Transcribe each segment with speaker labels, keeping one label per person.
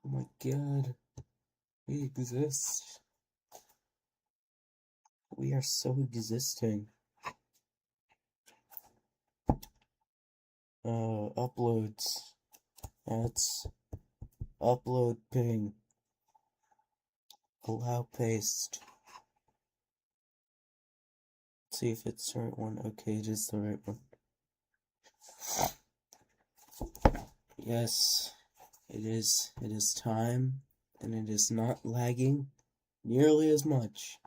Speaker 1: Oh my god, we exist. We are so existing. Uploads. That's upload ping. Allow paste. Let's see if it's the right one. Okay, it is the right one. Yes, it is. It is time, and it is not lagging nearly as much.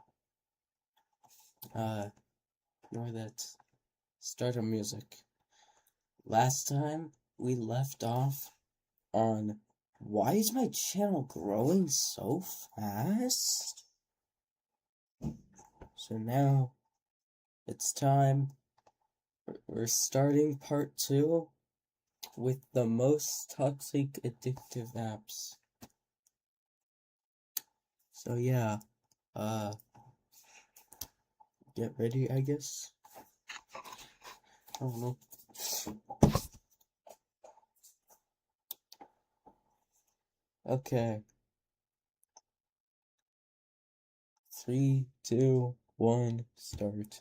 Speaker 1: Ignore that. Start a music. Last time we left off on why is my channel growing so fast? So now it's time. We're starting part 2 with the most toxic addictive apps. So yeah, get ready, I guess. I don't know. Okay. 3, 2, 1, start.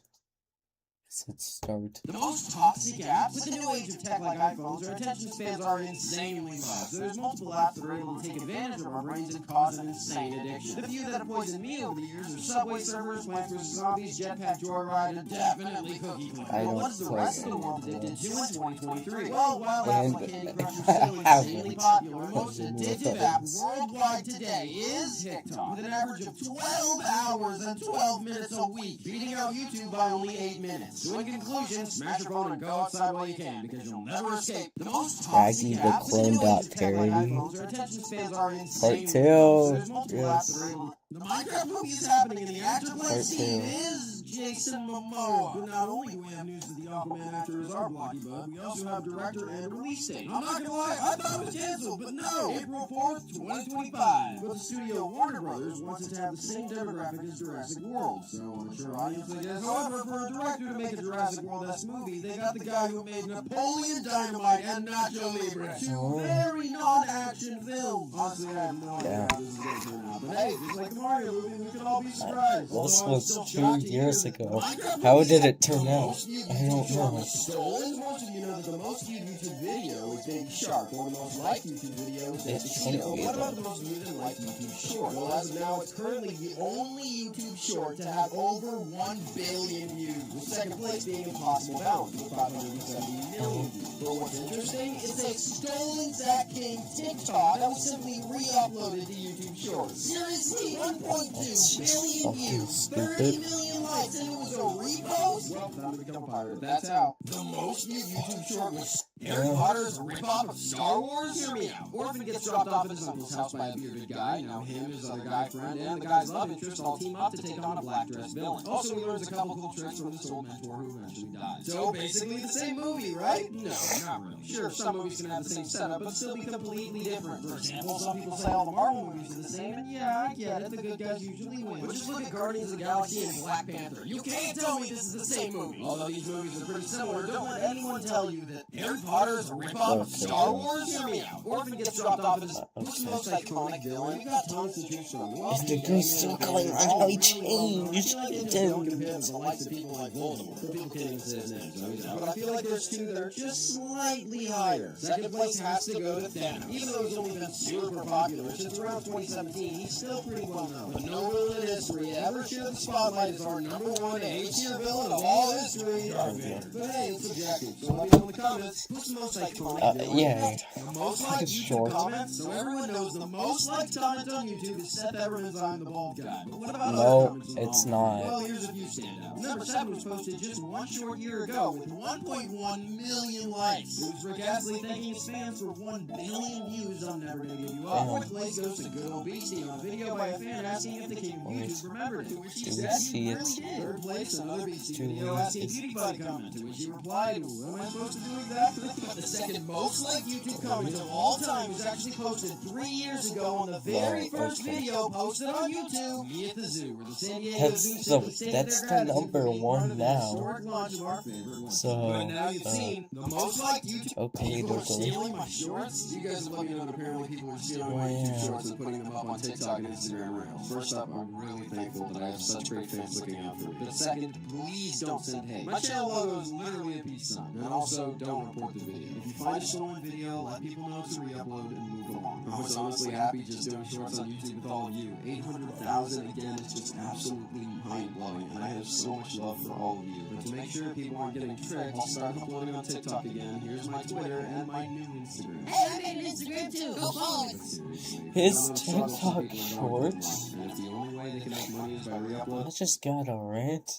Speaker 1: Said start.
Speaker 2: The most toxic apps? With the new age of tech like iPhones, our attention spans are insanely low. So there's multiple apps that are able to take advantage of our brains and cause an insane addiction. The few that have poisoned me over the years are Subway Surfers, Plants vs. Zombies, Jetpack Joyride, and definitely Cookie Clicker. But what's the rest of the world addicted to in 2023? Well, while apps like Candy Crush are still insanely popular, the most addictive app worldwide today is TikTok, with an average of 12 hours and 12 minutes a week, beating out YouTube by only 8 minutes. So in conclusion, smash your phone and go outside while you can, because you'll never escape the most toxic apps with the new age of tech like iPhones. Our attention spans are insane.
Speaker 1: Part 2.
Speaker 2: So there's multiple apps that are able to... The Minecraft movie is happening, and the actor playing Steve is Jason Momoa. But not only do we have news that the Aquaman actor is our blocky bud, we also have director and release date. I'm not gonna lie, I thought it was canceled, but no! April 4th, 2025. But the studio Warner Brothers wants it to have the same demographic as Jurassic World, so I'm sure audience I guess. However, for a director to make a Jurassic World-esque movie, they got the guy who made Napoleon Dynamite and Nacho Libre. Two very non-action films. Honestly, I have no idea how this is going to turn out. But hey, just like the Mario movie, we could all be surprised.
Speaker 1: This was 2 years months ago. How did it turn out? I don't know.
Speaker 2: Stolen? Most of you know that the most viewed YouTube video is Baby Shark, one of the most liked YouTube videos is Jaxo. What about the most viewed and liked YouTube short? Well, as of now, it's currently the only YouTube short to have over 1 billion views, with second place being Impossible Balance with 570 million views. But what's interesting is that stolen Zach King TikTok that was simply re-uploaded to YouTube Shorts. Seriously, 1.2 billion views, 30 million likes, and it was a repost? Well, time to become a pirate. That's how. The most viewed YouTube short was Harry Potter's a ripoff of Star Wars? Hear me out. Orphan gets dropped off at his uncle's house by a bearded guy. Now him, his other guy friend, and the guy's love interest all team up to take on a black dress villain. Also, he learns a couple cool tricks from his old mentor who eventually dies. So basically the same movie, right? No, not really. Sure, some movies can have the same setup, but still be completely different. For example, some people say all the Marvel movies are the same, and yeah, I get it, the good guys usually win. But just look at Guardians of the Galaxy and Black Panther. You can't tell me this is the same movie. Although these movies are pretty similar, don't let anyone tell you that Harry Potter is a ripoff of Star Wars. Hear me out. Orphan gets dropped off at his most iconic villain. You got tons to choose from.
Speaker 1: Is the ghost still going on how he changed?
Speaker 2: Compared to the likes of people like Voldemort. But people can't even say his name, so he's out. But I feel like there's two that are just slightly higher. Second place has to go to Danno. Even though he's only been super popular since around 2017, he's still pretty well known. But no villain in history ever shared the spotlight as our #1 A-tier villain of all history. But hey, it's subjective, so let me know in the comments. Who's the most iconic villain?
Speaker 1: Yeah.
Speaker 2: The most liked YouTube comments, so everyone knows the most liked comment on YouTube is Seth Everman's I'm the Bald Guy. But what about other comments?
Speaker 1: No, it's not.
Speaker 2: Well, here's a few standouts. Number 7 was posted just one short year ago with 1.1 million likes. It was Rick Astley thanking his fans for 1 billion views on Never Gonna Give You Up. Fourth place goes to good old Beastie on a video by a fan asking if the king of YouTube remembered it, to which he said he really did. Third place, another Beastie video asking PewDiePie comment, to which he replied, what am I supposed to do exactly? But the second most liked YouTube comment of all time was actually posted 3 years ago on the very first video posted on YouTube, Me at the Zoo, where the San Diego Zoo simply stated
Speaker 1: that's
Speaker 2: their
Speaker 1: the
Speaker 2: gratitude
Speaker 1: number
Speaker 2: for being part
Speaker 1: one
Speaker 2: of the
Speaker 1: now.
Speaker 2: historic launch of our favorite one.
Speaker 1: So,
Speaker 2: but now you've seen the most liked YouTube.
Speaker 1: okay,
Speaker 2: People are
Speaker 1: Doodle.
Speaker 2: stealing my shorts. You guys let me know that apparently people are stealing my YouTube shorts and putting them up on TikTok and Instagram Reels. First up, I'm really thankful that I have such great fans looking out for me. But second, please don't send hate. My channel logo is literally a peace sign. And also, don't report the video. If you find a stolen video, let people know to re-upload and move along. I was honestly happy just doing shorts on YouTube with all of you. 800,000 again is just absolutely mind-blowing, and I have so much love for all of you. But to make sure people aren't getting tricked, I'll start uploading on TikTok again. Here's my Twitter and my new Instagram.
Speaker 3: Hey, I made an Instagram too. Go follow me.
Speaker 2: Seriously.
Speaker 1: His
Speaker 2: I'm gonna struggle
Speaker 1: TikTok
Speaker 2: for people who don't
Speaker 1: shorts?
Speaker 2: and if the only way they can make money is by
Speaker 1: I
Speaker 2: re-upload,
Speaker 1: just got a rant.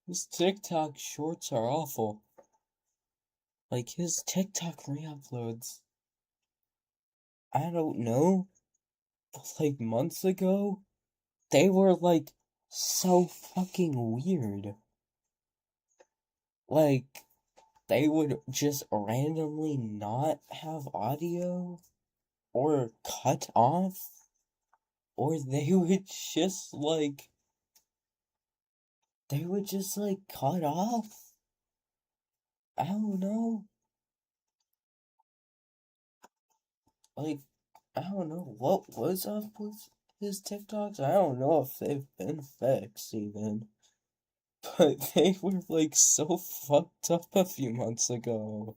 Speaker 1: His TikTok shorts are awful. Like, his TikTok re-uploads. I don't know. But, like, months ago, they were, like, so fucking weird. Like, they would just randomly not have audio, or cut off, or they would just, like, cut off. I don't know. Like, I don't know what was up with his TikToks. I don't know if they've been fixed even. But they were like so fucked up a few months ago.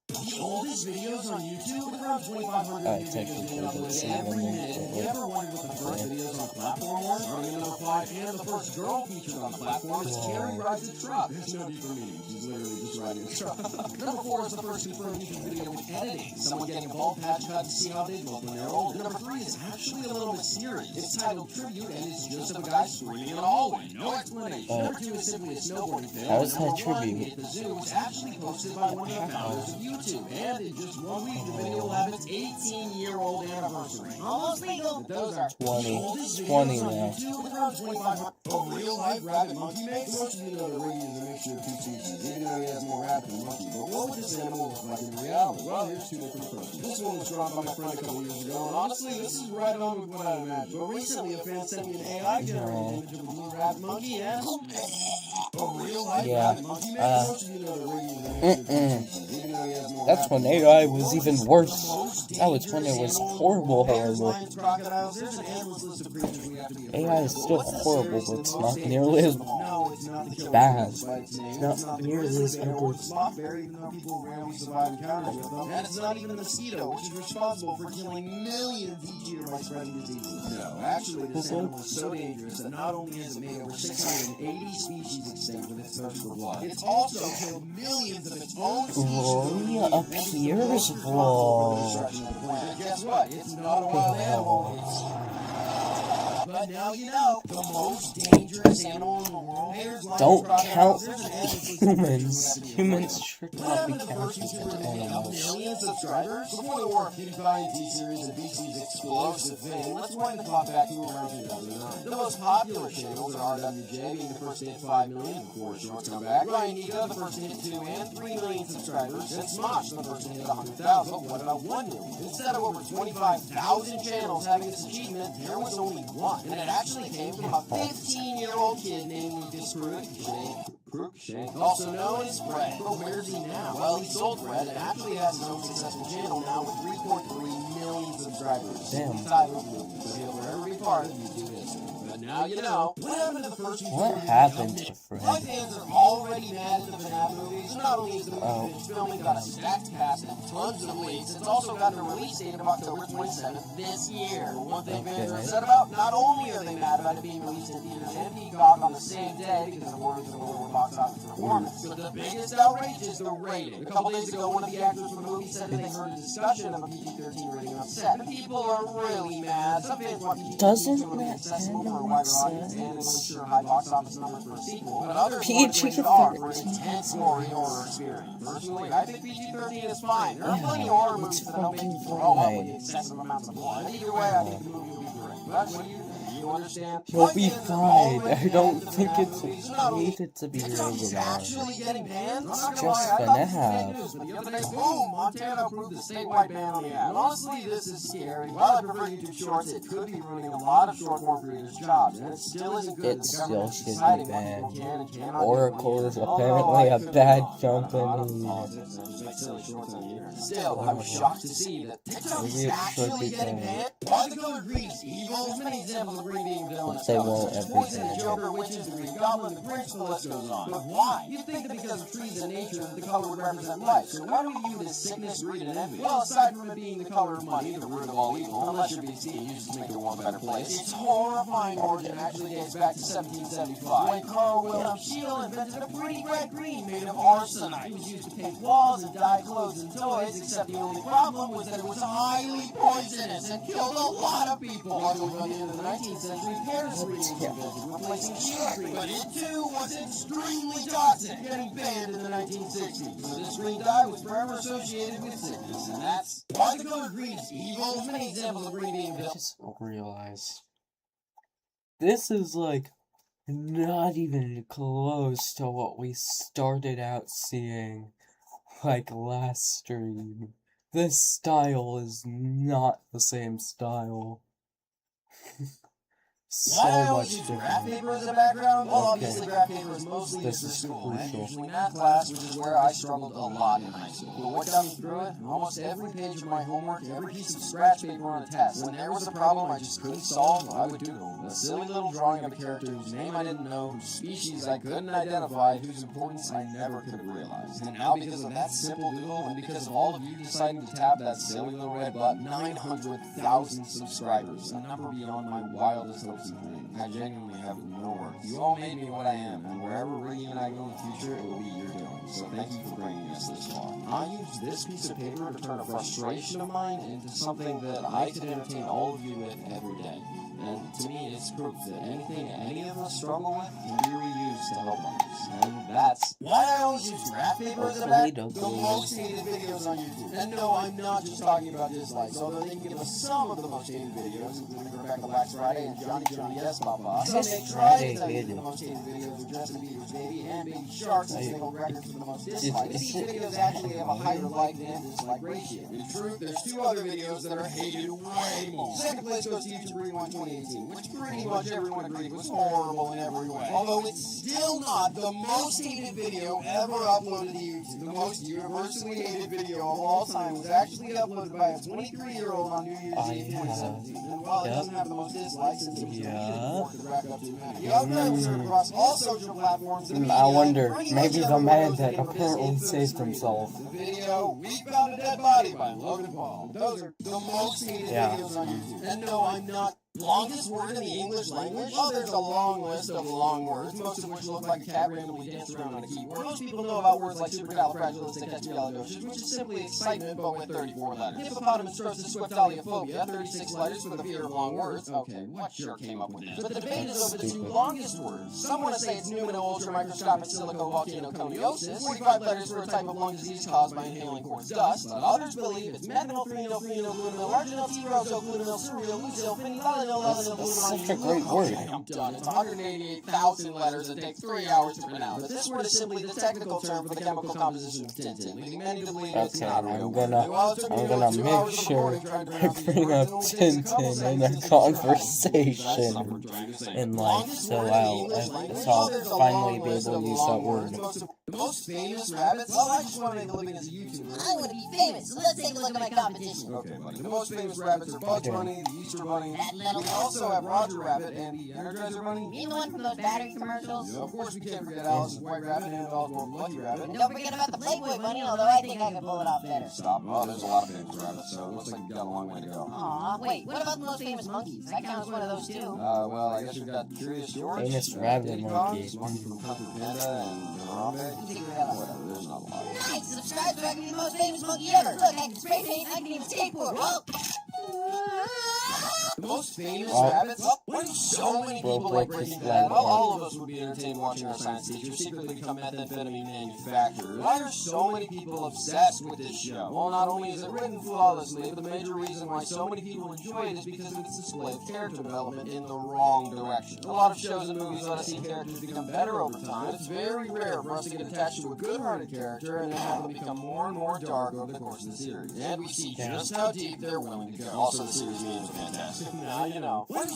Speaker 2: the oldest videos on YouTube with around 2,500 new videos
Speaker 1: technically
Speaker 2: being uploaded
Speaker 1: that's
Speaker 2: every
Speaker 1: even
Speaker 2: minute. If you ever wondered what the first videos on the platform were, running number 5 and the first girl featured on the platform is Carrie rides a truck. There's no deeper meaning. She's literally just riding a truck. Number 4 is the first confirmed YouTube video with editing. Someone getting a bald patch cut to see how they look when they're old. Number 3 is actually a little bit serious. It's titled Tribute and it's just of a guy screaming in a hallway. No explanation. Number 2 is simply a snowboarding video.
Speaker 1: How is that
Speaker 2: Number 1,
Speaker 1: tribute?
Speaker 2: Me at the Zoo, was actually posted by one of the founders of YouTube. And in just 1 week, the video will have its 18-year-old anniversary.
Speaker 3: Almost legal.
Speaker 2: But those are
Speaker 1: 20 now.
Speaker 2: YouTube with around 2,500. A real-life rabbit monkey makes. Most of you know that Riggy is a mixture of two species. Even though he has more rabbit rabbit and monkey, but what would this animal look like in reality? Well, here's two different approaches. This one was drawn by my friend a couple years ago, and honestly, this is right on with what I imagined. But recently, a fan sent me an AI-generated image of a blue rabbit monkey and a real-life rabbit monkey. Most of you know that Riggy is an even though he has more
Speaker 1: That's when AI was even worse. That was when it was horrible. AI is still horrible, but it's not nearly as bad. It's not nearly as ugly.
Speaker 2: And it's not even a mosquito, which is responsible for killing millions each year by spreading diseases. No, actually, this animal is so dangerous that not only has it made over 680 species extinct with its thirst for blood, it's also killed millions of its own
Speaker 1: Gloria appears vlog.
Speaker 2: And guess what? It's not a wild animal. But now you know, the most dangerous animal in the world.
Speaker 1: Don't count humans. Humans should not be counted as animals.
Speaker 2: Million subscribers? Before the war, PewDiePie, T-Series, and BC's explosive fame, let's wind the clock back to around 2009. The most popular channels are RWJ, being the first to hit 5 million before Shorts come back, Ryan Nico, the first to hit 2 and 3 million subscribers, and Smosh, the first to hit 100,000. But what about 1 million? Instead of over 25,000 channels having this achievement, there was only one. And it actually came from a 15-year-old kid named Lucas Cruikshank, also known as Fred. But where's he now? Well, he sold Fred and actually has his own successful channel now with 3.3 million subscribers.
Speaker 1: Damn.
Speaker 2: Titled Movie, so he'll forever be part of YouTube history. But now you know. What happened to the first two?
Speaker 1: What happened to Fred?
Speaker 2: My fans are already mad at the FNAF movies. Not only is the movie finished filming got a stacked cast and tons of leaks, it's also got a release date of October 27th this year. One thing fans are upset about, not only are they mad about it being released in theaters and Peacock on the same day because of worries of a lower box office performance, but the biggest outrage is the rating. A couple days ago, one of the actors from the movie said that they heard a discussion of a PG-13 rating on set. And people are really mad. Some fans want PG-13
Speaker 1: Doesn't
Speaker 2: to be
Speaker 1: that
Speaker 2: accessible
Speaker 1: kind
Speaker 2: for a
Speaker 1: of
Speaker 2: wider
Speaker 1: make
Speaker 2: audience and
Speaker 1: sense?
Speaker 2: will ensure high box office numbers for a sequel. But others want to rated R for an intense gory horror experience. Personally, I think PG-13 is fine. There are plenty of horror movies that don't make you throw up with excessive amounts of blood. Either way, I think the movie will be great. But what do you think? You understand?
Speaker 1: He'll be fine. I don't think it's needed to be rated R.
Speaker 2: Actually getting banned?
Speaker 1: It's just FNAF.
Speaker 2: But the other day, boom, Montana approved the statewide ban on the app. And honestly, this is scary. While I prefer YouTube Shorts, it could be ruining a lot of short-form creators' jobs. And it still isn't good.
Speaker 1: It still should be
Speaker 2: Deciding what
Speaker 1: banned.
Speaker 2: people can and cannot do.
Speaker 1: Oracle is apparently a bad company.
Speaker 2: Still, I was shocked to see that TikTok
Speaker 1: Maybe
Speaker 2: is
Speaker 1: it should
Speaker 2: actually
Speaker 1: be
Speaker 2: getting
Speaker 1: banned.
Speaker 2: banned. Why the color green is evil? There's many examples of green being villainous.
Speaker 1: They won't ever
Speaker 2: Poison,
Speaker 1: ban
Speaker 2: the
Speaker 1: it.
Speaker 2: Joker, witches, the Green Goblin, the Grinch, the list goes on. But why? You'd think that because of trees and nature, the color would represent life. So why do we view it as sickness, greed, and envy? Well, aside from it being the color of money, the root of all evil, unless you're BC and uses to make the world a better place, its horrifying origin actually dates back to 1775, when Carl Wilhelm Scheele invented a pretty red green made of arsenite. It was used to paint walls and dye clothes and toys, except the only problem was that it was highly poisonous and killed a lot of people. Luckily, by the end of the 19th century, Paris green was invented, replacing Scheele green. But it too was extremely toxic, getting banned in the 1960s. So this green dye was forever associated with sickness, and that's why the color green is evil. There's many examples of green being
Speaker 1: I
Speaker 2: built.
Speaker 1: just realized this is like not even close to what we started out seeing like last stream. This style is not the same style. So much
Speaker 2: graph
Speaker 1: different.
Speaker 2: paper as a background? Well,
Speaker 1: Okay.
Speaker 2: obviously graph paper is mostly
Speaker 1: This
Speaker 2: used for
Speaker 1: is
Speaker 2: school, and
Speaker 1: crucial.
Speaker 2: usually math class, which is where I struggled a lot in high school. But what got me through it? Almost every page of my homework, every piece of scratch paper on a test. When there was a problem I just couldn't solve, I would doodle a silly little drawing of a character whose name I didn't know, whose species I couldn't identify, whose importance I never could have realized. And now because of that simple doodle, and because of all of you deciding to tap that silly little red button, 900,000 subscribers, a number beyond my wildest hopes and dreams. I genuinely have no words. You all made me what I am, and wherever Riggy and I go in the future, it will be your doing. So thank you for bringing us this far. I use this piece of paper to turn a frustration of mine into something that I could entertain all of you with every day. And to me, it's proof that anything any of us struggle with can be reused to help others. And that's why I always use graph paper as a back. The
Speaker 1: Hopefully.
Speaker 2: most hated videos on YouTube. And no, I'm not just talking about dislikes, although they can give us some of the most hated videos, including Rebecca Black's Friday and Johnny Yes Papa. Some may try to tell you the most hated videos are Justin Bieber's Baby and Baby Shark, since they hold records for the most dislikes. These videos actually have a higher like than dislike ratio. In truth, there's two other videos that are hated way more. Second place goes to YouTube Rewind 2018, which pretty much everyone agreed was horrible in every way. Although it's still not the most hated video ever uploaded to YouTube. The most universally hated video of all time was actually uploaded by a 23-year-old on New Year's Eve 2017. And while it doesn't have the most dislikes, since it was deleted before it could rack up too many. The other episode across all social platforms.
Speaker 1: I wonder, maybe the man that apparently saved himself.
Speaker 2: The video, We Found a Dead Body by Logan Paul. Those are the most hated videos on YouTube. And no, I'm not. Longest word in the English language? Oh, there's a long list of long words, most of which look like a cat randomly danced around on a keyboard. Most people know about words like supercalifragilisticexpialidocious, which is simply excitement but with 34 letters. Hippopotamus squiptaliophobia, 36 letters for the fear of long words. Okay, what jerk came up with this? But the debate is over the two longest words. Some want to say it's pneumono-ultramicroscopic silicovolcanoconiosis, 45 letters for a type of lung disease caused by inhaling quartz dust. But others believe it's methanol-3-nil-3-nil-glutamyl, arginol-T-rosoglutamyl-cereal,
Speaker 1: That's such a great word.
Speaker 2: I'm done. It's 188,000 letters and takes 3 hours to pronounce. But this word is simply the technical term for the chemical composition of tintin, leading many to believe it's not real.
Speaker 1: I'm gonna make sure I bring up Tintin in a conversation in life, so I'll finally be able to use that word.
Speaker 2: The most famous rabbits? Well, I just want to make a living as a YouTuber.
Speaker 3: I want to be famous, so let's take a look at my competition.
Speaker 2: Okay, buddy. The most famous rabbits are Bugs Bunny, the Easter Bunny.
Speaker 3: That little
Speaker 2: We also have Roger Rabbit and the Energizer Bunny.
Speaker 3: You the one from those battery commercials?
Speaker 2: Of course, we can't forget Alice's White Rabbit and Oswald's Lucky Rabbit.
Speaker 3: And don't forget about the Playboy Bunny, although I think I could pull it off better.
Speaker 2: Stop. Oh, there's a lot of famous rabbits, so it looks like you've got a long way to go.
Speaker 3: Aw, wait, what about the most famous monkeys? That counts one of those too.
Speaker 2: Well, I guess we've got Curious George.
Speaker 1: Famous rabbit monkey.
Speaker 2: Monkey from Kung Fu Panda and Harambe.
Speaker 3: Figure it out.
Speaker 2: Whatever, there's not a lot.
Speaker 3: Nice! Subscribe so I can be the most famous monkey ever! Look, I can spray paint, I can even skateboard! Whoa!
Speaker 2: The most famous rabbits? Why do so many people like Breaking Bad? Well, all of us would be entertained watching our science teachers secretly become methamphetamine manufacturers. Why are so many people obsessed with this show? Well, not only is it written flawlessly, but the major reason why so many people enjoy it is because of its display of character development in the wrong direction. A lot of shows and movies let us see characters become better over time. It's very rare for us to get attached to a good-hearted character and then have them become more and more dark over the course of the series. And we see just how deep they're willing to go. Also, the series memes are fantastic. Now you know. Why do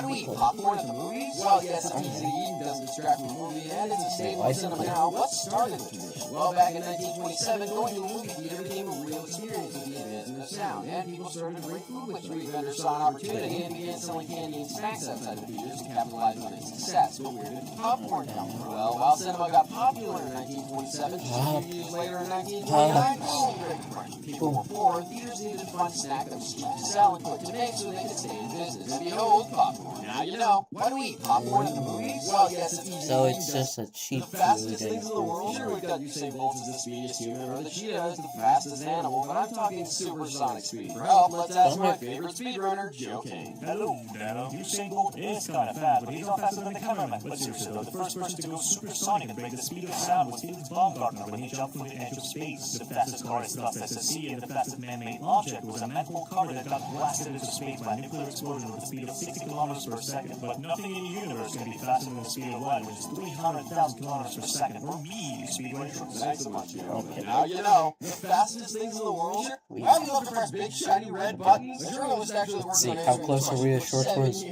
Speaker 2: we eat popcorn at the movies? Well, yes, it's easy to eat and doesn't distract from the movie, and it's a staple of cinema now. What started the tradition? Well, back in 1927, going to a movie theater became a real experience with the advancement of sound, and people started to bring food with them. Street vendors saw an opportunity and began selling candy and snacks outside the theaters to capitalize on its success. But where did popcorn come from? Well, while cinema got popular in 1927, just a few years later in 1929, people were poor, and theaters needed to find a snack that was cheap to sell and quick to make so they could stay in business. And behold, popcorn. Now you know. Why do we eat popcorn at the movies? Well, yes, it's easy.
Speaker 1: So it's just a cheap
Speaker 2: the fastest
Speaker 1: food.
Speaker 2: things in the world. Sure, we've got Usain Bolt as the speediest human, or the cheetah as the fastest animal, but I'm talking supersonic speed. For help, let's ask my favorite speedrunner, Joe King.
Speaker 4: Hello, Danno. Usain Bolt is kind of fast, but he's not faster than the cameraman. But seriously though, the first person to go supersonic and break the speed of sound was Felix Baumgartner when he jumped from the edge of space. The fastest car is thus SSC, and the fastest man-made object was a manhole cover that got blasted into space by a nuclear explosion with a speed of 60 kilometers per second. But nothing in the universe can be faster than the speed of light, which is 300,000 kilometers per second. Or me, Speedway.
Speaker 2: Thanks so much, Joe. Now you know. The fastest things in the world? Why do you have to press big, shiny red buttons? The journalist actually worked
Speaker 1: See
Speaker 2: on
Speaker 1: how close are we to short words?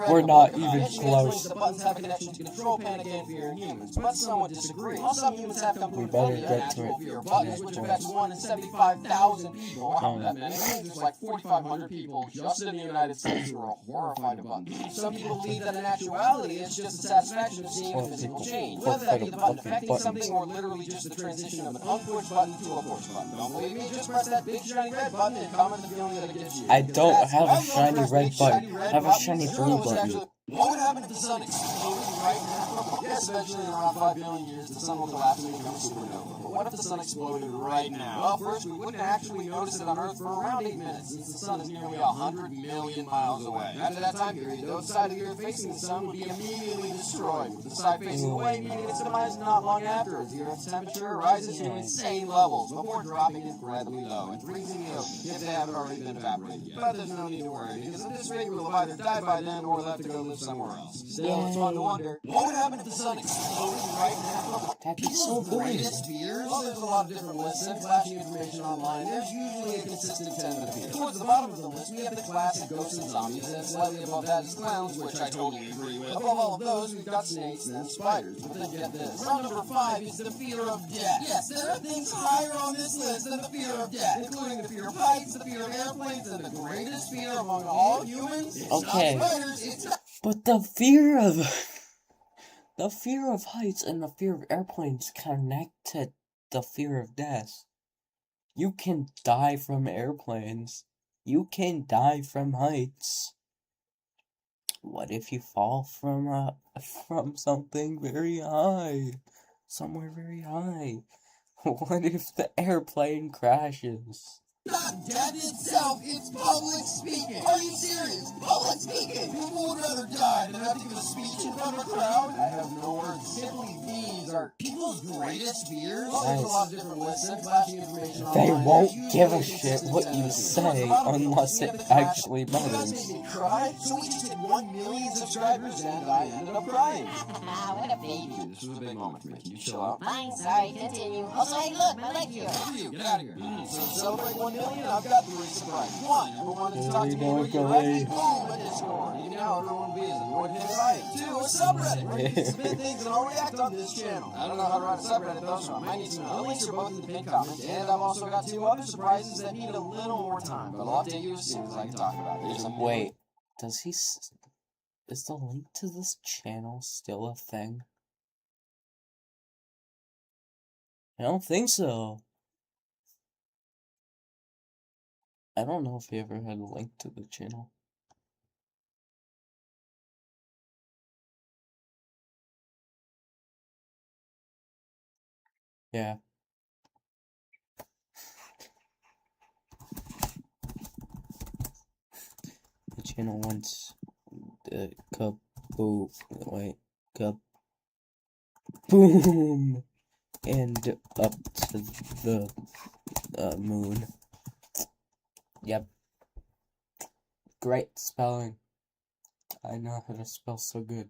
Speaker 2: We're
Speaker 1: We're not even close.
Speaker 2: The buttons have a connection to control panic and fear in humans, but somewhat disagree. While some humans have come to
Speaker 1: We
Speaker 2: recall
Speaker 1: better
Speaker 2: the
Speaker 1: get to
Speaker 2: actual
Speaker 1: it.
Speaker 2: fear of buttons, which affects 1 in 75,000 people. Wow, that many. There's like 4,500 people just in the United States who are horrified of buttons. Some people believe that in actuality it's just the satisfaction of seeing a physical change, whether that be the button affecting something or literally just the transition of an unpushed button to a push button. Don't believe me? Just press that big shiny red button and comment the feeling that it gives you.
Speaker 1: I don't have a shiny red button. I have a shiny blue button.
Speaker 2: What would happen if the sun exploded right now? Yes, eventually in around 5 billion years, the sun will collapse and become a supernova. But what if the sun exploded right now? Well, first, we wouldn't actually notice it on Earth for around 8 minutes, since the sun is nearly 100 million miles away. After that time period, the side of the Earth facing the sun would be immediately destroyed, with the side facing away meaning its demise not long after, as the Earth's temperature rises to insane levels, before dropping incredibly low and freezing the ocean, if they haven't already been evaporated yet. But there's no need to worry, because at this rate we'll have either died by then or left to go live somewhere else. Still, it's fun to wonder, what would happen if the sun exploded right now?
Speaker 1: That'd be so good.
Speaker 2: Greatest fears? Well, there's a lot of different lists and flashing information online. There's usually a consistent 10 that appear. Towards the bottom of the list, we have the classic ghosts and zombies, and slightly above that is clowns, which I totally agree with. Above all of those, we've got snakes and then spiders. But then get this. Round number 5 is the fear of death. Yes, there are things higher on this list than the fear of death, including the fear of heights, the fear of airplanes, and the greatest fear among all humans. It's
Speaker 1: Okay.
Speaker 2: not spiders, it's not.
Speaker 1: But the fear of heights and the fear of airplanes connect to the fear of death. You can die from airplanes. You can die from heights. What if you fall from something very high? Somewhere very high. What if the airplane crashes?
Speaker 2: Not death itself, it's public speaking. Are you serious? Public speaking! People would rather die than have to give a speech in front of a crowd. I have no words. Simply these are people's greatest fears. Well, there's a lot of different lists and flashing information online.
Speaker 1: They won't give a shit what you say unless it actually
Speaker 2: You guys
Speaker 1: matters.
Speaker 2: made me cry, so we just hit 1 million subscribers and I ended up crying.
Speaker 3: What a baby.
Speaker 2: This was a big moment for me. Can you chill out?
Speaker 3: Fine, sorry, continue. Also, hey, look, my leg here.
Speaker 2: Screw you, get out of here. So to celebrate 1 million, I've got 3 surprises. One, everyone wanted to talk to me
Speaker 1: There
Speaker 2: where
Speaker 1: we
Speaker 2: you're
Speaker 1: go,
Speaker 2: right.
Speaker 1: hey.
Speaker 2: Boom, a Discord. You know how everyone be is everyone hit right. 2, a subreddit where you can submit things and I'll react on this channel. I don't know how to write a subreddit though, so I might need some know. The links are both in the pinned comment. And I've also got 2 other surprises that need a little more time, but I'll update you as soon as I can talk about it.
Speaker 1: Wait, is the link to this channel still a thing? I don't think so. I don't know if he ever had a link to the channel. Yeah. The channel wants the boom and up to the moon. Yep. Great spelling. I know how to spell so good.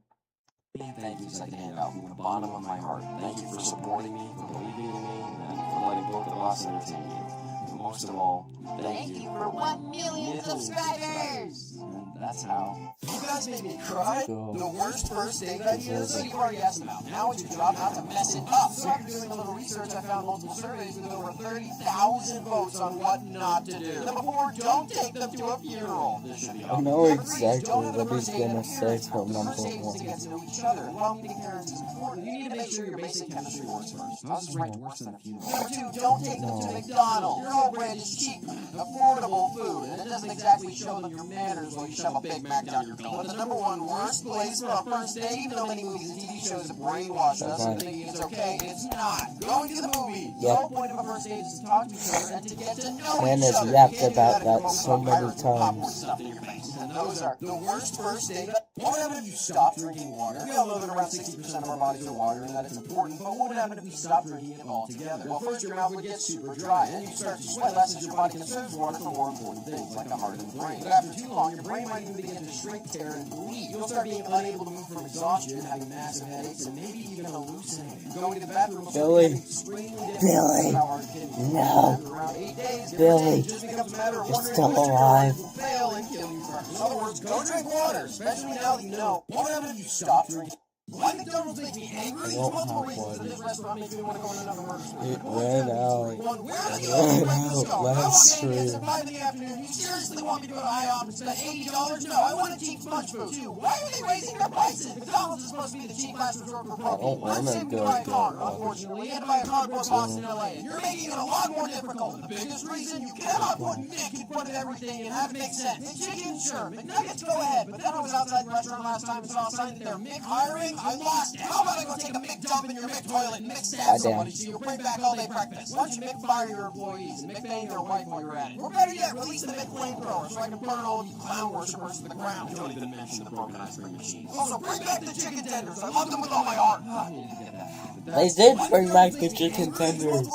Speaker 2: Thank you as I can hand out from the bottom of my heart. Thank you for supporting me, for believing in me, and for letting both of us entertain you. But most of all, thank you
Speaker 3: for 1 million subscribers.
Speaker 2: And that's how. You guys made me cry.
Speaker 1: Go.
Speaker 2: The worst first date ideas that you've already asked about. Now it's your job not to mess it up. So after doing a little research, I found multiple surveys with over 30,000 votes on what not to do. Number 4, don't take them to a funeral. This should be
Speaker 1: I know exactly what he's gonna say for number
Speaker 2: to get
Speaker 1: 1.
Speaker 2: to know each other. While meeting parents is important, you need to make sure your basic chemistry works first. How's this ranked worse than a funeral? Number 2, don't take them to McDonald's. Your whole brand is cheap, affordable food, and it doesn't exactly show them your manners while you shove a Big Mac down your gullet. The number 1 worst place for a first date, even though many movies and TV shows have brainwashed us into thinking it's okay, it's not. Going to the movie. The whole point of a first date is to talk to each other and to get to know
Speaker 1: Man
Speaker 2: each
Speaker 1: has
Speaker 2: other.
Speaker 1: yapped
Speaker 2: You can't do
Speaker 1: about
Speaker 2: in
Speaker 1: that
Speaker 2: the form
Speaker 1: so
Speaker 2: of
Speaker 1: many
Speaker 2: pirate popcorn
Speaker 1: times.
Speaker 2: stuffed in your face. And those are the worst first date. What would happen if you stopped drinking water? We all know that around 60% of our bodies are water and that it's important, but what would happen if we stopped drinking it altogether? Well, first your mouth would get super dry, and you start to sweat less as your body conserves water for more important things, like the heart and brain. But after too long, your brain might even begin to shrink, tear, and bleed. You'll start being unable to move from exhaustion, having massive headaches, and maybe even hallucinating. Going to the bathroom will start
Speaker 1: Billy.
Speaker 2: becoming extremely difficult.
Speaker 1: Billy.
Speaker 2: How hard it can be.
Speaker 1: No.
Speaker 2: After around 8 days,
Speaker 1: Billy.
Speaker 2: it just becomes a matter of
Speaker 1: You're
Speaker 2: wondering
Speaker 1: still
Speaker 2: which of your
Speaker 1: alive.
Speaker 2: will fail and kill you first. In other words, go drink water, especially now that you know. What would happen if you stopped drinking? Why McDonald's makes me angry?
Speaker 1: I
Speaker 2: There's
Speaker 1: don't
Speaker 2: multiple
Speaker 1: have
Speaker 2: reasons that this
Speaker 1: one.
Speaker 2: restaurant makes me want to go on another murder spree.
Speaker 1: It ran out.
Speaker 2: One, where are
Speaker 1: It
Speaker 2: the old
Speaker 1: ran
Speaker 2: breakfast
Speaker 1: out
Speaker 2: go?
Speaker 1: last
Speaker 2: It's
Speaker 1: stream.
Speaker 2: at 5 in the afternoon. You seriously want me to go to IHOP and spend $80? No, I want to cheap lunch food too. Why are they raising their prices? McDonald's is supposed to be the cheap last resort for broke people. I'm saving to buy a car, unfortunately, and buy a cardboard box in LA. And you're making it a lot more difficult. The biggest reason you cannot put Mick in front of everything and have it make sense. McChicken, sure. McNuggets, go ahead. But then I was outside the restaurant last time and saw a sign that they're Mick hiring. I lost it. How about I go take a Mick dump in your Mick toilet and Mick stab somebody so you'll bring back all day breakfast? Why don't you Mick fire your employees and Mick bang their wife while you're at it? Or better yet, release the Mick flamethrower so I can burn all you clown worshippers to the ground. Don't even mention the broken ice cream machine. Also, bring back the chicken tenders. I love them with all my heart. I needed to get that.
Speaker 1: They did bring back the chicken tenders.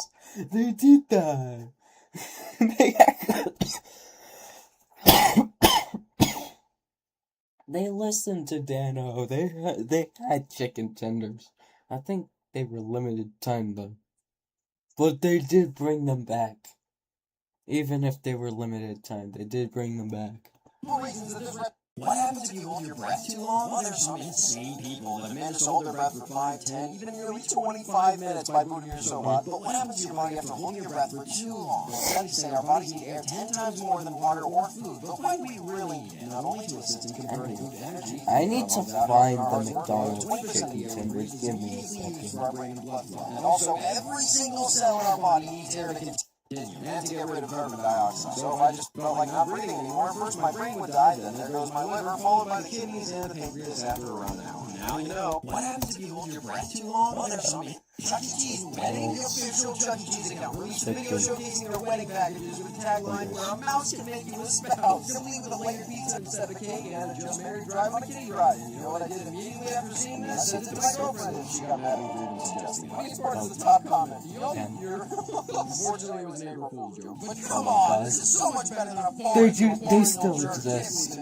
Speaker 1: They did that. They listened to Danno. They had chicken tenders. I think they were limited time though. But they did bring them back. Even if they were limited time, they did bring them back.
Speaker 2: What happens if you hold your breath too long? Well, there's some insane people that manage to hold their breath for 5, 10, even nearly 25 minutes by booting your robot. But what happens to your body after holding your breath for too long? Well, studies say our bodies need air 10 times more than water or food. But why do we really need it? Not only to assist in converting food to energy.
Speaker 1: I need to find the McDonald's chicken tenders. Give me a second.
Speaker 2: And also, every single cell in our body needs air to continue. And to get rid of carbon dioxide. So if I just felt like not breathing anymore, first my brain would die, then there goes my liver, followed by the kidneys and the pancreas after around an hour. Now you know. What happens if you hold your breath too long? Well, there's some Chuck E. Cheese wedding. The official Chuck E. Cheese account released a video showcasing their wedding packages with a tagline where a mouse can make you a spouse. Complete with a layered pizza instead of a cake and a just married drive on a kiddie ride. And you know what I did immediately after seeing this? I sent it to my girlfriend and she got mad and agreed and suggested. Funny part is the top comment. Unfortunately, it was an April Fool's joke. But come on, this is so much better than a
Speaker 1: They still exist.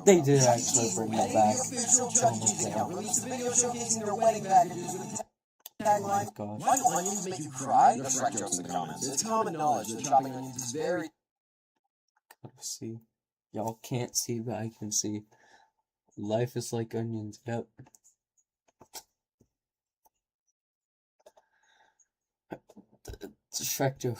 Speaker 1: They did actually bring it back.
Speaker 2: Released a video showcasing their wedding packages with a tagline. Why do onions make you cry? There's Shrek jokes in the comments. It's common knowledge that chopping onions is very...
Speaker 1: See, y'all can't see, but I can see. Life is like onions. Yep. It's a Shrek joke.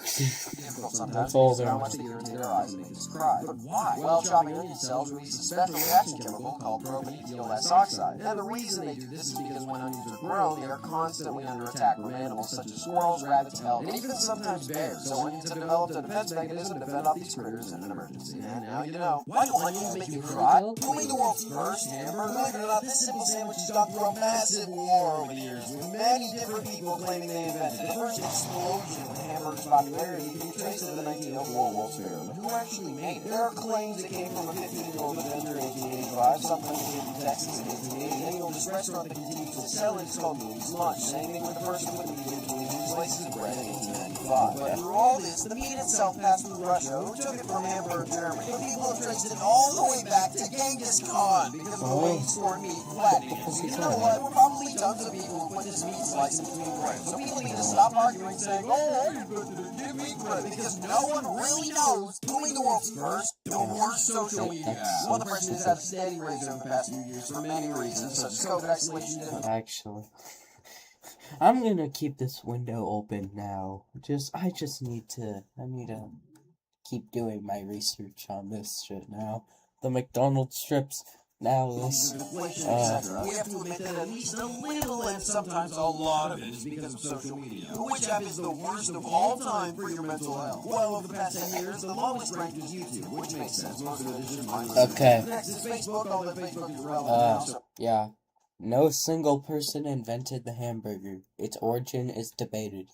Speaker 1: That's all there
Speaker 2: is. Their eyes make us cry. But why? Well, chopping onion cells release a special reaction chemical called propionethyl oxide. And the reason they do this is because when onions are grown, they are constantly under attack from animals such as squirrels, rabbits, elk, and even sometimes bears. So onions have developed a defense mechanism to fend off these critters in an emergency. And now you know. Why do onions make you cry? Doing the world's first hamburger. Believe it or not, this simple sandwich has gone through a massive war over the years, with many different people claiming they invented it. The first explosion of hamburger's popularity can be traced to the 1904 World's Fair. But who actually made it? There are claims it came from a 15-year-old inventor in 1885, sometimes came from Texas in 1880, and this restaurant that continues to sell it is called Louie's Lunch. Same thing with the person with the medium to Louie's slices of bread in 1895. But through all this, the meat itself passed through Russia, who took it from Hamburg, Germany. But people have traced it all the way back to Genghis Khan because of the way he stored meat flat. You know what? There were probably tons of people who put this meat slice in between bread. So people need to stop arguing saying, oh, give me credit, because no one really knows doing the world's first, the worst social media. One of the presidents have steady raise over the past few years for many reasons, such as COVID isolation and...
Speaker 1: Actually, I'm gonna keep this window open now. I need to keep doing my research on this shit now. The McDonald's strips. Now this,
Speaker 2: we have to admit that at least a little and sometimes a lot of it is because of social media. Which app is the worst of all time for your mental health? Well, over the past 10 years, the longest ranked is YouTube, which makes sense. Most of it is just mindless.
Speaker 1: Okay.
Speaker 2: Next is Facebook, although Facebook is relevant.
Speaker 1: Yeah. No single person invented the hamburger. Its origin is debated.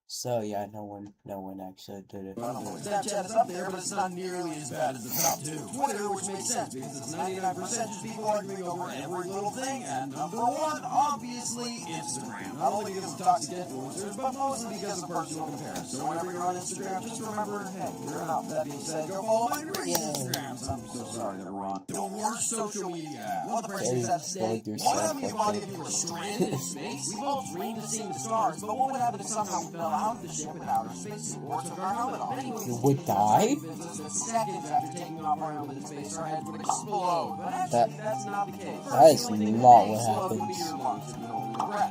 Speaker 1: So yeah, no one actually did it.
Speaker 2: Snapchat is up there, but it's not nearly as bad as the top two. Twitter, which makes sense because it's 99% just people arguing over every little thing. And number one, obviously, Instagram. Not only because of toxic influencers, but mostly because of personal comparison. So whenever you're on Instagram, just remember, hey, you're enough. That being said, go follow my great Instagrams. I'm so sorry that we're on the worst social media. Well, the presidents have said, what happened if you were stranded in space? We've all dreamed of seeing the stars, but what would happen if somehow we fell bound the ship with outer spacesuit or took our helmet off.
Speaker 1: You would die?
Speaker 2: Seconds after taking off our helmet in space, our heads would explode. But actually, that's not the case.
Speaker 1: That is not what happens.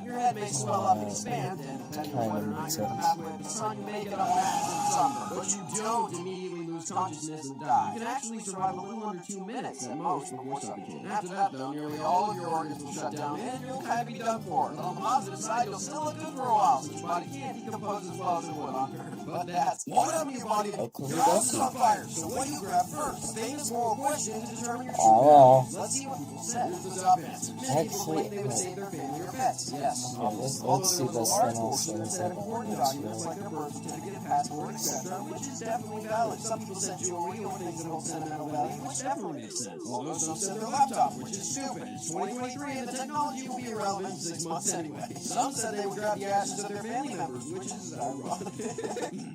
Speaker 2: Your head may swell up and expand, and depending on whether or not you're in the pathway of the sun, you may get a massive sunburn. But you don't immediately lose consciousness and die. You can actually survive a little under 2 minutes at most before suffocating. After that, though, nearly all of your organs will shut down, and you'll kind of be done for. But on the positive side, you'll still look good for a while, since your body can't decompose as well as it would on Earth. But that's what happened to your body. Your house is on fire, so what do you grab first? Famous moral question to determine your true values. Let's see what people said. Here's the top answer. Many people claim they would save their family or pets. Yes.
Speaker 1: Let's see this then also.
Speaker 2: Instead of important documents like their birth certificate, passport, etc., which is definitely valid. Some people said jewelry or things that hold sentimental value, which definitely makes sense. Although some said their laptop, which is stupid. It's 2023 and the technology will be irrelevant in 6 months anyway. Some said they would grab the ashes of their family members, which is ironic.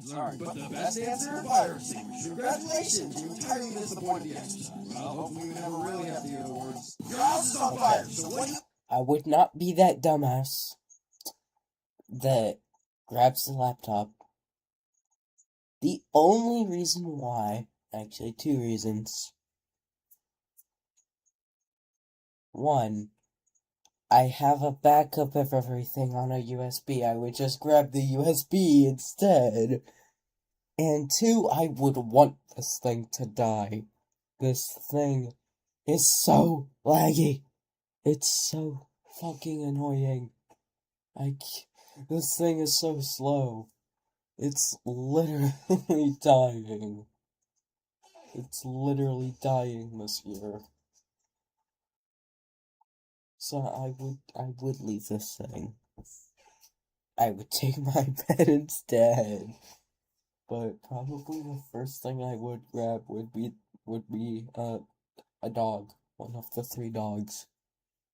Speaker 2: Sorry, but the best answer, fire extinguisher. Congratulations, you entirely missed the point of the exercise. Well, hopefully we never really have to hear the words, your house is on fire, so what do you...
Speaker 1: I would not be that dumbass that grabs the laptop. The only reason why, actually 2 reasons. One, I have a backup of everything on a USB. I would just grab the USB instead. And 2, I would want this thing to die. This thing is so laggy. It's so fucking annoying. This thing is so slow. It's literally dying. It's literally dying this year. So I would leave this thing. I would take my bed instead. But probably the first thing I would grab would be a dog. One of the 3 dogs.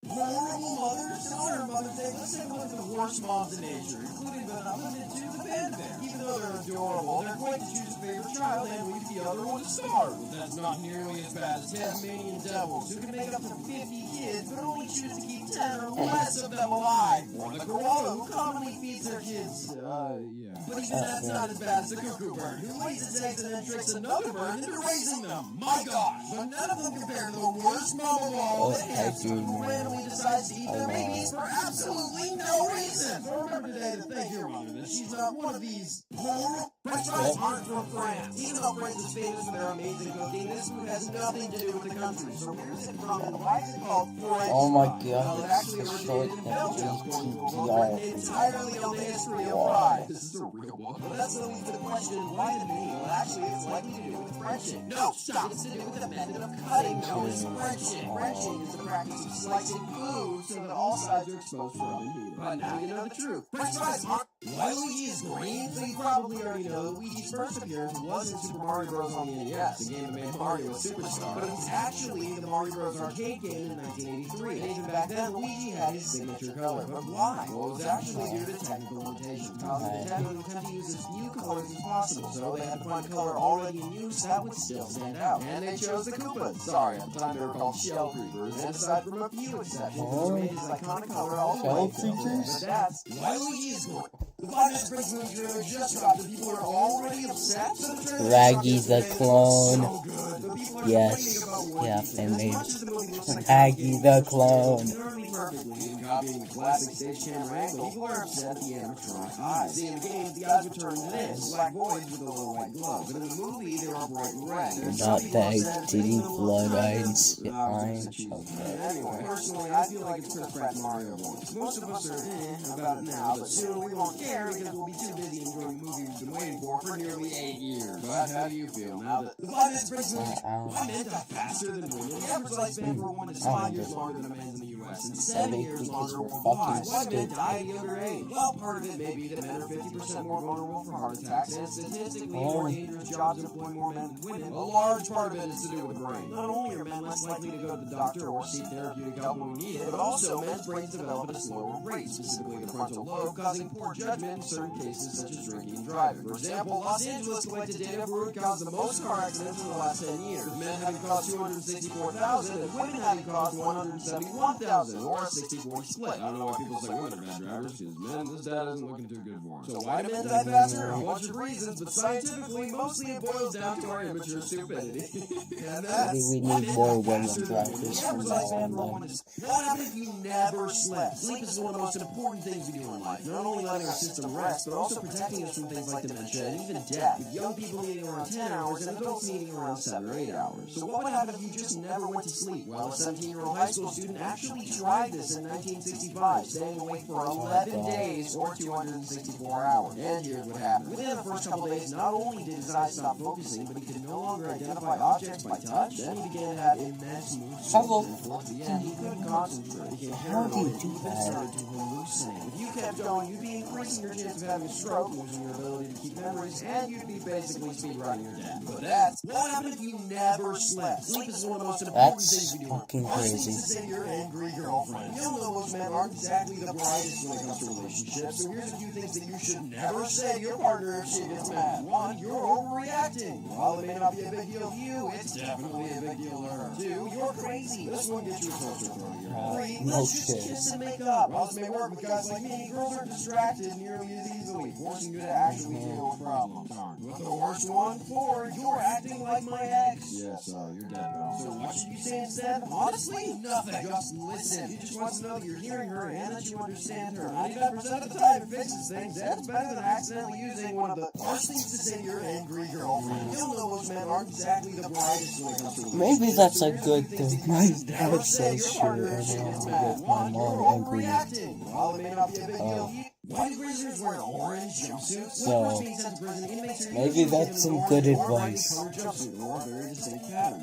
Speaker 2: Horrible mothers and honor Mother's Day. Let's take a look at the worst moms in nature, including but not limited to the panda bear. Even though they're adorable, they're quick to choose a favorite child and leave the other one to starve. That's not nearly as bad as Tasmanian devils, who can make up to 50 kids, but only choose to keep 10 or less of them alive. Or the koala, who commonly feeds their kids. Yeah. But even that's not as bad as the cuckoo bird, who lays its eggs and then tricks another bird into raising them. My God! But none of them compare to the worst mom of all, the hamster, who randomly decides to eat their babies for absolutely no reason. So remember today to thank your mother that she's not one of these horrible... French fries aren't from France. Even though France is famous for their amazing cooking, this food has nothing to do with the country. So where's it from and why is it called French
Speaker 1: Oh my
Speaker 2: fries?
Speaker 1: god,
Speaker 2: Well, it
Speaker 1: it's
Speaker 2: actually
Speaker 1: a short
Speaker 2: originated in Belgium,
Speaker 1: GTR.
Speaker 2: written entirely on the history of fries. This is a real one. But that's the lead to the question, why the name? Well, actually, it's likely to do with Frenching. No, stop! It's to do with the method of cutting known as Frenching. Frenching is the practice of slicing food so that all sides are exposed for other heat. But now you know the truth. French fries aren't... Why Luigi is green? So you probably already know that Luigi's first appearance was in Super Mario Bros. On the NES, the game that made Mario a superstar. But it was actually the Mario Bros. Arcade game in 1983. And even back then, Luigi had his signature color. But why? Well, it was actually due to technical limitations. Causing Nintendo to attempt to use as few colors as possible, so they had to find a color already in use that would still stand out. And they chose the Koopas. Sorry, at the time they were called Shell Creepers, and aside from a few exceptions, which made his iconic color all the way. But that's why Luigi is cool. The 5 Minute Break movie trailer just dropped, and people are already upset. So the trailer
Speaker 1: Raggy the clone.
Speaker 2: so good, but people are
Speaker 1: Yes.
Speaker 2: complaining about
Speaker 1: Yeah,
Speaker 2: Woody.
Speaker 1: they
Speaker 2: As
Speaker 1: made
Speaker 2: much as the movie looks like
Speaker 1: Raggy the clone.
Speaker 2: literally perfectly in copying the classic stage camera angle, people are upset at the animatronic eyes. See, in the game, the eyes would turn to this, black voids with a little white glow. But in the movie, they were bright and red. There's
Speaker 1: Not
Speaker 2: some people
Speaker 1: that
Speaker 2: upset
Speaker 1: didn't
Speaker 2: that
Speaker 1: blood
Speaker 2: they
Speaker 1: eyes.
Speaker 2: don't
Speaker 1: Okay.
Speaker 2: Anyway, personally, I feel like it's Chris Pratt's Mario voice. Most of us are about it now, but soon we won't care because we'll be too busy enjoying the movie we've been waiting for nearly 8 years. But how do you feel now that the 5 Minute Break movie why men die faster than women? The average lifespan for a woman is 5 years longer than a man's in the U.S. and 7 years longer worldwide. Why do men die at a younger age? Well, part of it may be that men are 50% more vulnerable for heart attacks and statistically more dangerous jobs employ more men than women. A large part of it is to do with the brain. Not only are men less likely to go to the doctor or seek therapeutic help when we need it, but also men's brains develop at a slower rate, specifically the frontal lobe, causing poor judgment in certain cases such as drinking and driving. For example, Los Angeles collected data for who caused the most car accidents in the last 10 years, with men having caused 264,000 and women having caused 171,000 2000, or a 60-40 split. I don't know why people say women are bad drivers, because men, this data isn't looking too good for them. So why do men die faster? A bunch of reasons, but scientifically, mostly it boils down to our immature stupidity. And that's
Speaker 1: Maybe we need more women drivers from now on then.
Speaker 2: what happens if you never slept? Sleep is one of the most important things we do in life. Not only letting our system rest, but also protecting us from things like dementia and even death. With young people needing around 10 hours and adults needing around 7 or 8 hours. So what would happen if you just never went to sleep? Well, a 17-year-old high school student actually tried this in 1965, staying awake for 11 days or 264 hours. And here's what happened. Within the first couple days, not only did his eyes stop focusing, but he could no longer identify objects by touch. Then he began to have immense mood swings, and towards the end, he couldn't concentrate. He became paranoid and even started to hallucinate. If you kept going, you'd be increasing your chance of having a stroke, losing your ability to keep memories, and you'd be basically speedrunning your death. But that's what happened if you never slept. Sleep is one of the most important things we do.
Speaker 1: Fucking crazy.
Speaker 2: To say your angry girlfriend. You know most men aren't exactly the brightest when it comes to relationships, so here's a few things that you should never say to your partner if she gets mad. 1, you're overreacting. While it may not be a big deal to you, it's definitely a big deal to her. 2, you're crazy. This one gets you a toaster thrown in your head. 3,
Speaker 1: No
Speaker 2: let's just
Speaker 1: shit.
Speaker 2: kiss and make up. While this may work with guys like me, girls are distracted nearly as easily, forcing you to actually deal with problems. But the worst one? 4, you're acting like my ex. Yes, you're dead, pal. So what should you say instead? Honestly, nothing. Just listen. You just want to know that you're hearing her and that you understand her. 95% of the time it fixes things. That's better than accidentally using one of the worst things to say to your angry girlfriend. You'll know most men aren't exactly the brightest when it comes to relationships.
Speaker 1: Maybe that's a good thing. My dad says shit and I get my mom angry.
Speaker 2: While it may not be a big deal to you, why do prisoners wear orange jumpsuits?
Speaker 1: So, maybe that's some good advice.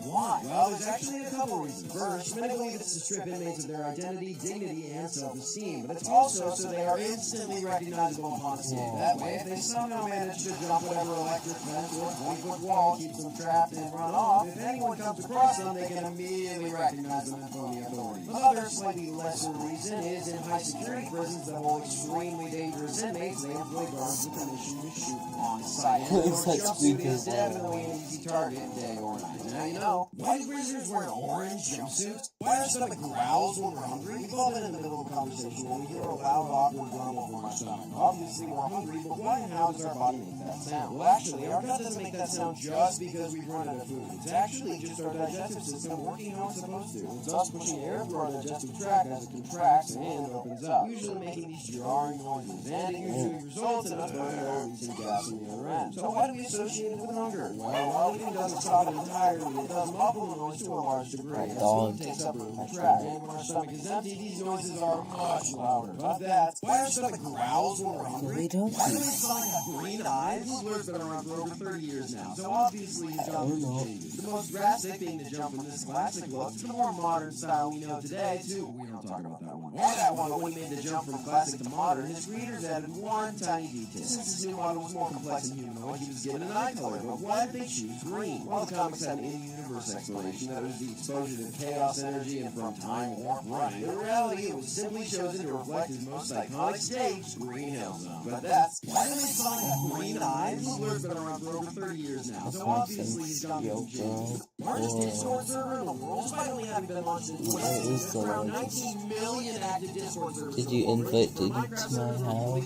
Speaker 2: Why? Well, there's actually a couple reasons. First, many believe it's to strip inmates of their identity, dignity, and self-esteem, but it's also so they are instantly recognizable upon escape. That way, if they somehow manage to jump whatever electric fence or 20-foot wall keeps them trapped and run off, if anyone comes across them, they can immediately recognize them and phone the authorities. Another slightly lesser reason is in high-security prisons that hold extremely dangerous inmates, they employ guards with a mission to shoot on sight. Jumpsuit is definitely an easy target, day or night. Now you know, why do prisoners wear orange jumpsuits? Why our stomach growls when we're hungry? We've all been in the middle of a conversation and we hear a loud, awkward grumble from our stomach. Obviously, we're hungry, but why and how does our body make that sound? Well, actually, our gut doesn't make that sound just because we've run out of food. It's actually just our digestive system working how it's supposed to. It's us pushing air through our digestive tract as it contracts and opens up, usually making these jarring noises. And it usually results in us burning or releasing gas in the other end. So why do we associate it with hunger? Well, while eating doesn't stop it entirely, it does muffle the noise to a large degree. As food takes up room in the tract. And when our stomach is empty, these noises are much louder. But that's why our stomach growls when we're hungry. Why do we find green eyes? Googlers been around for over 30 years now, so obviously his job changes. The most drastic being the jump from this classic look to the more modern style we know today, too. We don't talk about that one. Or that one when he made the jump from classic to modern, his creators added one tiny detail. Since his new model was more complex and humanoid, he was given an eye color. But why did they choose green? Well, the comics had an in-universe explanation that it was the exposure to chaos energy and from time warp running. In reality, it was simply chosen to reflect his most iconic stage, Green Hill Zone. But that's why do we find green eyes? Googlers been around for over 30 years now, so obviously he's got to change. Largest Discord server in the world, despite only having been launched in 2016, with around 19 million active Discord servers.
Speaker 1: Did you invite Diddy to my house? No.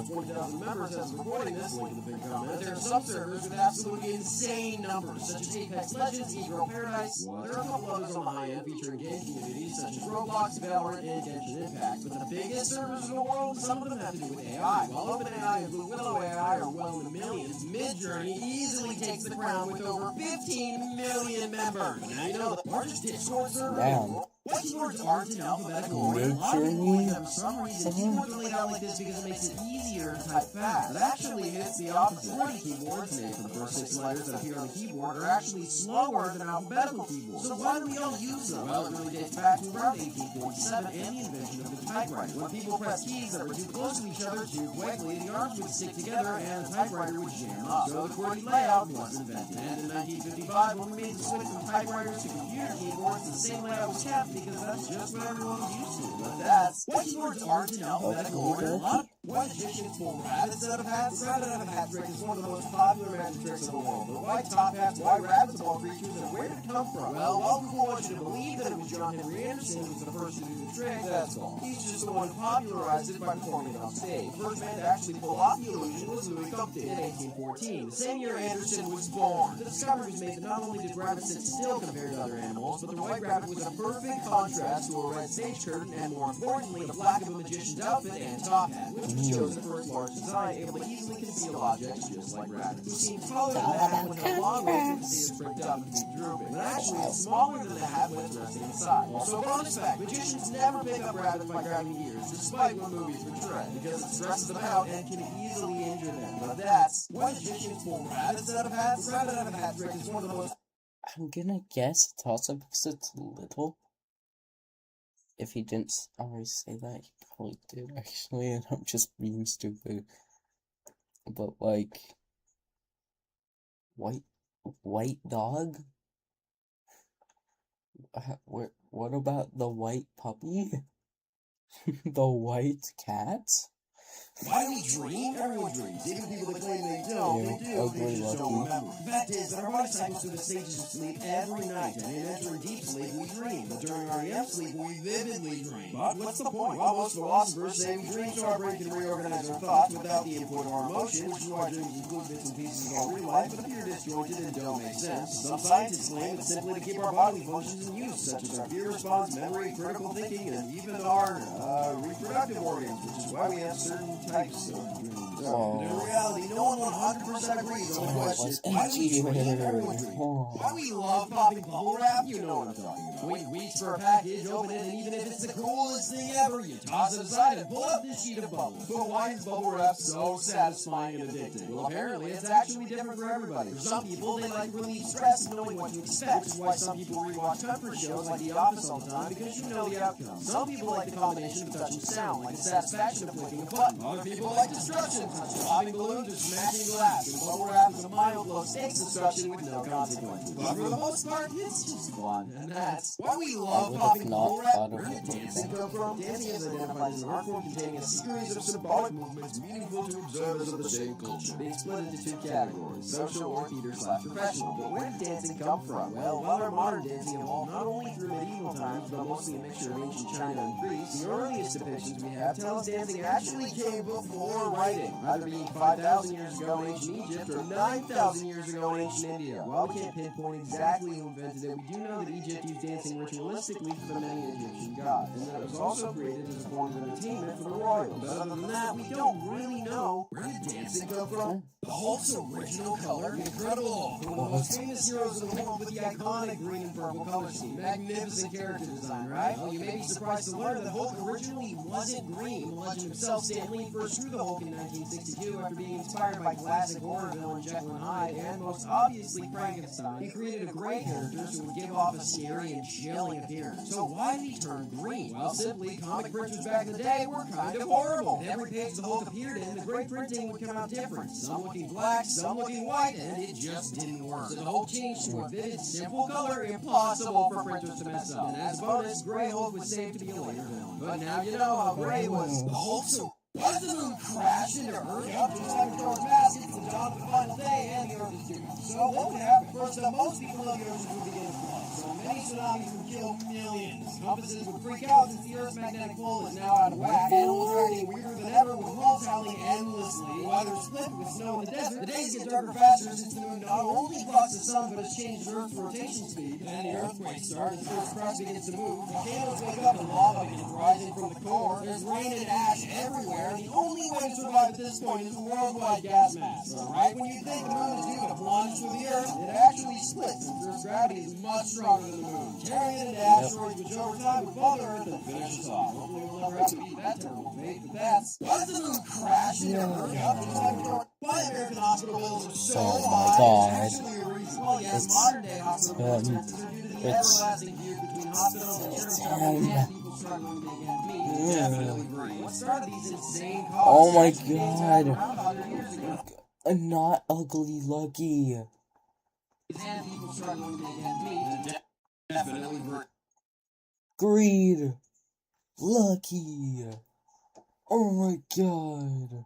Speaker 2: 40,000 members as of recording this, link in the big comment. There are some servers with absolutely insane numbers, such as Apex Legends, Hero Paradise. There are a couple others on the high end featuring game communities such as Roblox, Valorant, and Genshin Impact. But the biggest servers in the world, some of them have to do with AI. While OpenAI and Blue Willow AI are well in the millions, Midjourney easily takes the crown with over 15 million members. But now you know the largest Discord server in the world. What keywords aren't in alphabetical order? A lot of people like them for some reason. Keywords are laid out like this because it makes it easier to type fast. But actually, it's the opposite. 40 keywords named for the first 6 letters that appear on the keyboard are actually slower than alphabetical keyboards. So why do we all use them? Well, it really dates back to around 1847 and the invention of the typewriter. When people pressed keys that were too close to each other too quickly, the arms would stick together and the typewriter would jam up. So the QWERTY layout was invented. And in 1955, when we made the switch from typewriters to computer keyboards, the same layout was kept because that's just what everyone was used to. But that's what keywords aren't in alphabetical order. What why magicians pull rabbits out of hats? The rabbit out of a hat trick is one of the most popular magic tricks in the world. The white top hats, white rabbits of all creatures, and where did it come from? Well, while people want you to believe that it was John Henry Anderson who was the first to do the trick, that's all. He's just the one who popularized it by performing it on stage. The first man to actually pull off the illusion was Louis Compton in 1814, the same year Anderson was born. The discovery was made that not only did rabbits sit still compared to other animals, but the white rabbit was a perfect contrast to a red stage curtain and, more importantly, the black of a magician's outfit and top hat, which was chosen for its large design, able to easily conceal objects just like rabbits, who seem taller than the hat when a long way to see is pricked up and be drooping, but actually it's smaller than the hat when it's resting inside. Also, bonus fact, magicians never pick up rabbits by grabbing ears, despite what movies portray, because it stresses them out and can easily injure them. But that's why magicians pull rabbits out of hats. The rabbit out of a hat trick is one of the most...
Speaker 1: I'm gonna guess it's also because it's little. If he didn't already say that, he probably did actually, and I'm just being stupid. But like, white dog? What about the white puppy? The white cat?
Speaker 2: Why do we dream? Everyone dreams. Even people that claim they don't, they do. They just don't remember. The fact is that our body cycles through the stages of sleep every night, and in entering deep sleep, we dream. But during REM sleep, we vividly dream. But what's the point? Well, most philosophers say we dream so our brain can reorganize our thoughts without the input of our emotion, which is why dreams include bits and pieces of our real life, but appear disjointed and don't make sense. Some scientists claim it's simply to keep our bodily functions in use, such as our fear response, memory, critical thinking, and even our reproductive organs, which is why we have certain types of dreams. But in reality, no one 100% agrees on the question. Why do we dream? Everyone dreams. Why we love popping bubble wrap? You know what I'm talking about. Wait weeks for a package, open it, and even if it's the coolest thing ever, you toss it aside and pull up this sheet of bubbles. But why is bubble wrap so satisfying and addicting? Well, apparently it's actually different for everybody. For some people, they like relieve stress and knowing what to expect, which is why some people rewatch comfort shows like The Office all the time, because you know the outcome. Some people like the combination of touch and sound, like the satisfaction of clicking a button. Other people like destruction, such as popping balloons or smashing glass. And bubble wrap is a mild, low-stakes destruction with no consequences. But for the most part, it's just fun, and that's why we love popping bubble wrap. Where did dancing come from? Dancing is identified as an art form containing a series of symbolic movements meaningful to observers of the same culture. Being split into two categories, social or theater/professional. But where did dancing come from? Well, while our modern dancing evolved not only through medieval times, but mostly a mixture of ancient China and Greece, the earliest depictions we have tell us dancing actually came before writing, either being 5,000 years ago in ancient Egypt or 9,000 years ago in ancient India. While we can't pinpoint exactly who invented it, we do know that Egypt used dancing ritualistically for the many Egyptian gods, and that it was also created as a form of entertainment for the royals. But other than that, we don't really know where did dancing come from. The Hulk's original color, the Incredible Hulk, one of the most famous heroes in the world with the iconic green and purple color scheme. Magnificent character design, right? Well, you may be surprised to learn that Hulk originally wasn't green. The legend himself, Stan Lee, first drew the Hulk in 1962 after being inspired by classic horror villain Jekyll and Hyde, and most obviously Frankenstein. He created a gray character so would give off a scary and chilling appearance. So why did he turn green? Well, simply, comic printers back in the day were kind of horrible. And every page the Hulk appeared in, the gray printing would come out different. Some looking black, some looking white, and it just didn't work. So the Hulk changed to a vivid, simple color, impossible for printers to mess up. And as a bonus, Gray Hulk was saved to be a later villain. But now you know how Gray was. The Hulk, so why does the moon crash into Earth? After just having George Mass, it's the dawn of the final day, and the Earth is doomed. So what would happen? First, most people know the Earth would begin to flood. So many tsunamis would kill millions. Compasses would freak out since the Earth's magnetic pole is now out of whack. Animals are acting weirder than ever, with wolves howling endlessly. While they're split with snow in the desert, the days get darker faster since the moon not only blocks the sun, but has changed Earth's rotation speed. Then the earthquakes start as Earth's crust begins to move. Volcanoes wake up and lava begins rising from the core. There's rain and ash everywhere. And the only way to survive at this point is a worldwide gas mask. So right when you think the moon is due to plunge through the Earth, it actually splits since Earth's gravity is much stronger than the moon, tearing it into asteroids which over time would fall to Earth and finish us off. Hopefully we'll never have to beat that terrible fate, but that's... Why does the moon crash into Earth? Why American hospital bills are so high? It's actually a reason. Well, yes, modern day hospital bills are due to the everlasting feud between hospitals and insurance companies and people struggling to make ends meet. You definitely agree. What started these insane costs?
Speaker 1: Oh my god. I'm not ugly lucky.
Speaker 2: And people struggling to make ends meet. Definitely agree.
Speaker 1: Greed. Lucky. Oh my god.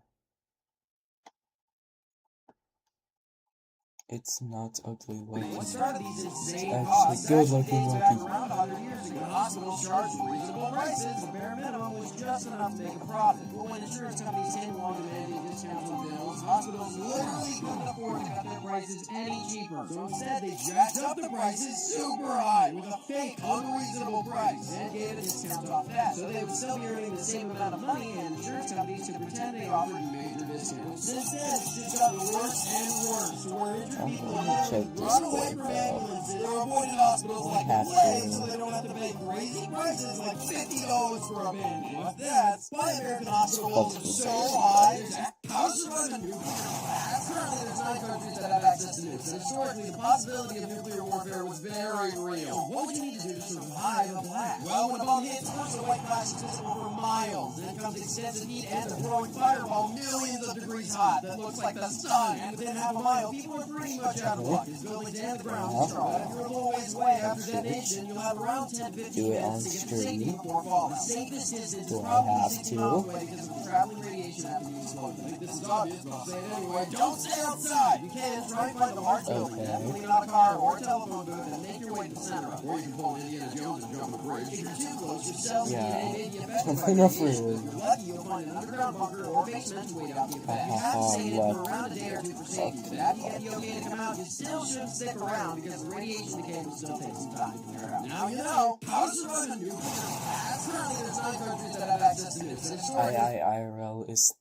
Speaker 1: It's not ugly looking.
Speaker 2: What started these insane
Speaker 1: Actually
Speaker 2: costs
Speaker 1: good
Speaker 2: actually
Speaker 1: looking
Speaker 2: dates back
Speaker 1: looking.
Speaker 2: around 100 years ago. Hospitals charged reasonable prices. The bare minimum was just enough to make a profit. But when insurance companies came along demanding discounts on bills, hospitals literally couldn't afford to cut their prices any cheaper. So instead, they jacked up the prices super high with a fake, unreasonable price and gave a discount off that. So they would still be earning the same amount of money, and insurance companies could pretend they offered major discounts. Since then, it's just gotten worse and worse. So we're injured people
Speaker 1: check this
Speaker 2: run away
Speaker 1: boy
Speaker 2: from
Speaker 1: out.
Speaker 2: ambulances or avoided hospitals like the plague so they don't have to pay crazy prices like $50 for a bandage. What that's why American hospital bills are so high. How does it run a nuclear blast? Currently, there's 9 countries that have access to nukes, and historically, the possibility of nuclear warfare was very real. What would you need to do to survive a blast? Well, when a bomb hits, first the white flash is visible for miles. Then comes extensive heat and a throwing fireball millions of degrees hot that looks like the sun. And within half a mile, people are pretty much out of luck. As buildings and the ground is strong. But if you're a little ways away after detonation, you'll have around 10 to 15 minutes to get to safety before falling. The safest distance is probably 60 miles away because of the traveling radiation after you explode. I think this is obvious, but I'll say it anyway. Don't stay outside. You can try and find the large building, definitely not a car or a telephone booth, and make your way to the center of it. Or you can pull Indiana Jones and jump a bridge. If you're too close, your cells and DNA may be affected by radiation. If you're lucky, you'll find an underground bunker or basement to wait out the effect. You have to stay in it for around a day or two for safety, but after you get the okay to come out, you still shouldn't stick around because the radiation decay will still take some time to clear out. Now you know how to survive a nuclear blast. Currently, there's 9 countries that have access to nukes, and historically,
Speaker 1: IRL is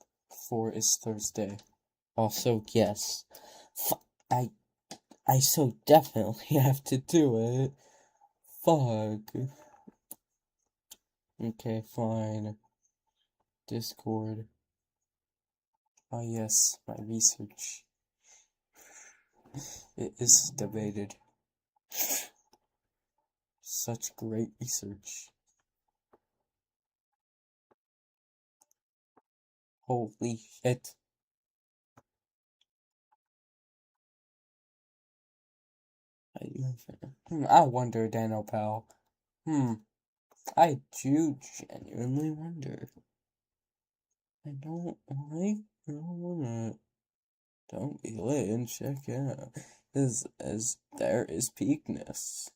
Speaker 1: Thursday. Also, yes. I so definitely have to do it. Fuck. Okay, fine. Discord. Oh yes, my research. It is debated. Such great research. Holy shit. I wonder, Danno pal. I do genuinely wonder. I don't wanna. Don't be lit and check out. As there is peakness.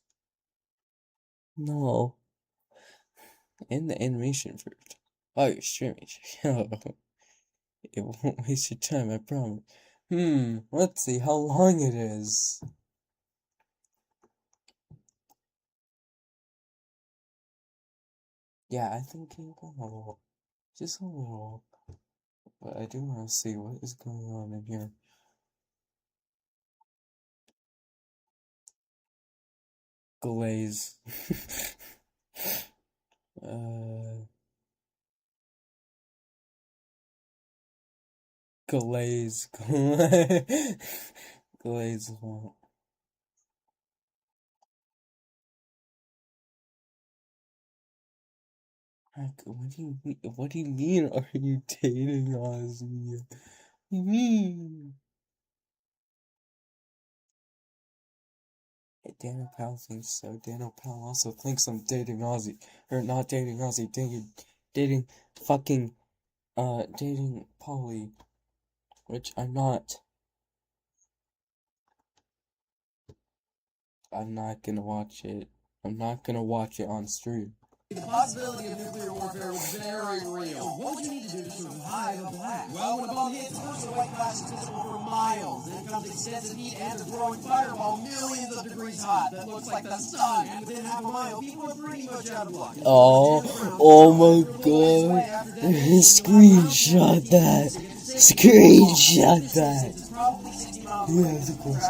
Speaker 1: No. In the animation first. Oh, you're streaming. It won't waste your time, I promise. Let's see how long it is. Yeah, I think a little. Just a little. But I do want to see what is going on in here. Glaze. Glaze. Glaze. What do you mean? Are you dating Ozzy? What do you mean? Danno Pal thinks so. Danno Pal also thinks I'm dating Ozzy. Or not dating Ozzy, dating fucking, dating Polly. Which I'm not. I'm not gonna watch it. I'm not gonna watch it on stream.
Speaker 2: the possibility of nuclear warfare was very real. What would you need to do to survive a blast? Well, when a bomb hits, first the white flash is visible for miles. Then comes extensive heat and a throwing fireball millions of degrees hot that looks like the sun. And within half a mile, people are pretty much out of luck.
Speaker 1: Oh my god. Screenshot that. Screenshot that. Yes, of course.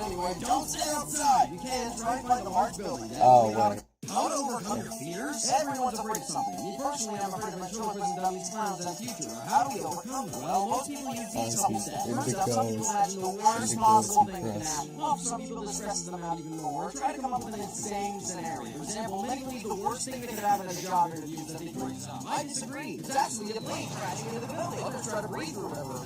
Speaker 2: Anyway, don't stay outside. You can try and find the large building.
Speaker 1: Oh, wait.
Speaker 2: How to overcome your fears? Everyone's afraid of something. Me personally, I'm afraid of ventriloquism, dummies, clowns, and the future. How do we overcome them? Well, most people use these couple steps. First up, some people imagine the worst possible thing that can happen. Well, for some people, this stresses them out even more. Try to come up with an insane scenario. For example, many believe the worst thing that could happen at a job interview is that they break something. I disagree. It's actually a plane crashing into the building. Others try to breathe or whatever.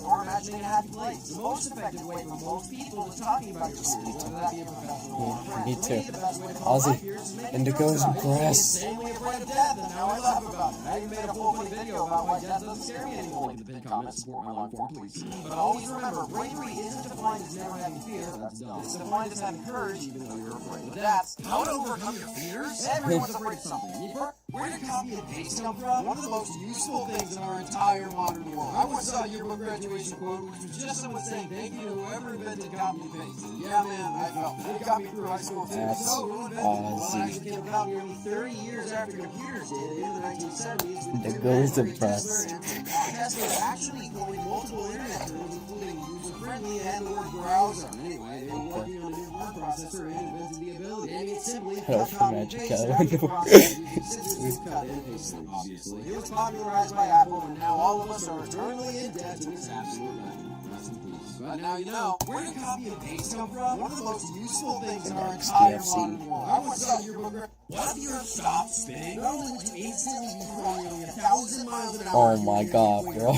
Speaker 2: Or imagining a happy place. The most effective way for most people is talking about your fears, whether that be a professional or a friend.
Speaker 1: Me too.
Speaker 2: The best way to
Speaker 1: Ozzy.
Speaker 2: years,
Speaker 1: Indigo's impressed.
Speaker 2: insanely afraid of death, and now I laugh about it. Now you made a full funny video about why death doesn't scare me anymore. Link in the pinned comment, support my long form, please. But always remember, bravery isn't defined as never having fear, that's dumb. It's defined as having courage, even though you're afraid. But that's how to overcome your fears. Everyone's afraid of something. Where did copy and paste come from? One of the most useful things in our entire modern world. I once saw a yearbook graduation quote, which was just someone saying thank you to whoever invented copy and paste. Yeah, man, I felt that. It got me through high school too.
Speaker 1: That's
Speaker 2: So, who invented it? Well, it
Speaker 1: Ozzy.
Speaker 2: actually came about nearly 30 years after computers did in the 1970s. with
Speaker 1: Indigo's
Speaker 2: Henry
Speaker 1: impressed.
Speaker 2: Tesla actually coined multiple internet terms, including user-friendly and the word browser. Anyway, they were working on a new word processor and invented the ability. And it simply
Speaker 1: Help
Speaker 2: cut
Speaker 1: for
Speaker 2: copy and
Speaker 1: Magic
Speaker 2: paste
Speaker 1: Ellen.
Speaker 2: after the process using scissors to cut and paste them, obviously. It was popularized by Apple, and now all of us are eternally in debt to this absolute legend. Rest in peace. But now you know, where did copy and paste come from? One of the most useful things in our entire modern world. I once saw your book. What if you have stopped spinning? Not only would you instantly be flying nearly 1,000 miles an hour.
Speaker 1: Oh my god, bro.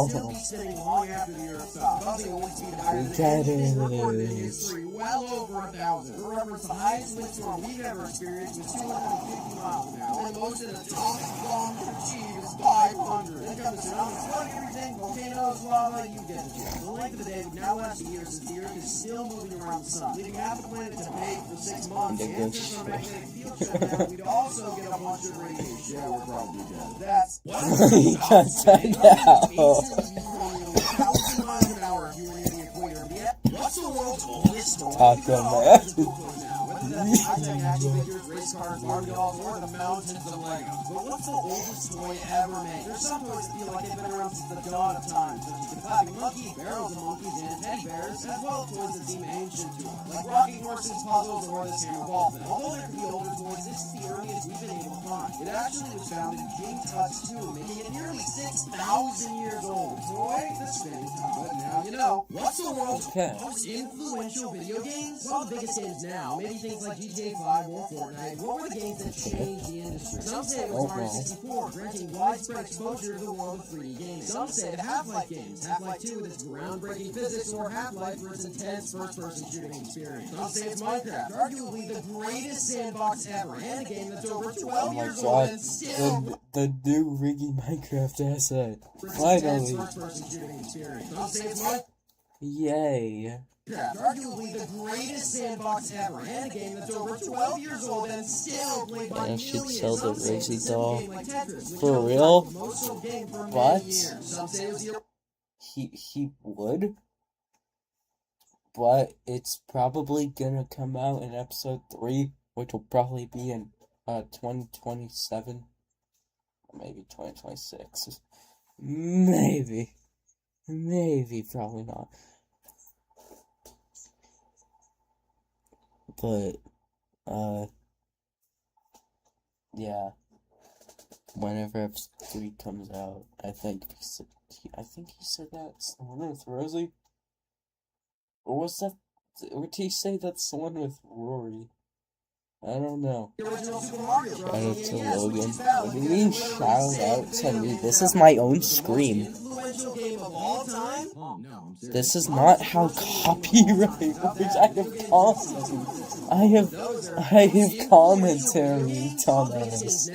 Speaker 2: Still be spinning long after the Earth stopped, causing a wind speed higher than anything recorded in history, well over 1,000. For reference, the highest wind storm we've ever experienced was 250 miles an hour, and most an atomic bomb could achieve is 500. Then comes the tsunami, flooding everything, volcanoes, lava, you get the gist. The length of the day would now last a year since the Earth is still moving around the sun, leaving half the planet to bake for 6 months. And since our magnetic field shut down, we'd also get a bunch of radiation. Yeah, we're probably dead. That's what
Speaker 1: You got that now.
Speaker 2: 1,000 miles an hour if you were near the equator. But yet, what's the world's oldest toy?
Speaker 1: Taco Man.
Speaker 2: Whether that's high-tech action figures, race cars, Barbie dolls, or the mountains of Legos. But what's the oldest toy ever made? There's some toys that feel like they've been around since the dawn of time, such as the clapping monkey, barrels of monkeys, and teddy bears, as well as toys that seem ancient to us, like rocking horses, puzzles, or this hammer ball thing. Although there could be older toys, this is the earliest we've been able to find. It actually was found in King Tut's tomb, making it nearly 6,000 years old. Toy, the spinning top. But now you know. What's the world's
Speaker 1: Okay.
Speaker 2: most influential video games? Well, the biggest games now, maybe things like GTA 5 or Fortnite. What were the games that changed the industry? Some say it was Mario 64, granting widespread exposure to the world of 3D games. Some say the Half-Life games, Half-Life 2 with its groundbreaking physics, or Half-Life for its intense first-person shooting experience. Some say it's Minecraft, arguably the greatest sandbox ever, and a game that's over 12
Speaker 1: Oh my
Speaker 2: years old
Speaker 1: god.
Speaker 2: and still
Speaker 1: The new Riggy Minecraft asset.
Speaker 2: for its intense
Speaker 1: Finally.
Speaker 2: first-person shooting experience. Some say it's Minecraft.
Speaker 1: Yay.
Speaker 2: Arguably the greatest sandbox ever, and a game that's over 12 years old and still played by
Speaker 1: I should
Speaker 2: millions.
Speaker 1: sell the
Speaker 2: Some say it's a
Speaker 1: Rosie
Speaker 2: simple
Speaker 1: doll.
Speaker 2: game like Tetris, which
Speaker 1: For
Speaker 2: helped
Speaker 1: real?
Speaker 2: become the most sold game for many
Speaker 1: What?
Speaker 2: years. Some say it was the
Speaker 1: He would? But it's probably gonna come out in episode 3, which will probably be in 2027. Or maybe 2026. Maybe. Maybe, probably not. But, yeah. Whenever episode 3 comes out, I think he said that's the one with Rosie? Or was that, or did he say that's the one with Rory? I don't know.
Speaker 2: original Super Mario Bros.
Speaker 1: Shout out to
Speaker 2: Yes, which
Speaker 1: Logan.
Speaker 2: is valid
Speaker 1: What do you
Speaker 2: because
Speaker 1: mean
Speaker 2: it's literally
Speaker 1: shout out to
Speaker 2: saved
Speaker 1: me?
Speaker 2: the
Speaker 1: This
Speaker 2: game
Speaker 1: is my own
Speaker 2: the most
Speaker 1: scream.
Speaker 2: influential game of all time? Oh, no, I'm serious.
Speaker 1: This is not how copyright works. I have comments. I have commentary, dumbass.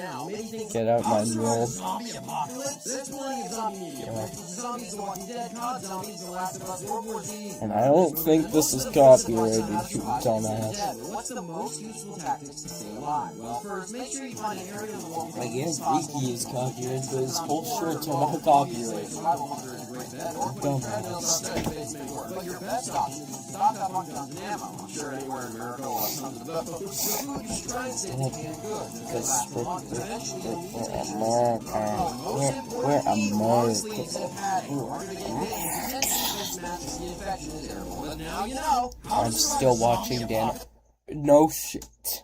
Speaker 1: Get out my world.
Speaker 2: Zombie apocalypse? There's plenty of zombie media.
Speaker 1: Yeah.
Speaker 2: Zombies, The Walking Dead, COD Zombies, The Last of Us, World War Z.
Speaker 1: And I don't think this is copyrighted, you dumbass.
Speaker 2: What's the most useful tactics to stay alive? Well, first, make sure you find an area in the wall.
Speaker 1: I guess Geeky is copyrighted, but his whole shirts are not copyrighted. Dumbass.
Speaker 2: But your best option is to stock up on guns and ammo. I'm sure anywhere in America will have tons of those. The food you should try and stay canned goods.
Speaker 1: Because we're
Speaker 2: Eventually, you'll need to
Speaker 1: America. We're America.
Speaker 2: But now you know.
Speaker 1: I'm still watching Dan. No shit.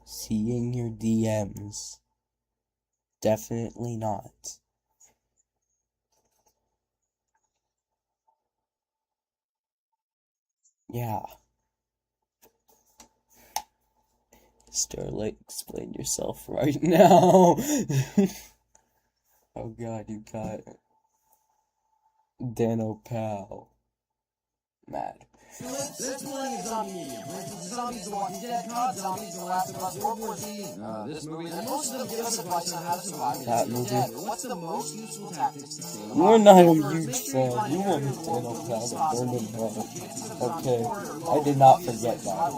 Speaker 1: Seeing your DMs. Definitely not. Yeah. Starlight, explain yourself right now. Oh god, you got Danno pal. mad.
Speaker 2: There's plenty of zombie media. For instance, Zombies The Walking Dead, COD Zombies, The Last of Us, World War Z, this movie, and most of them give us advice on how to survive
Speaker 1: That
Speaker 2: against the
Speaker 1: movie.
Speaker 2: dead. What's the most useful tactics to stay alive?
Speaker 1: You're not a huge fan. You want me to know how to burn in hell. Okay, I did not forget that.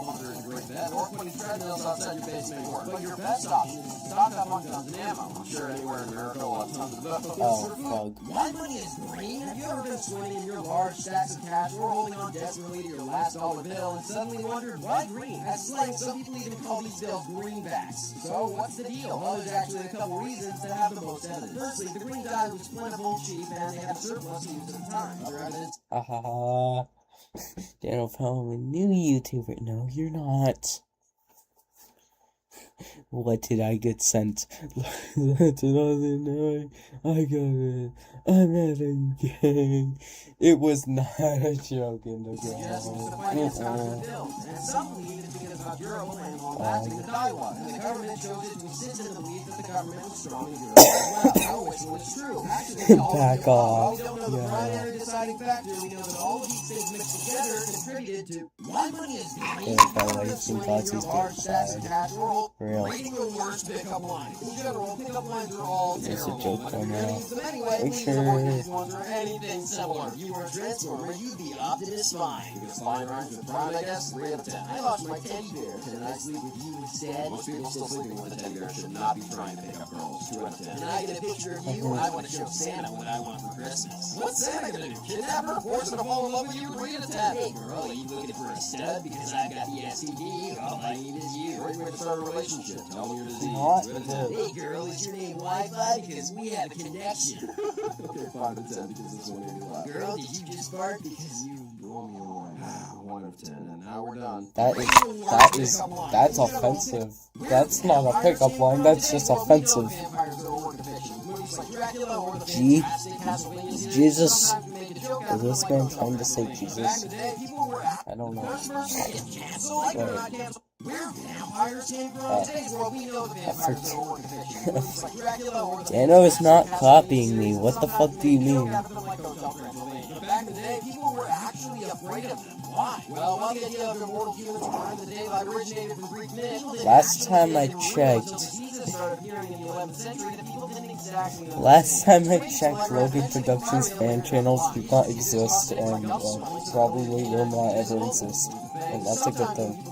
Speaker 2: Or putting treadmills outside your basement door. But your best option is to stock up on guns and ammo. I'm sure anywhere in America will have tons of them.
Speaker 1: Oh, fuck.
Speaker 2: Why money is green? Have you ever been swimming in your large stacks of cash or holding on desperately to your last dollar bill and suddenly wondered why green? As slang, some people even call these bills greenbacks. So what's the deal? Well, there's actually a couple reasons that have the most evidence. Firstly, the green dye was plentiful, cheap, and they had a surplus to use at the time. Other evidence.
Speaker 1: Ha ha ha. Danno following a new YouTuber. No, you're not. What did I get sent? That's another night. I got it. I'm at a gang. It was not a joke in the ground.
Speaker 2: And some believe it's because of how durable and long-lasting the dye was. And the government chose it to insist in the belief that the government was strong and durable as well. Which was true. Actually,
Speaker 1: Back off.
Speaker 2: we don't know the primary deciding factor. We know that all of these things mixed together contributed to why money is green.
Speaker 1: Real.
Speaker 2: Reading the worst pickup lines. In general, pickup lines are all
Speaker 1: It's a
Speaker 2: terrible.
Speaker 1: joke right now.
Speaker 2: Use them anyway,
Speaker 1: Make
Speaker 2: please
Speaker 1: sure-
Speaker 2: avoid these ones or anything similar. If you were a transformer, you'd be Optimus Prime. Because flying rhymes with Prime, I guess, 3 out of 10. I lost my teddy bear. Can I sleep with you instead? Most people still sleeping with a teddy bear should not be trying to pick up girls. 2 out of 10. Can I get a picture of you? I want to show Santa what I want for Christmas. What's Santa gonna do? Kidnap her? Force her to fall in love with you? 3 out of 10. Hey girl, are you looking for a stud? Because I've got the STD. All I need is you. Great way to start a relationship. Tell me your disease.
Speaker 1: What?
Speaker 2: 2 out of 10. Hey girl, is your name Wi-Fi? Because we have a connection. Okay, 5 out of 10 because this one made me laugh. Girl, did you just fart because you roll me a 1 out of 10, and now we're done.
Speaker 1: That's offensive. That's not a pickup line, that's just offensive. Jesus. Is this man trying to say Jesus? I don't know. Wait. Danno is not copying me. What the fuck do you mean?
Speaker 2: Back in the day, people were actually afraid of them. Why? Well, one idea of immortal humans were in the day that originated from Greek myth.
Speaker 1: Last time I checked, Logan Productions fan channels do not exist and probably will not ever exist. And that's a good thing.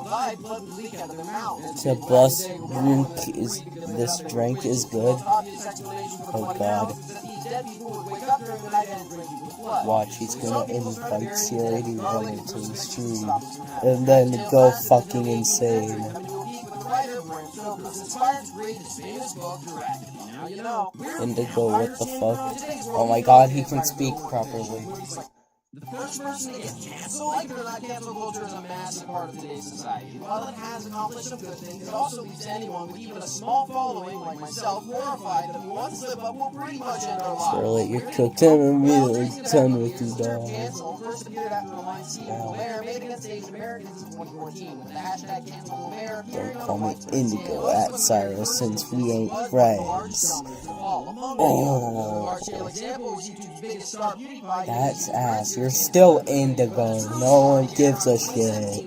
Speaker 1: This drink is good. Oh god. Watch, he's gonna invite CR81 into the stream and then go fucking insane. Indigo, what the fuck? Oh my god, he can speak properly.
Speaker 2: The first person to get canceled, like it or not, cancel culture is a massive part of today's society. While it has accomplished some good things, it also leaves anyone with even a small following, like myself, horrified that one slip up will pretty much end our lives.
Speaker 1: Charlotte, you're cooked. I'm immediately done with you, dog.
Speaker 2: First appeared after the line Stephen Colbert made against Asian Americans in 2014 with the hashtag cancel Colbert.
Speaker 1: Don't call me Indigo at Cyrus since we ain't friends. Oh, that's ass. You're still Indigo. No one gives a shit.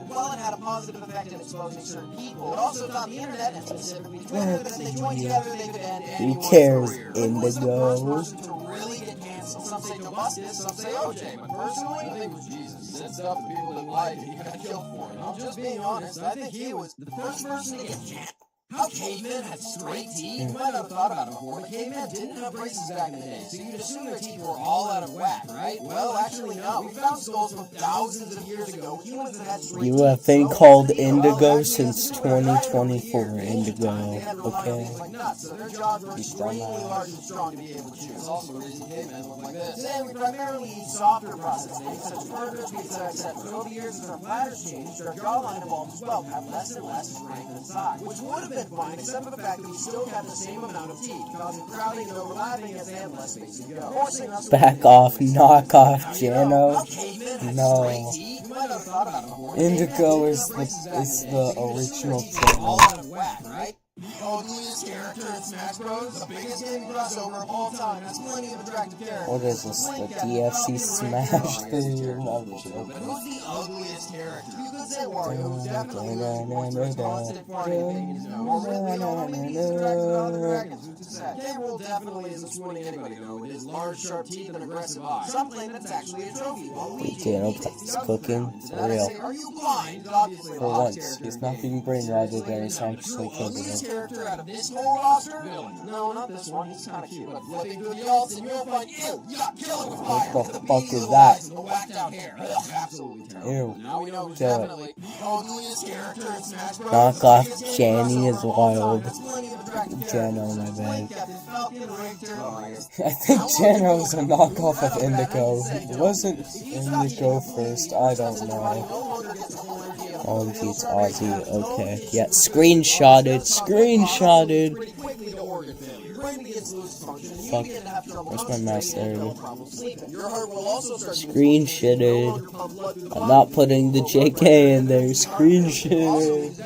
Speaker 1: Well, it had a positive effect in exposing certain people. It also taught the internet, and specifically Twitter, that if they joined together, they could end anyone's career. Indigo. To really get canceled. Some say Tobuscus, some say OJ, but personally, I think it was Jesus. He said stuff that people didn't like, and he got killed for it. I'm just being honest. I think he was the first person to get canceled. How cavemen had straight teeth? You might not have thought about it before, but cavemen didn't have braces back in the day, so you'd assume their teeth were all out of whack, right? Well, actually, no. We found skulls from thousands of years ago. Humans that had straight teeth. You have been called Indigo since 2024, Indigo, okay? So their jaws were extremely large and strong to be able to chew. It's also the reason cavemen look like this. Today, we primarily eat softer processed things, such as burgers, pizza, etc. But over the years, as our platters changed, our jawline evolved as well, to have less and less strength and size, which would have been fine, except for the fact that we still had the same amount of teeth, causing crowding and overlapping as they had less space to go. Forcing us to back off, knock off, Jano. No. Indigo is the original channel.
Speaker 2: ugliest character in Smash Bros. The biggest game crossover of all time. That's plenty of attractive characters.
Speaker 1: What is this? The DFC Smash thing?
Speaker 2: But who's the ugliest character? You could say Wario, who's definitely the constant farting thing in his nose. Or maybe he's attracted to other dragons. Who's to say? K-Rool definitely isn't swooning anybody though, with his large, sharp teeth and aggressive eyes. Some claim it's actually a trophy. While Luigi
Speaker 1: Danno cooking for real.
Speaker 2: Are you blind? Obviously,
Speaker 1: For once, he's not being brainwashed and he's actually cooking
Speaker 2: ugliest
Speaker 1: it.
Speaker 2: character out of this whole roster? No, not this one. He's kind of cute. But flipping through the alts and you'll find ew, yuck, kill it with fire.
Speaker 1: What the fuck is that?
Speaker 2: The whacked out hair. Absolutely terrible.
Speaker 1: Ew.
Speaker 2: Now we know who's
Speaker 1: Kill it.
Speaker 2: definitely the ugliest character in Smash Bros.
Speaker 1: Knockoff Janny is wild.
Speaker 2: That's plenty of attractive
Speaker 1: Jano,
Speaker 2: characters.
Speaker 1: my bad.
Speaker 2: Captain Falcon, Richter.
Speaker 1: I think Jano's a knockoff of Indigo. Wasn't Indigo first? I don't know. Oh, it's Ozzy. Okay. Yeah, screenshotted. Screenshotted. Fuck. Where's my mouse? There we go. Screenshotted. I'm not putting the JK in there. Screenshotted.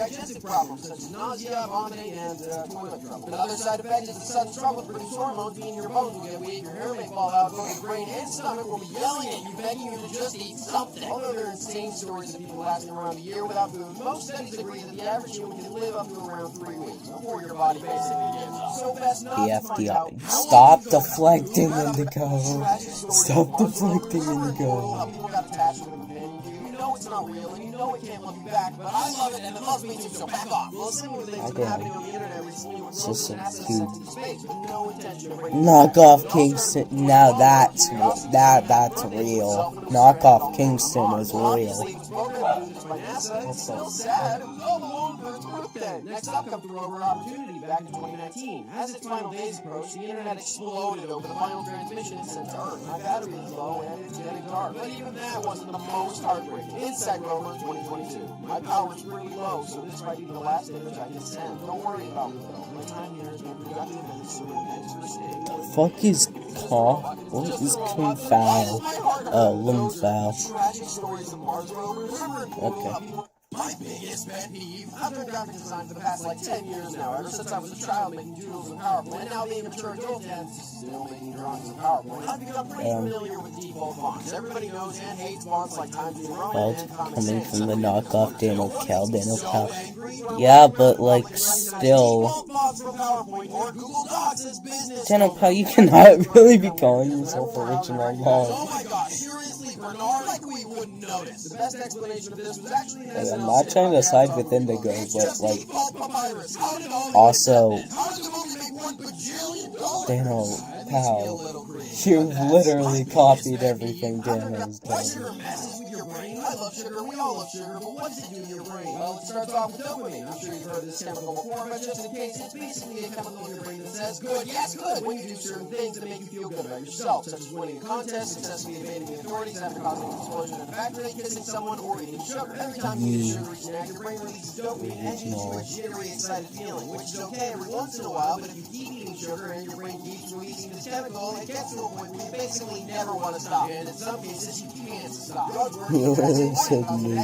Speaker 2: Another side effect is the sudden struggle to produce hormones, meaning your bones will get weak, your hair may fall out, both your brain and stomach will be yelling at you, begging you to just eat something. Although there are insane stories of people lasting around a year without food, most studies agree that the average human can live up to around 3 weeks before your body basically gives up. So best not to find out
Speaker 1: PFDI.
Speaker 2: how
Speaker 1: Stop
Speaker 2: long
Speaker 1: deflecting, Indigo. Stop deflecting, Indigo.
Speaker 2: people got attached to the pin. You know it's not real, and you know it can't love you back, but I love it, and it loves me too, so back off. Well, similar things have been happening on the internet recently with
Speaker 1: It's just
Speaker 2: girls
Speaker 1: a
Speaker 2: and
Speaker 1: cute
Speaker 2: assets into space with no intention of bringing
Speaker 1: knockoff Kingston. Now that's real. Knockoff Kingston is real.
Speaker 2: Next up comes the rover opportunity back in 2019. As its final days approached, the internet exploded over the final transmission sent to Earth. My battery is low and it's getting dark. But even that wasn't the most heartbreaking. Inside Rover 2022. My power is pretty low, so this might be the last image I can send. Don't worry about me though. My time here is more productive and it's sort of interesting.
Speaker 1: Fuck is what is Kumfal? Lumfal.
Speaker 2: Tragic stories of Mars rovers.
Speaker 1: Okay.
Speaker 2: My biggest pet peeve. I've been graphic design for the past like 10 years now, ever since I was a child making doodles in PowerPoint, and now being a mature adult and still making drawings in PowerPoint. I've become pretty familiar with default fonts. Everybody knows and hates fonts like Times New Roman
Speaker 1: Well,
Speaker 2: and Comic
Speaker 1: coming
Speaker 2: Sans.
Speaker 1: from the knockoff Danno Cal. Yeah, but like still. Danno Cal, you cannot really be calling yourself original long.
Speaker 2: Oh my god, seriously, Bernard? Like we wouldn't notice. The best explanation of this was actually
Speaker 1: Like, I'm not trying to side with Indigo, but like also Danno Cal, you literally copied everything Danno's done.
Speaker 2: I love sugar, we all love sugar, but what does it do to your brain? Well, it starts off with dopamine. I'm sure you've heard of this chemical before, but just in case, it's basically a chemical in your brain that says, good, yes, good, when you do certain things that make you feel good about yourself, such as winning a contest, successfully evading the authorities, after causing an explosion in a factory, kissing someone, or eating sugar. Every time you eat a sugary snack, your brain releases dopamine and gives you a jittery, excited feeling, which is okay every once in a while, but if you keep eating sugar and your brain keeps releasing this chemical, it gets to a point where you basically never want to stop, and in some cases, you can't stop. Drugs work
Speaker 1: Said new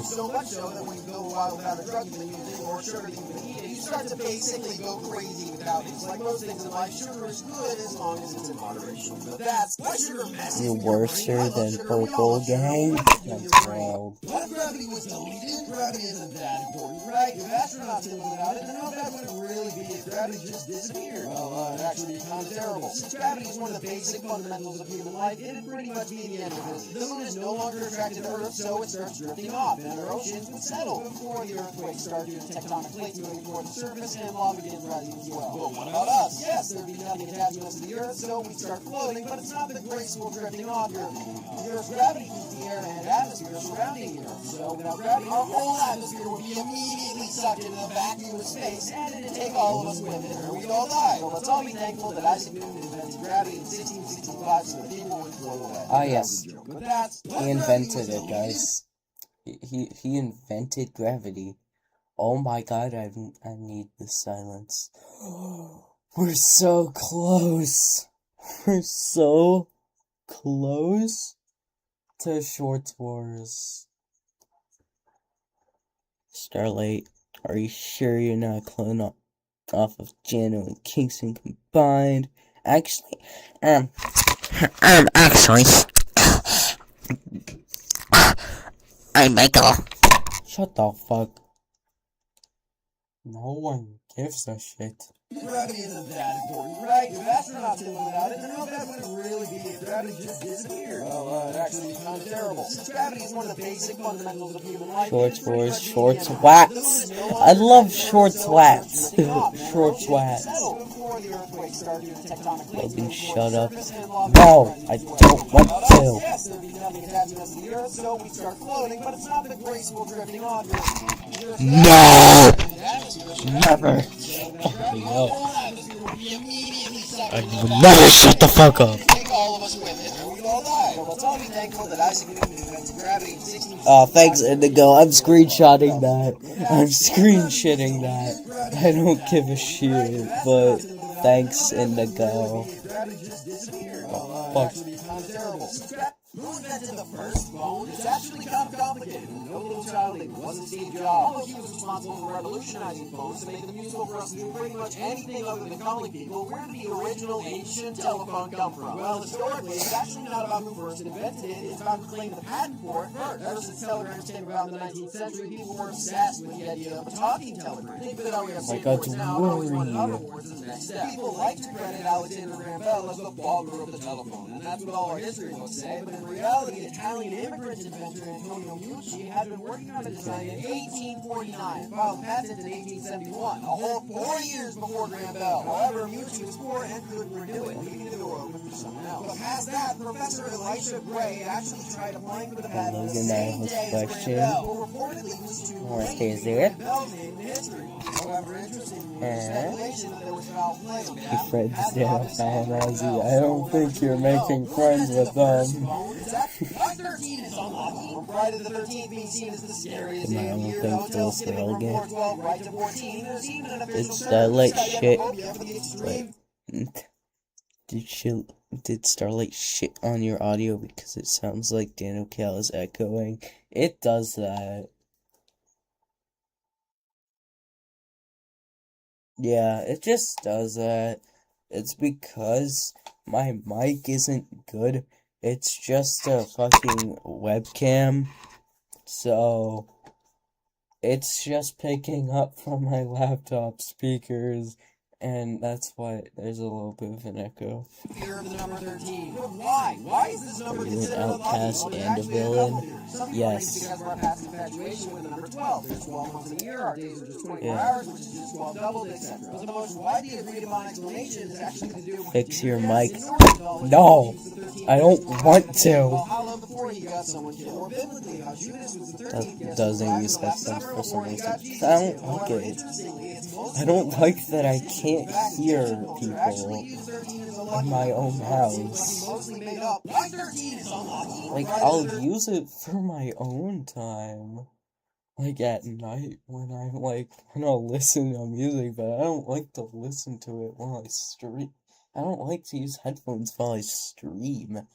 Speaker 2: so much so that when you go a while without a drug, even using more sugar than you can eat, you start to basically go crazy without it. It's like most things in life, sugar is good as long as it's in moderation. But that's why sugar messes
Speaker 1: You're
Speaker 2: with your brain.
Speaker 1: worser
Speaker 2: I love
Speaker 1: than
Speaker 2: sugar, we all
Speaker 1: Purple
Speaker 2: love sugar,
Speaker 1: Gang.
Speaker 2: but what does it do to your
Speaker 1: That's
Speaker 2: brain?
Speaker 1: wild.
Speaker 2: What if gravity was deleted? Gravity isn't that important, right? If astronauts didn't without it, then how bad would it really be if gravity just disappeared? Well, it'd actually be kind of terrible. Since gravity is one of the basic fundamentals of human life, it'd pretty much be the end of it. The moon is no longer attracted to Earth, so it starts drifting off, and our oceans would settle before the earthquakes start due to tectonic plates moving toward the surface, and lava begins rising as well. But what about us? Yes, there'd be nothing attaching us to the Earth, so we'd start floating, but it's not the graceful drifting off the Earth's gravity keeps the air and atmosphere surrounding the Earth. So without gravity, our whole atmosphere would be immediately sucked into the vacuum of space, and it'd take all of us with it, or we'd all die. So let's all be thankful that Isaac Newton invented gravity in 1665 so that people wouldn't float away.
Speaker 1: Ah, yes.
Speaker 2: But that's
Speaker 1: He invented it, guys. He invented gravity. Oh my god, I need the silence. We're so close. We're so close to Short Wars. Starlight, Are you sure you're not a clone off of Danno and Kingston combined? Actually, actually, I'm Michael. Shut the fuck. No one gives a shit.
Speaker 2: Gravity isn't that important, right? If astronauts didn't live without it, then how bad would it really be if gravity just disappeared? Well, it actually is kind of terrible. Since gravity is one of the basic fundamentals of human life.
Speaker 1: Shorts wars, shorts wax. I love shorts wax. Shorts wax. Logan, shut up. No, I don't want to.
Speaker 2: Yes, there'd be nothing attaching us to the Earth, so we'd start floating, but it's not the graceful drifting on.
Speaker 1: No! Never. No. I will never shut the fuck up. Oh, thanks, Indigo. I'm screenshotting that. I'm screenshotting that. I don't give a shit, but thanks, Indigo. Oh, fuck.
Speaker 2: Who invented the first phone? It's actually kind of complicated. No little child, it wasn't Steve Jobs. Although he was responsible for revolutionizing phones to make them useful for us to do pretty much anything other than calling people, where did the original ancient telephone come from? Well, historically, it's actually not about who first invented it, it's about who claimed the patent for it first. Ever since telegrams came about in the 19th century, people were obsessed with the idea of a talking telegram. Think of it how we have skateboards now, and always wanted hoverboards as the next step. People like to credit Alexander Graham Bell as the father of the telephone, and that's what all our history books say, but in reality, Italian immigrant inventor Antonio Meucci had been working on the design in 1849, filed patent in 1871, a whole 4 years before Graham Bell. However, Meucci was poor and couldn't renew it, leaving the door open for someone else. But past that, Professor Elisha Gray actually tried applying for the patent the same day as Graham Bell, who reportedly was to blame Bell's name in history. However, interestingly, there's speculation that there was foul play on behalf of the patent office.
Speaker 1: I don't think you're making friends with them.
Speaker 2: Friday the 13th being seen as the scariest day of the year. Hotels skipping from 412 right to 14. There's even an official
Speaker 1: It's Starlight shit.
Speaker 2: Wait.
Speaker 1: Did Starlight shit on your audio because it sounds like Danno Cal is echoing? It does that. Yeah, it just does that. It's because my mic isn't good. It's just a fucking webcam. So it's just picking up from my laptop speakers, and that's why there's a little bit of an echo.
Speaker 2: Fear of the number 13. But why? Why is this number
Speaker 1: Are you an
Speaker 2: considered
Speaker 1: outcast
Speaker 2: unlucky?
Speaker 1: and a villain? Yes.
Speaker 2: Because of our past infatuation with the number 12. There's 12 months in a year, our days are just 24
Speaker 1: Yeah.
Speaker 2: hours, which is just 12 doubled, etc. But the most widely agreed upon explanation is actually to do with
Speaker 1: Fix your
Speaker 2: yes,
Speaker 1: mic.
Speaker 2: in Norse mythology,
Speaker 1: No,
Speaker 2: Jesus the 13th
Speaker 1: I don't want to.
Speaker 2: Valhalla before he got someone killed. Or biblically, how Judas was the 13th guest
Speaker 1: Doesn't use that stuff for some reason. I don't like it. I don't like that I can't hear people in my own house. Like, I'll use it for my own time. Like, at night when I'll listen to music, but I don't like to listen to it while I stream. I don't like to use headphones while I stream.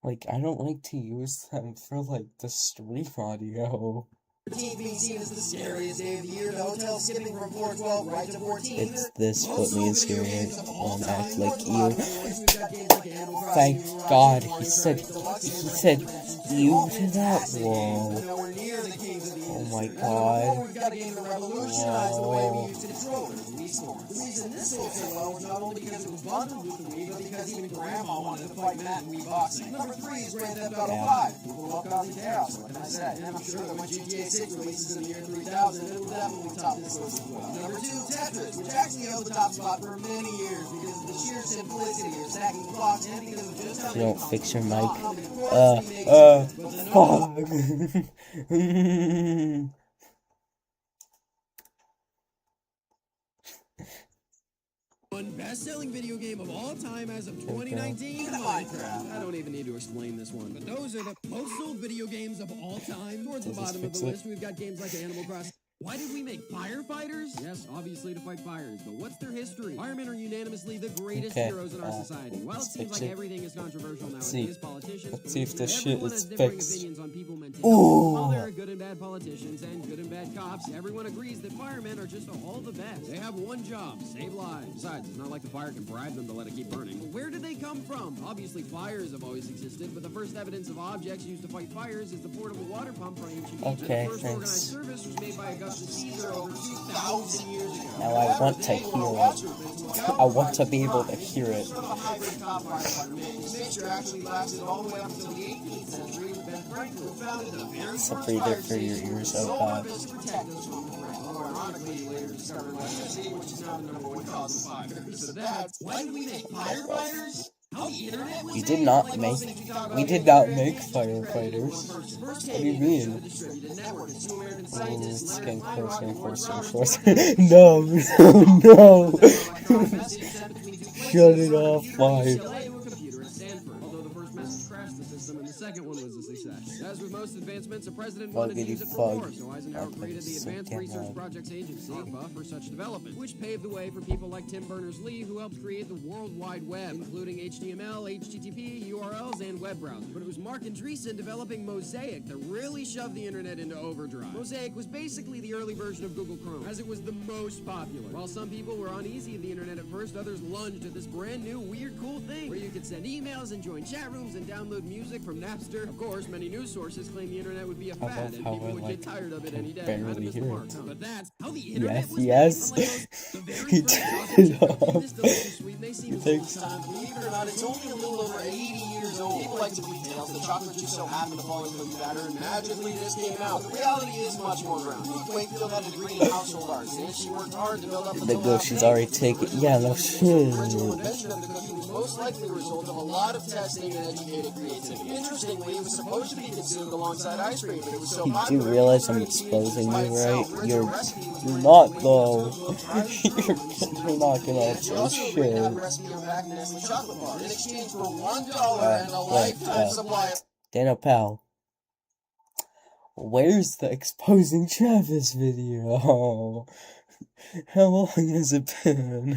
Speaker 1: Like, I don't like to use them for, the stream audio.
Speaker 2: 13th being seen as the scariest day of the year. The hotel skipping from 412 right to 14.
Speaker 1: It's this put me in serious. Won't act like you. Thank God he said you to that. Whoa. Oh my God. Whoa.
Speaker 2: The reason this sold so well was not only because it was bundled with the Wii, but because even Grandma wanted to fight Matt in Wii boxing. Number 3 is Grand Theft Auto 5. People love causing chaos, what can I say? And I'm sure that when GTA 6 releases in the year 3000, it will definitely top this list as well. Number 2, Tetris, which actually held the top spot for many years because of the sheer simplicity of stacking blocks and because of just how
Speaker 1: You don't fix your mic. Fuck.
Speaker 2: One best-selling video game of all time as of 2019, Minecraft. I don't even need to explain this one, but those are the most sold video games of all time. Towards the bottom of the list, we've got games like Animal Crossing. Why did we make firefighters? Yes, obviously to fight fires, but what's their history? Firemen are unanimously the greatest heroes in our society. While it seems like everything is controversial nowadays, politicians...
Speaker 1: Let's see if this shit is fixed.
Speaker 2: Opinions on people While there are good and bad politicians and good and bad cops, everyone agrees that firemen are just all the best. They have one job, save lives. Besides, it's not like the fire can bribe them to let it keep burning. But where did they come from? Obviously, fires have always existed, but the first evidence of objects used to fight fires is the portable water pump from ancient Egypt.
Speaker 1: Okay,
Speaker 2: The first
Speaker 1: thanks.
Speaker 2: organized service was made by Augustus Caesar over 2,000 years ago.
Speaker 1: Now I want to hear it. I want to be able to hear it.
Speaker 2: This mixture actually lasted all the way up until the 18th century when Ben Franklin founded the very
Speaker 1: It's a
Speaker 2: first
Speaker 1: pretty
Speaker 2: fire
Speaker 1: good for your
Speaker 2: station.
Speaker 1: ears,
Speaker 2: So
Speaker 1: okay.
Speaker 2: purpose to protect us from the rain. Although ironically, he later discovered electricity, which is now the #1 cause of fires. So that's why do we make firefighters? How the internet was
Speaker 1: We
Speaker 2: made?
Speaker 1: did not
Speaker 2: Like
Speaker 1: make.
Speaker 2: most things we talk about
Speaker 1: We
Speaker 2: here,
Speaker 1: did not
Speaker 2: the
Speaker 1: make
Speaker 2: internet is credit
Speaker 1: firefighters.
Speaker 2: to one person. First
Speaker 1: What do you
Speaker 2: came
Speaker 1: mean?
Speaker 2: the distributed network. Two American
Speaker 1: Oh,
Speaker 2: scientists,
Speaker 1: it's
Speaker 2: Leonard
Speaker 1: getting
Speaker 2: Kleinrock
Speaker 1: closer and
Speaker 2: and Lawrence
Speaker 1: closer and
Speaker 2: Roberts,
Speaker 1: closer. No, no, no. Shut it off, fine.
Speaker 2: Although the first message crashed the system and the second one was a success. As with most advancements, a president
Speaker 1: Fuggity
Speaker 2: wanted to use it for
Speaker 1: fug.
Speaker 2: war, so Eisenhower created the Advanced Research Projects Agency, ARPA, for such development, which paved the way for people like Tim Berners-Lee, who helped create the World Wide Web, including HTML, HTTP, URLs, and web browsers. But it was Mark Andreessen developing Mosaic that really shoved the internet into overdrive. Mosaic was basically the early version of Google Chrome, as it was the most popular. While some people were uneasy of the internet at first, others lunged at this brand new, weird, cool thing, where you could send emails and join chat rooms and download music from Napster. Of course, many news sources claim the internet would be a
Speaker 1: I love
Speaker 2: fad and
Speaker 1: how
Speaker 2: people
Speaker 1: I,
Speaker 2: would
Speaker 1: like,
Speaker 2: get tired of it any day.
Speaker 1: barely
Speaker 2: Kind of missed the
Speaker 1: hear
Speaker 2: mark,
Speaker 1: it.
Speaker 2: huh? But that's how the internet was
Speaker 1: Yes,
Speaker 2: made.
Speaker 1: yes.
Speaker 2: Unlike most, the
Speaker 1: He
Speaker 2: very first
Speaker 1: turned it
Speaker 2: chocolate chip cookie,
Speaker 1: off.
Speaker 2: this delicious sweet may seem
Speaker 1: You
Speaker 2: as
Speaker 1: think
Speaker 2: old as time. Believe it or not, it's only a little over 80 years old. People like to believe tales. The chocolate just so happened to fall into the batter and magically this came out. The reality is much more grounded. Wakefield had a degree in household arts, and she worked hard to build up
Speaker 1: The go, she's already taken. Yeah, no shit.
Speaker 2: original invention of the cookie was most likely the result of a lot of testing and educated creativity. Interestingly, it was supposed to be consumed alongside ice cream, but it was so
Speaker 1: You do
Speaker 2: popular.
Speaker 1: realize I'm exposing you, right? You're not though. You're not gonna do shit.
Speaker 2: Recipe of Mac Nestle chocolate bar in exchange for $1 and a lifetime supply of
Speaker 1: Dana Pal, where's the exposing Travis video? How long has it been?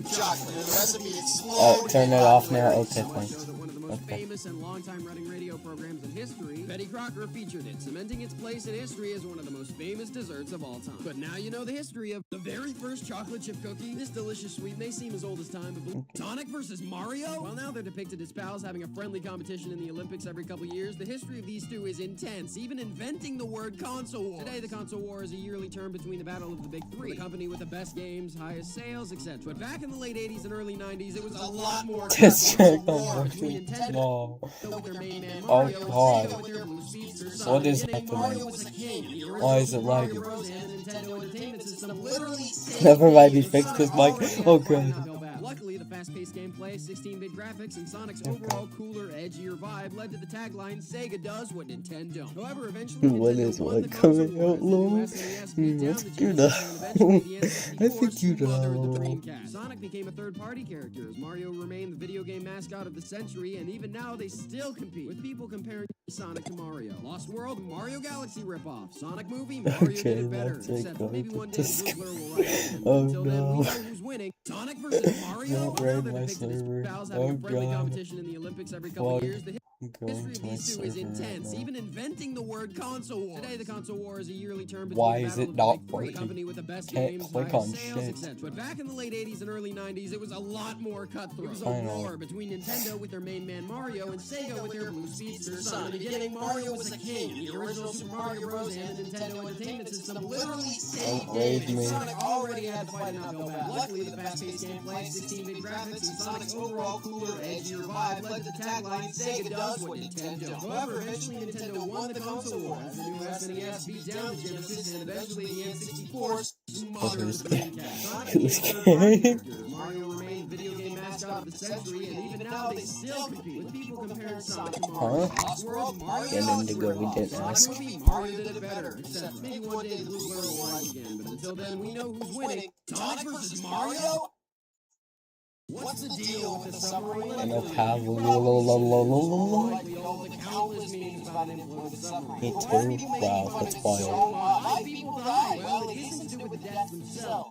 Speaker 2: chocolate, and the recipe exploded.
Speaker 1: Oh, turn it off now. Okay, thanks.
Speaker 2: Shows that one of the most
Speaker 1: Okay.
Speaker 2: famous and long-time running radio programs in history, Betty Crocker featured it, cementing its place in history as one of the most famous desserts of all time. But now you know the history of the very first chocolate chip cookie. This delicious sweet may seem as old as time, but Sonic versus Mario? While now they're depicted as pals having a friendly competition in the Olympics every couple years, the history of these two is intense, even inventing the word console war. Today, the console war is a yearly term between the battle of the big three, the company with the best games, highest sales, etc. But back in the late 80s and early 90s, it was a lot more
Speaker 1: This check
Speaker 2: war
Speaker 1: on
Speaker 2: between Nintendo
Speaker 1: no.
Speaker 2: with their main man
Speaker 1: Oh,
Speaker 2: Mario, and
Speaker 1: God.
Speaker 2: Sega with their blue speedster Sonic.
Speaker 1: What is
Speaker 2: In the beginning,
Speaker 1: happening?
Speaker 2: Mario was the king. The
Speaker 1: Why is it
Speaker 2: original Super Mario
Speaker 1: lagging?
Speaker 2: Bros. And the Nintendo Entertainment System literally saved
Speaker 1: Never
Speaker 2: the
Speaker 1: mind, he
Speaker 2: game.
Speaker 1: fixed his
Speaker 2: Sonic
Speaker 1: mic.
Speaker 2: already had
Speaker 1: Oh,
Speaker 2: a fight
Speaker 1: good.
Speaker 2: uphill battle. Luckily, the fast-paced gameplay, 16-bit graphics, and Sonic's overall cooler, edgier vibe led to the tagline, Sega does what Nintendo don't. However, eventually,
Speaker 1: When
Speaker 2: Nintendo
Speaker 1: is
Speaker 2: won
Speaker 1: one
Speaker 2: the console
Speaker 1: coming
Speaker 2: war
Speaker 1: out,
Speaker 2: as the new
Speaker 1: Lou?
Speaker 2: SNES beat down
Speaker 1: I
Speaker 2: the
Speaker 1: think you
Speaker 2: Genesis, and eventually the
Speaker 1: know. I
Speaker 2: N64
Speaker 1: think you
Speaker 2: smothered the
Speaker 1: know.
Speaker 2: Dreamcast. Sonic became a third-party character as Mario remained the video game mascot of the century, and even now they still compete, with people comparing Sonic to Mario. Lost World, Mario Galaxy ripoff. Sonic movie, Mario
Speaker 1: Okay,
Speaker 2: did it better.
Speaker 1: that's
Speaker 2: Except
Speaker 1: going
Speaker 2: maybe
Speaker 1: to
Speaker 2: one day the
Speaker 1: discuss.
Speaker 2: Blue Blur will write it again.
Speaker 1: Oh,
Speaker 2: Until then, we
Speaker 1: no.
Speaker 2: know who's winning. Sonic versus Mario?
Speaker 1: Don't
Speaker 2: Well, now
Speaker 1: raid
Speaker 2: they're
Speaker 1: my
Speaker 2: depicted as
Speaker 1: server.
Speaker 2: pals having
Speaker 1: Oh,
Speaker 2: a friendly
Speaker 1: God.
Speaker 2: competition in the Olympics every couple
Speaker 1: Fuck.
Speaker 2: years. The
Speaker 1: I'm going
Speaker 2: history of
Speaker 1: to my
Speaker 2: these two is
Speaker 1: server right
Speaker 2: intense,
Speaker 1: now.
Speaker 2: even inventing the word console war. Today, the console war is a yearly term between
Speaker 1: Why
Speaker 2: the
Speaker 1: is
Speaker 2: battle
Speaker 1: it
Speaker 2: of
Speaker 1: not
Speaker 2: the big three,
Speaker 1: working?
Speaker 2: the company with the best
Speaker 1: Can't
Speaker 2: games,
Speaker 1: click
Speaker 2: highest
Speaker 1: on
Speaker 2: sales,
Speaker 1: shit.
Speaker 2: etc. But back in the late 80s and early 90s, it was a lot more cutthroat. It was a
Speaker 1: I know.
Speaker 2: war between Nintendo with their main man Mario and Sega with their blue speedster Sonic. In the beginning, Mario was the king. The original Super Mario Bros. And the Nintendo Entertainment System literally saved
Speaker 1: Don't raid
Speaker 2: games.
Speaker 1: me.
Speaker 2: Sonic already had to fight an uphill battle. Luckily, the fast-paced gameplay, 16-bit graphics, and Sonic's overall cooler, edgier vibe led to the tagline, Sega does what Nintendo don't. However, eventually Nintendo won the console war as the new SNES beat down the Genesis and eventually the N64 smothered the Dreamcast. Sonic
Speaker 1: Who's
Speaker 2: became a third-party
Speaker 1: gay?
Speaker 2: character. Mario remained the video game mascot of the century, and even now they still compete, with people comparing Sonic to Mario.
Speaker 1: Huh?
Speaker 2: Lost World, Mario
Speaker 1: And
Speaker 2: Galaxy
Speaker 1: Indigo, we
Speaker 2: ripoff.
Speaker 1: didn't
Speaker 2: Sonic
Speaker 1: ask.
Speaker 2: movie, Mario did it better. Except maybe one day the Blue Blur will rise again, but until then, we know who's winning. Sonic versus Mario? What's the deal with the submarine?
Speaker 1: I know how.
Speaker 2: Likely all the countless memes about an influenza submarine.
Speaker 1: Me
Speaker 2: But why are
Speaker 1: too.
Speaker 2: people making
Speaker 1: Wow,
Speaker 2: fun
Speaker 1: that's
Speaker 2: of it so
Speaker 1: wild.
Speaker 2: much? Why people die? Well, it isn't to do with the deaths themselves.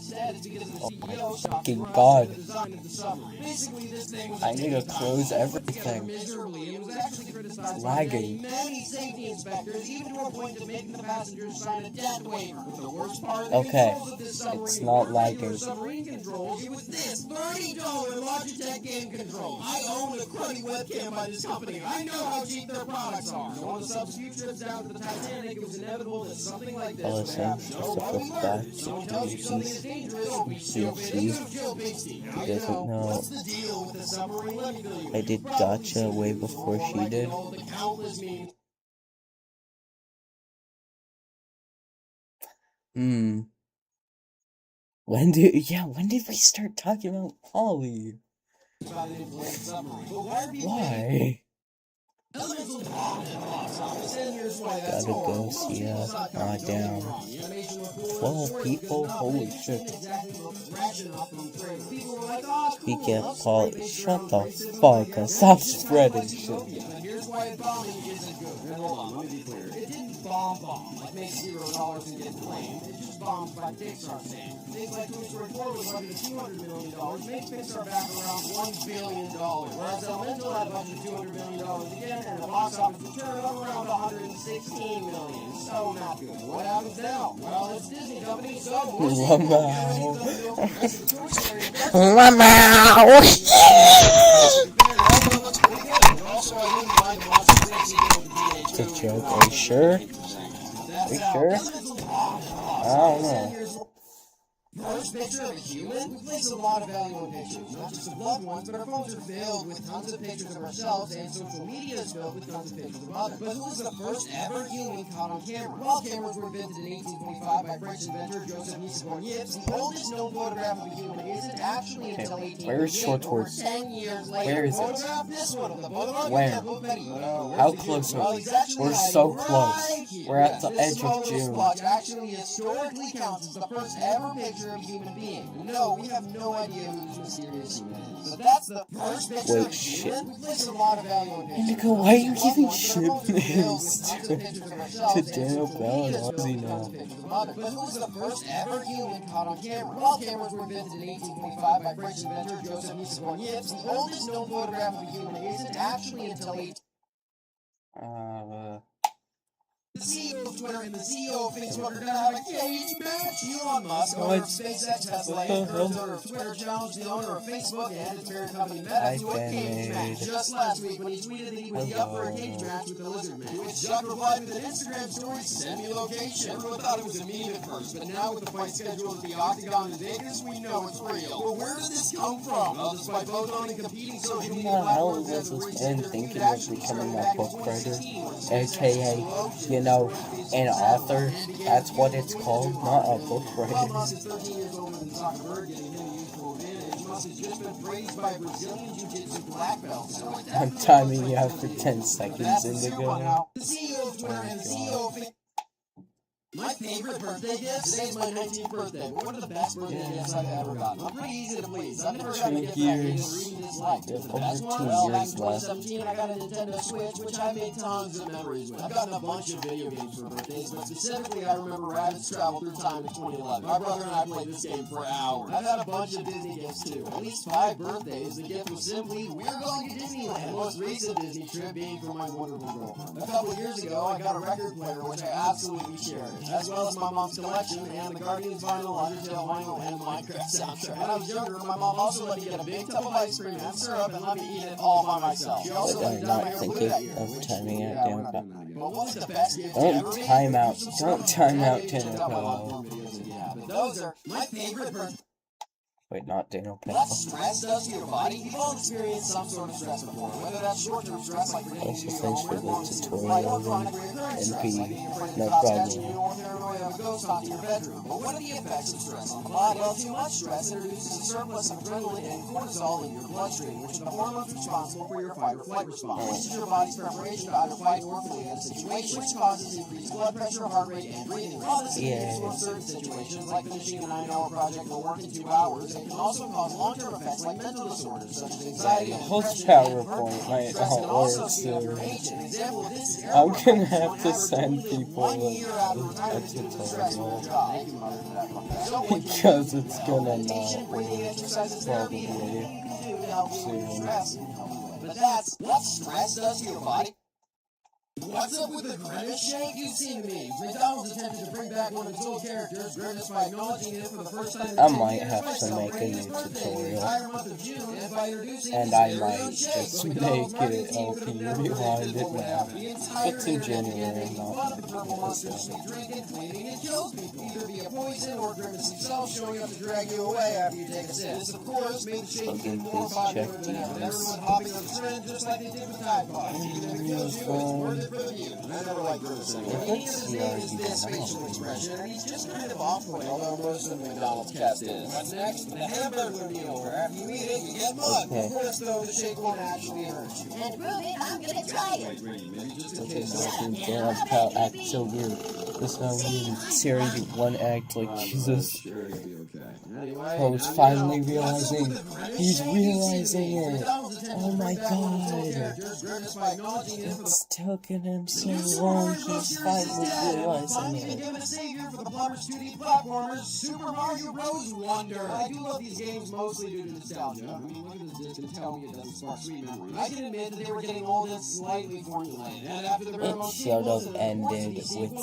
Speaker 2: Instead, it's because of the
Speaker 1: Oh
Speaker 2: CEO
Speaker 1: my
Speaker 2: shop
Speaker 1: fucking
Speaker 2: running
Speaker 1: god.
Speaker 2: the design of the submarine. Basically, this thing was
Speaker 1: I need to close
Speaker 2: together
Speaker 1: everything.
Speaker 2: miserably and was actually criticized
Speaker 1: It's
Speaker 2: by
Speaker 1: lagging.
Speaker 2: many safety inspectors, even to a point of making the passengers sign a death waiver. But the worst part of the
Speaker 1: Okay,
Speaker 2: controls of this submarine
Speaker 1: it's not
Speaker 2: weren't regular
Speaker 1: lagging.
Speaker 2: submarine controls. It was this $30 Logitech game control. I own a cruddy webcam by this company. I know how cheap their products are. So on the sub's few trips down to the Titanic, it was inevitable that something like this would happen. So why we learn. Someone tells you something is dangerous, don't be stupid. You could have killed Bixby. Now you know. What's the deal with the submarine? Let me fill you in.
Speaker 1: I did gotcha way before she did.
Speaker 2: All the countless memes.
Speaker 1: When did we start talking about Polly? Why? Gotta go see us. Down. 12 people? Holy shit. Speak at Polly. Shut the fuck up. Stop spreading shit.
Speaker 2: Here's why bombing isn't good. Hold on, let me be clear. It didn't bomb, like make $0 and get claimed. It just bombed by Pixar standards. Things like Toy Story 4 was budgeted $200 million, made Pixar back around $1 billion. Whereas Elemental had budgeted $200 million again, and the box office return of around $116 million. So not good. What happens now? Well, it's Disney Company, so
Speaker 1: It's a joke. Are you sure? Are you sure? I don't know.
Speaker 2: First picture of a human? We place a lot of value on pictures, not just of loved ones, but our phones are filled with tons of pictures of ourselves, and social media is filled with tons of pictures of others. But who was the first ever human caught on camera? Well, cameras were invented in 1825 by French inventor Joseph Nicolas. The oldest known photograph of a human isn't actually until 1888.
Speaker 1: Where is short words?
Speaker 2: 10 years later.
Speaker 1: Where is it?
Speaker 2: Photograph this one of the Boulevard.
Speaker 1: Where? How close are we? We're so close. We're at the edge of June.
Speaker 2: Actually historically counts as the first ever picture of a human being. No, we have no idea who this mysterious human is. But that's the first picture
Speaker 1: Wait,
Speaker 2: of a
Speaker 1: shit.
Speaker 2: human. We place a lot of value on pictures.
Speaker 1: Indigo, why are you giving shit names to Daniel Bell and Ozzy now?
Speaker 2: But who was the first ever human caught on camera? Well, cameras were invented in 1825 by French inventor Joseph Nicolas. The oldest known photograph of a human isn't actually until the CEO of Twitter and the CEO of Facebook are gonna have a cage match. Elon Musk, owner of SpaceX, Tesla, and owner of Twitter, challenged the owner of Facebook and its parent company Meta to a cage match just last week when he tweeted that he would be up for a cage match with the Lizard Man. To which Zuck replied with an Instagram story, "Send me location." Everyone thought it was a meme at first, but now with the fight scheduled at the Octagon in Vegas, we know it's real. Well, where did this come from? Well, despite both owning competing social media platforms,
Speaker 1: was this man thinking of becoming a book writer? AKA, you know, an author? That's what it's called, not a book writer.
Speaker 2: Musk is 13 years older than Zuckerberg, giving him a youthful advantage. Musk has just been praised by a Brazilian jiu-jitsu black belt.
Speaker 1: I'm timing you out for 10 seconds, Indigo.
Speaker 2: The CEO of Twitter and CEO of Facebook. My favorite birthday gift? Today's my 19th birthday, but one of the best birthday gifts I've ever gotten. I'm pretty easy to please. I've never gotten a gift I didn't really dislike. The best one? Well, back in 2017, I got a Nintendo Switch, which I made tons of memories with. I've gotten a bunch of video games for birthdays, but specifically I remember Rabbit's Travel Through Time in 2011. My brother and I played this game for hours. I've had a bunch of Disney gifts too. At least 5 birthdays. The gift was simply, we're going to Disneyland. The most recent Disney trip being for my wonderful girlfriend. A couple of years ago, I got a record player, which I absolutely cherish, as well as my mom's collection and the Guardians vinyl, Undertale vinyl, and Minecraft soundtrack. When I was younger, my mom also let me get a big tub of ice cream and syrup and let me eat it all by myself. She also let me dye my hair blue that year.
Speaker 1: Timing out down.
Speaker 2: But what was the best gift
Speaker 1: Don't time out. Don't time out, Daniel.
Speaker 2: But those are my favorite birthday.
Speaker 1: Wait, not Daniel.
Speaker 2: What stress does to your body? We've all experienced some sort of stress before, whether that's short-term stress like forgetting to use your homework, long-term tutorial, or chronic recurring stress like being afraid of the cops catching you or paranoia of a ghost haunting your bedroom. But what are the effects of stress on the body? Well, too much stress introduces a surplus of adrenaline and cortisol in your bloodstream, which are the hormones responsible for your fight-or-flight response. This is your body's preparation to either fight or flee in a situation, which causes increased blood pressure, heart rate, and breathing rate. While this is useful in certain situations, like finishing a 9-hour project or working 2 hours, it can also cause long-term effects like mental disorders such as anxiety and
Speaker 1: Whole
Speaker 2: depression.
Speaker 1: PowerPoint might
Speaker 2: Stress can
Speaker 1: not
Speaker 2: also
Speaker 1: work
Speaker 2: speed up your
Speaker 1: soon.
Speaker 2: age. An example of this is
Speaker 1: I'm
Speaker 2: airport
Speaker 1: gonna
Speaker 2: workers
Speaker 1: have
Speaker 2: on
Speaker 1: to
Speaker 2: average
Speaker 1: send
Speaker 2: only live
Speaker 1: people
Speaker 2: 1 year after
Speaker 1: a
Speaker 2: retirement due to the stress of
Speaker 1: tutorial
Speaker 2: their job. Thank you, Mother, for that one. So what can you
Speaker 1: because
Speaker 2: do?
Speaker 1: it's gonna
Speaker 2: Meditation,
Speaker 1: not
Speaker 2: breathing
Speaker 1: work
Speaker 2: exercises, therapy, anything
Speaker 1: probably
Speaker 2: you can do to help deal with your
Speaker 1: soon.
Speaker 2: stress. But that's what stress does to your body. What's up with the Grimace shake? You've seen the memes. McDonald's attempted to bring back one of its old characters, Grimace, by acknowledging it for the first time in
Speaker 1: I
Speaker 2: 10
Speaker 1: might
Speaker 2: years
Speaker 1: have
Speaker 2: by
Speaker 1: to make a
Speaker 2: celebrating
Speaker 1: new
Speaker 2: his birthday the
Speaker 1: tutorial.
Speaker 2: entire month of June and by introducing
Speaker 1: And
Speaker 2: his
Speaker 1: I
Speaker 2: very
Speaker 1: might
Speaker 2: own shake.
Speaker 1: just
Speaker 2: The
Speaker 1: make
Speaker 2: McDonald's marketing
Speaker 1: it
Speaker 2: team
Speaker 1: LP
Speaker 2: could have never
Speaker 1: rewind
Speaker 2: predicted
Speaker 1: it
Speaker 2: what would
Speaker 1: now.
Speaker 2: happen. The entire
Speaker 1: It's in
Speaker 2: internet began
Speaker 1: January,
Speaker 2: making
Speaker 1: not
Speaker 2: fun of the purple
Speaker 1: February,
Speaker 2: monster
Speaker 1: so.
Speaker 2: sweet drink and claiming it kills people, either via poison or Grimace himself showing up to drag you away after you take a sip. This, of course, made the shake even more
Speaker 1: Please
Speaker 2: popular
Speaker 1: check
Speaker 2: than ever.
Speaker 1: DMs.
Speaker 2: Everyone hopping on the trend just like they did with Tide Pods. Even if it kills you, it's worth it for the view. I never liked Grimace anyway. The meaning of his name is this facial expression, and he's just kind of off-putting, although most of McDonald's cast is. What's next? The hamburger meal, where after you eat it, you get mud.
Speaker 1: Okay.
Speaker 2: Of course, though, the shake won't actually hurt you.
Speaker 3: And to prove it, I'm gonna try it.
Speaker 1: Okay, so damn, how act so weird. This is how we Siri do one act like Jesus. Poe's finally realizing. He's realizing it. Oh my god. It's taken him so long. He's finally realizing it.
Speaker 2: Savior for the plumbers 2D platformers, Super Mario Bros. Wonder. I do love these games mostly due to nostalgia. I mean, look at this disc and tell me it doesn't spark sweet memories. I can admit that they were getting old and slightly formulated, and after the
Speaker 1: It should have ended with Super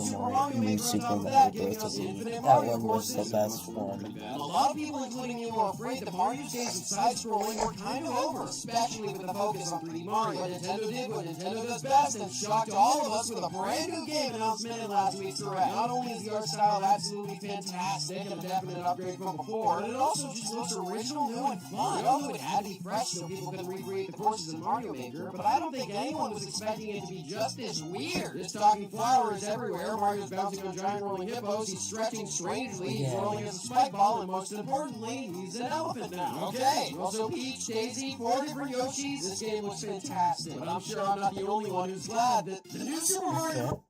Speaker 1: Mario, New Super Mario Bros. That one was the best one.
Speaker 2: A lot of people, including me, were afraid that Mario's days of side-scrolling were kind of over, especially with the focus on 3D Mario. But Nintendo did what Nintendo does best and shocked all of us with a brand new game announcement in last week's Direct. Not only is the art style absolutely fantastic and a definite upgrade from before, but it also just looks original, new, and fun. We all knew it had to be fresh so people could recreate the courses in Mario Maker, but I don't think anyone was expecting it to be just this weird. There's talking flowers everywhere, Mario's bouncing on giant rolling hippos, he's stretching strangely, he's rolling as a spike ball, and most importantly, he's an elephant now. Okay, also Peach, Daisy, 4 different Yoshis. This game looks fantastic, but I'm sure I'm not the only one who's glad that the new Super Mario...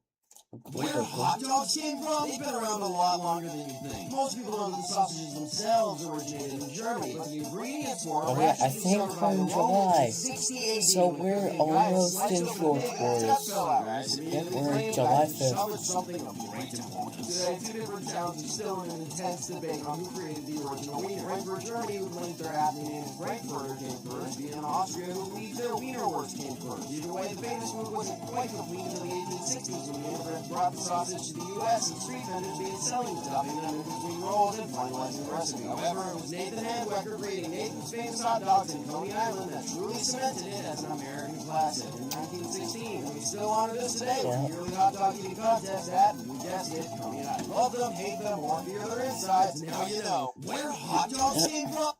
Speaker 2: Where hot dogs came from? They've been around a lot longer than you think. Most people know that the sausages themselves originated in Germany, but the ingredients for them
Speaker 1: Oh yeah, I think from July. So we're almost in fourth quarter. Yep, we're in July 5th.
Speaker 2: Something of great importance. Today, 2 different towns are still in an intense debate on who created the original wiener. Frankfurt, Germany, who claims their aptly named Frankfurter came first. Vienna, Austria, who believes their Wienerwurst came first. Either way, the famous move wasn't quite complete until the 1860s when the immigrants brought the sausage to the U.S. and street vendors began selling the stuffing them in between rolls and finalizing the recipe. However, it was Nathan Handwecker creating Nathan's famous hot dogs in Coney Island that truly cemented it as an American classic. In 1916, and we still honor this today with the yearly hot dog eating contest at, you guessed it, Coney Island. Love them, hate them, or fear their insides, now you know where hot dogs came from.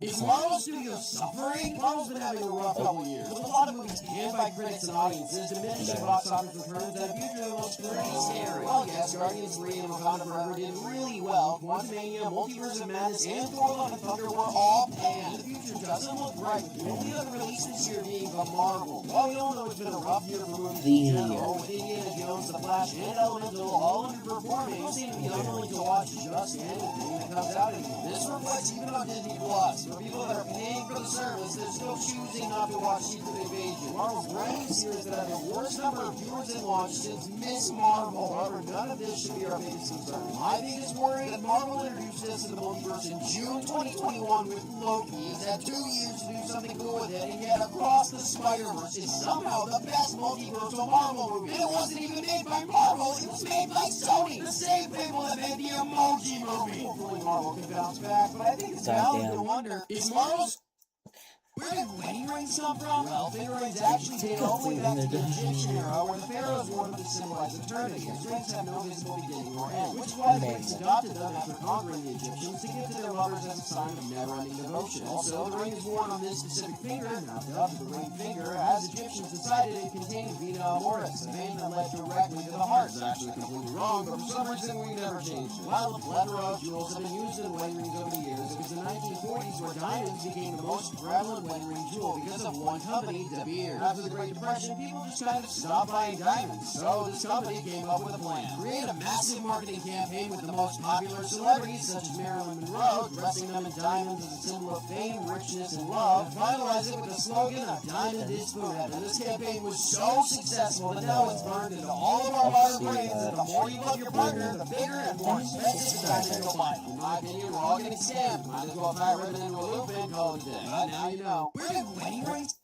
Speaker 2: Is Marvel Studios suffering? Marvel's been having a rough couple years, with a lot of movies panned by critics and audiences, diminishing box office returns, and a future that looks pretty scary. Well, yes, Guardians 3 and Wakanda Forever did really well. Quantumania, Multiverse of Madness, and Thor Love and Thunder were all panned. The future doesn't look bright, with the only other release this year being The Marvel. While we all know it's been a rough year for movies in general, with Indiana Jones, The Flash, and Elemental all underperforming, people seem to be unwilling to watch just anything that comes out anymore. This reflects even on Disney Plus. For people that are paying for the service, they're still choosing not to watch Secret Invasion. Marvel's brand new series that had the worst number of viewers in launch since Miss Marvel. However, none of this should be our biggest concern. My biggest worry that Marvel introduced us to the multiverse in June 2021 with Loki. It's had 2 years to do something cool with it, and yet Across the Spider-Verse is somehow the best multiversal Marvel movie. And it wasn't even made by Marvel, it was made by Sony, the same people that made the Emoji Movie. Hopefully Marvel can bounce back, but I think it's valid to wonder, is Marvel's... Where did wedding rings come from? Well, finger rings actually date all the way back to the Egyptian era, where the pharaohs wore them to symbolize eternity. As rings have no visible beginning or end, which is why the Greeks adopted them after conquering the Egyptians to give to their lovers as a sign of never-ending devotion. Also, the ring is worn on this specific finger, now dubbed the ring finger, as Egyptians decided it contained Vena Amoris, a vein that led directly to the heart. It's actually completely wrong, but for some reason we never changed it. While a plethora of jewels have been used in wedding rings over the years, it was the 1940s where diamonds became the most prevalent wedding ring jewel because of one company, De Beers. After the Great Depression, people just kind of stopped buying diamonds. So this company came up with a plan. Create a massive marketing campaign with the most popular celebrities, such as Marilyn Monroe, dressing them in diamonds as a symbol of fame, richness, and love, and finalize it with the slogan, "A diamond is forever." And this campaign was so successful that now it's burned into all of our modern brains that the more you love your partner, the bigger and more expensive the diamond you'll buy. In my opinion, we're all getting scammed. Might as well tie a ribbon into a loop and call it a day. But now you know. We're doing wedding rings.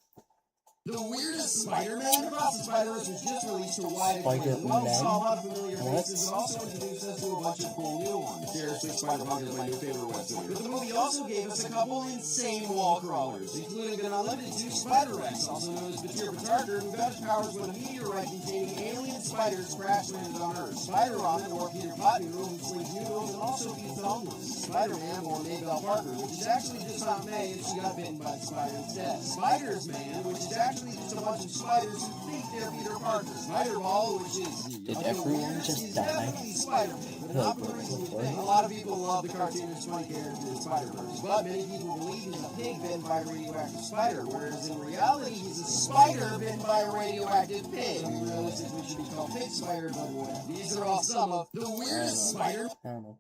Speaker 2: The weirdest Spider-Man Across the Spider-Verse was just released to a wide acclaim. While we saw a lot of familiar faces, it also introduced us to a bunch of cool new ones. Seriously, Spider-Punk is my new favorite website. But the movie also gave us a couple insane wall crawlers, including an unlimited 2 Spider-Rex, also known as Batir Batarker, who got his powers when a meteorite containing alien spiders crash landed on Earth. Spider-Robin, or Peter Potnoodle, who slings noodles and also feeds the homeless. Spider-Man, or Maybelle Parker, which is actually just Aunt May if she got bitten by the spider instead. Spider-Man, which is actually just a bunch of spiders who think they're Peter Parker. Spider-Ball, which is...
Speaker 1: Did everyone just die?
Speaker 2: Spider-Man, but not for the reason you think. A lot of people love the cartoonist funny character in Spider-Verse, but many people believe he's a pig bitten by a radioactive spider, whereas in reality he's a spider bitten by a radioactive pig. I mean, realistically, we should be called pig spider, but whatever. These are all some of the weirdest spider...
Speaker 1: I don't know.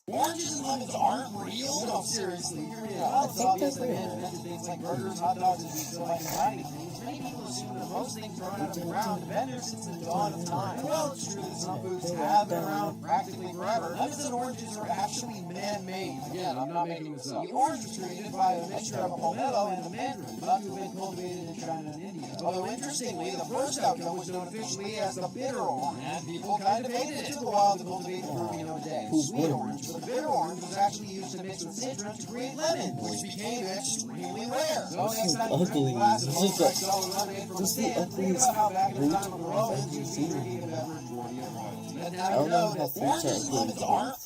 Speaker 2: Oranges and lemons aren't real? No, seriously, hear me out. It's obvious that man invented things like burgers, hot dogs, and pizza like exciting things. Many people assume that most things grown out of the ground have been there since the dawn of time. Well, it's true that some foods have been around practically forever. Lemons and oranges are actually man-made. Again, I'm not making this up. The orange was created by a mixture of a pomelo and a mandarin, thought to have been cultivated in China and India. Although, interestingly, the first outcome was known officially as the bitter orange, and people kind of hated it. It took a while to cultivate the fruit we know today. Sweet orange. The bitter orange was actually used to mix with citrus to create lemon, which became extremely rare. So next time you drink a glass of old lemonade from a can, think about how back in the time of the Romans used to drink a beverage worthy of royalty. But now you know that oranges and lemons aren't.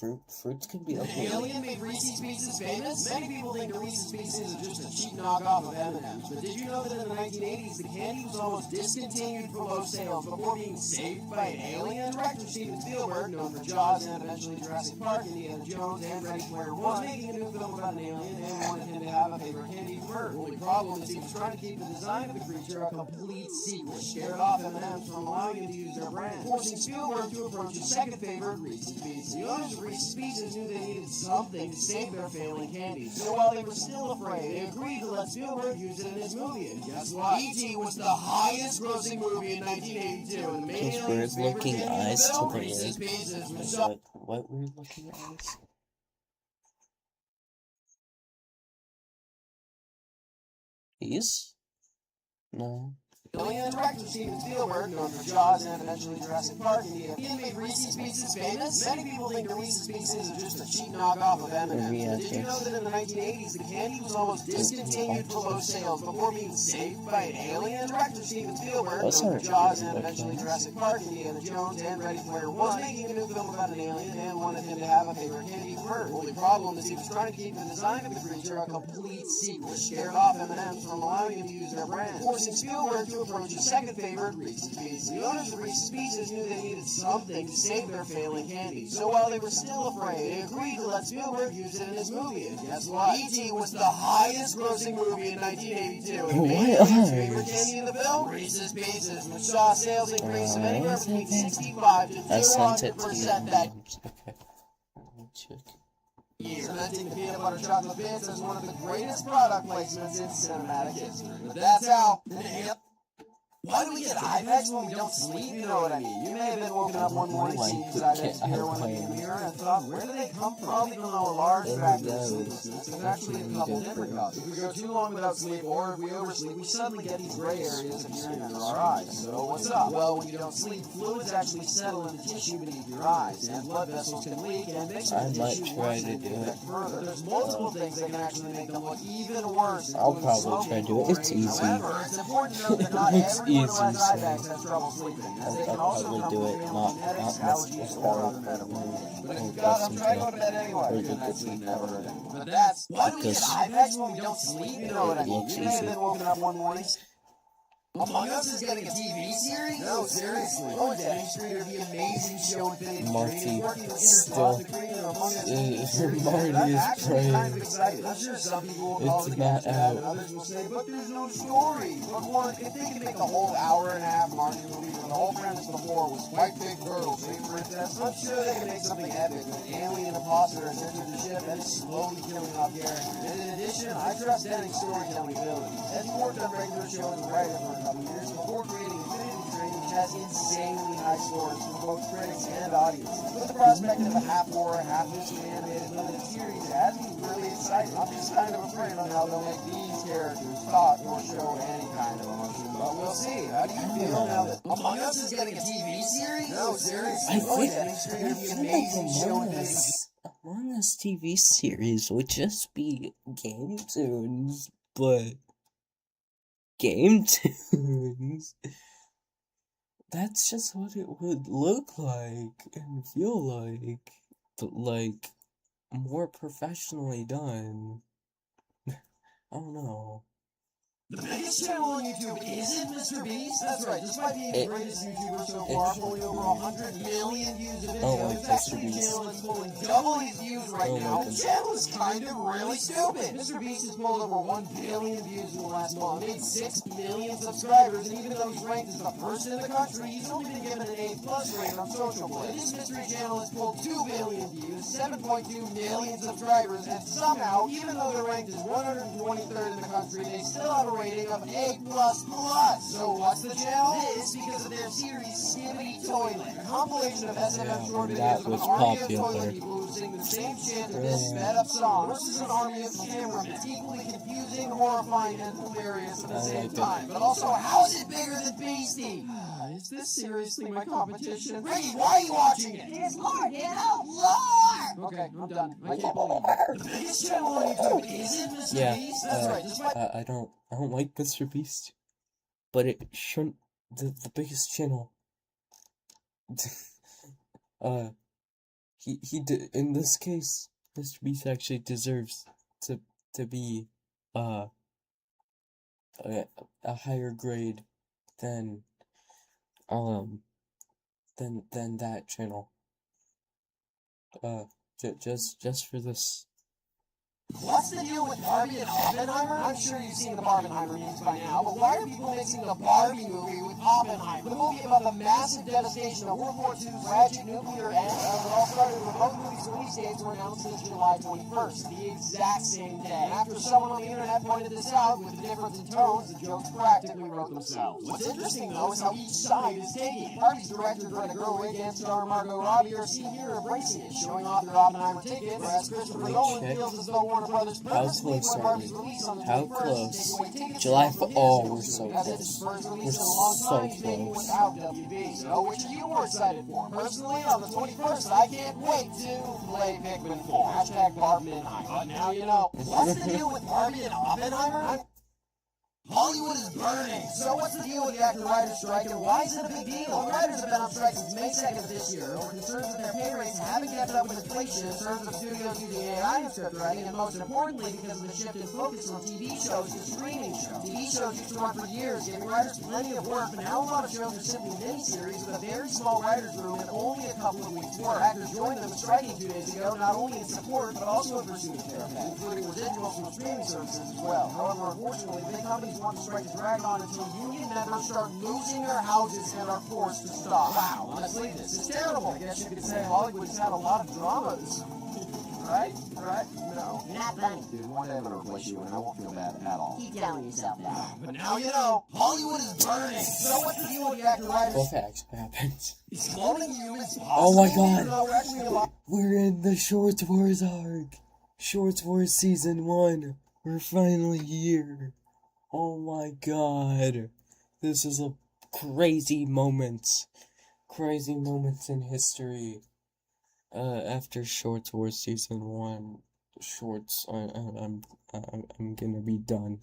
Speaker 1: Fruits can be ugly.
Speaker 2: Alien made Reese's Pieces famous? Many people think the Reese's Pieces is just a cheap knockoff of M&M's. But did you know that in the 1980s, the candy was almost discontinued for low sales before being saved by an alien? Director Steven Spielberg, known for Jaws and eventually Jurassic Park, Indiana Jones, and Ready Player One, was making a new film about an alien and wanted him to have a favorite candy bird. The only problem is he was trying to keep the design of the creature a complete secret, scared off M&M's from allowing him to use their brand, forcing Spielberg to approach his second favorite, Reese's Pieces. The owners of Reese's Pieces knew they needed something to save their failing candy, so while they were still afraid, they agreed to let Spielberg use it in his movie. And guess what? E.T. was the highest-grossing movie in 1982, and the main alien's favorite candy in the film, Reese's Pieces, was so...
Speaker 1: What weird-looking eyes? These? No.
Speaker 2: Alien director Steven Spielberg, known for Jaws and eventually Jurassic Park, Indiana, made Reese's Pieces famous. Many people think the Reese's Pieces is just a cheap knockoff of M&M's. Did you know that in the 1980s, the candy was almost discontinued for low sales before being saved by an alien? Director Steven Spielberg, known for Jaws and eventually Jurassic Park, Indiana Jones, and Ready Player One, was making a new film about an alien and wanted him to have a favorite candy bird. The only problem is he was trying to keep the design of the creature a complete secret, scared off M&M's from allowing him to use their brand, forcing Spielberg to approach his second favorite, Reese's Pieces. The owners of Reese's Pieces knew they needed something to save their failing candy, so while they were still afraid, they agreed to let Spielberg use it in his movie. And guess what? E.T. was the highest-grossing movie in 1982, and made his favorite candy in the film, Reese's Pieces, which saw sales increase of anywhere between 65 to 200% that year, cementing the peanut butter chocolate bits as one of the greatest product placements in cinematic history. But that's how. Why do we get eye bags when we don't sleep? You know what I mean. You may have been woken up one morning, seeing these eye bags appear when looking in the mirror, and thought, where do they come from? Even though a large factor of sleeplessness, there's actually a couple different causes. If we go too long without sleep, or if we oversleep, we suddenly get these gray areas appearing under our eyes. So what's up? Well, when you don't sleep, fluids actually settle in the tissue beneath your eyes, and blood vessels can leak and mix with the tissue, worsening the effect further. There's multiple things that can actually make them look even worse.
Speaker 1: I'll probably try to do it. It's easy.
Speaker 2: However, it's important to note that not everyone who has eye bags has trouble sleeping, as they can also come from genetics, allergies, or other medical conditions. But if you've got them, try to go to bed anyway. Good night's sleep never hurt anyone. But that's why do we get eye bags when we don't sleep? You know what I mean. You may have been woken up one morning. Among Us is getting a TV series? No, seriously. Oh, Danny's creator of the amazing show Infinity
Speaker 1: Marty
Speaker 2: working with
Speaker 1: still
Speaker 2: to create an Among Us TV series.
Speaker 1: Marty
Speaker 2: I'm
Speaker 1: is
Speaker 2: actually kind of
Speaker 1: praying.
Speaker 2: excited. I'm sure some people will call
Speaker 1: It's
Speaker 2: it
Speaker 1: not
Speaker 2: bad,
Speaker 1: out.
Speaker 2: and others will say, but there's no story. But one, if they can make the whole hour and a half Marty movie when the whole premise before was white big girls saving princess, I'm sure they can make something epic with an alien imposter has entered the ship and is slowly killing off characters. And in addition, I trust Danny's storytelling abilities, as he worked on regular shows and writer for a couple years before creating Infinity Train, which has insanely high scores from both critics and audience. With the prospect of a half-horror, half-mystery animated limited series, it has me really excited. I'm just kind of afraid on how they'll make these characters talk or show any kind of emotion, but we'll see. How do you feel now that Among Us is getting a TV series? No, seriously.
Speaker 1: I feel
Speaker 2: Among
Speaker 1: Among Us TV series would just be game tunes, but game tunes. That's just what it would look like and feel like, but like more professionally done. I don't know.
Speaker 2: The biggest channel on YouTube isn't Mr. Beast. That's right. Despite being the greatest YouTuber so far, pulling over 100 million views of videos, it's actually the channel that's pulling double his views right now. The channel is kind of really stupid. Mr. Beast has pulled over 1 billion views in the last month, made 6 million subscribers, and even though he's ranked as the first in the country, he's only been given an A+ rating on Social Blade. This mystery channel has pulled 2 billion views, 7.2 million subscribers, and somehow, even though they're ranked as 123rd in the country, they still have a rating of A++. So what's the channel? This because of their series Skibbity Toilet, a compilation of SFM short videos of an army of toilet people who sing the same chant of this sped up song versus an army of cameramen. It's equally confusing, horrifying, and hilarious at the same time. But also, how is it bigger than Beastie? Is this seriously my competition? Ricky, why are you watching it?
Speaker 3: It's Lord, Lord!
Speaker 2: Okay, I'm done. I can't believe it. The biggest channel on YouTube isn't Mr. Beast. That's right. Despite
Speaker 1: I don't like Mr. Beast, but it shouldn't. The biggest channel. In this case, Mr. Beast actually deserves to be a higher grade than than that channel. Just for this.
Speaker 2: What's the deal with Barbie and Oppenheimer? I'm sure you've seen the Barbenheimer memes by now, but why are people mixing the Barbie movie with Oppenheimer? The movie about the massive devastation of World War II's tragic nuclear end, it all started when both movies' release dates were announced as July 21st, the exact same day. After someone on the internet pointed this out, with the difference in tones, the jokes practically wrote themselves. What's interesting, though, is how each side is taking it. Barbie's director Greta Gerwig and star Margot Robbie are seen here embracing it, showing off their Oppenheimer tickets, whereas Christopher Nolan feels as though Warner Brothers
Speaker 1: How close are we? How close? July oh, we're so close. We're so close.
Speaker 2: So which are you more excited for? Personally, on the 21st, I can't wait to play Pikmin 4. Hashtag Barbenheimer. But now you know. What's the deal with Barbie and Oppenheimer? Hollywood is burning. So what's the deal with the actor-writer strike, and why is it a big deal? Well, writers have been on strike since May 2nd of this year over concerns that their pay rates haven't kept up with inflation in terms of studios using AI in script writing, and most importantly, because of the shift in focus from TV shows to streaming shows. TV shows used to run for years, giving writers plenty of work, but now a lot of shows are simply miniseries with a very small writer's room and only a couple of weeks' work. Actors joined them striking 2 days ago, not only in support, but also in pursuit of fair pay, including residuals from streaming services as well. However, unfortunately, big companies want the strike to drag on until union members start losing their houses and are forced to stop. Wow, honestly, this is terrible. I guess you could say Hollywood's had a lot of dramas. Right? No.
Speaker 3: You're not funny.
Speaker 2: Dude, one day I'm gonna replace you and I won't feel bad at all.
Speaker 3: Keep telling yourself that.
Speaker 2: But now you know, Hollywood is burning. So what's the deal with the actor writers?
Speaker 1: What actually happened?
Speaker 2: Is cloning humans possible?
Speaker 1: Oh my god!
Speaker 2: No, we're actually
Speaker 1: We're in the Shorts Wars arc. Shorts Wars Season 1. We're finally here. Oh my god. This is a crazy moment. Crazy moments in history. After Shorts Wars Season 1, Shorts, I'm gonna be done.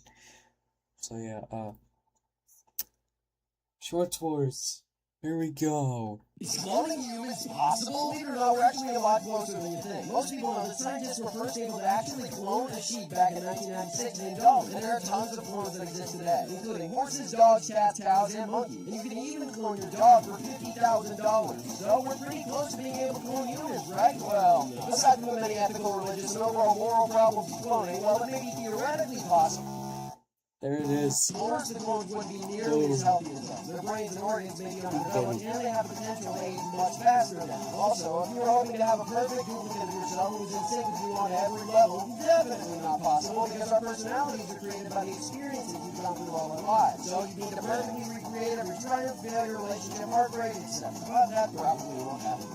Speaker 1: So yeah, Shorts Wars. Here we go.
Speaker 2: Is cloning humans possible? Believe it or not, we're actually a lot closer than you think. Most people know that scientists were first able to actually clone a sheep back in 1996 named Danno, and there are tons of clones that exist today, including horses, dogs, cats, cows, and monkeys. And you can even clone your dog for $50,000. So we're pretty close to being able to clone humans, right? Well, aside from the many ethical, religious, and overall moral problems with cloning, well, it may be theoretically possible.
Speaker 1: There it is.
Speaker 2: Most of the clones wouldn't be nearly as healthy as us. Their brains and organs may be underdeveloped, and they have the potential to age much faster than us. Also, if you were hoping to have a perfect duplicate of yourself who was in sync with you on every level, definitely not possible, because our personalities are created by the experiences we've gone through all our lives. So you need to perfectly recreate every triumph, failure, relationship, heartbreak, etc. But that probably won't happen.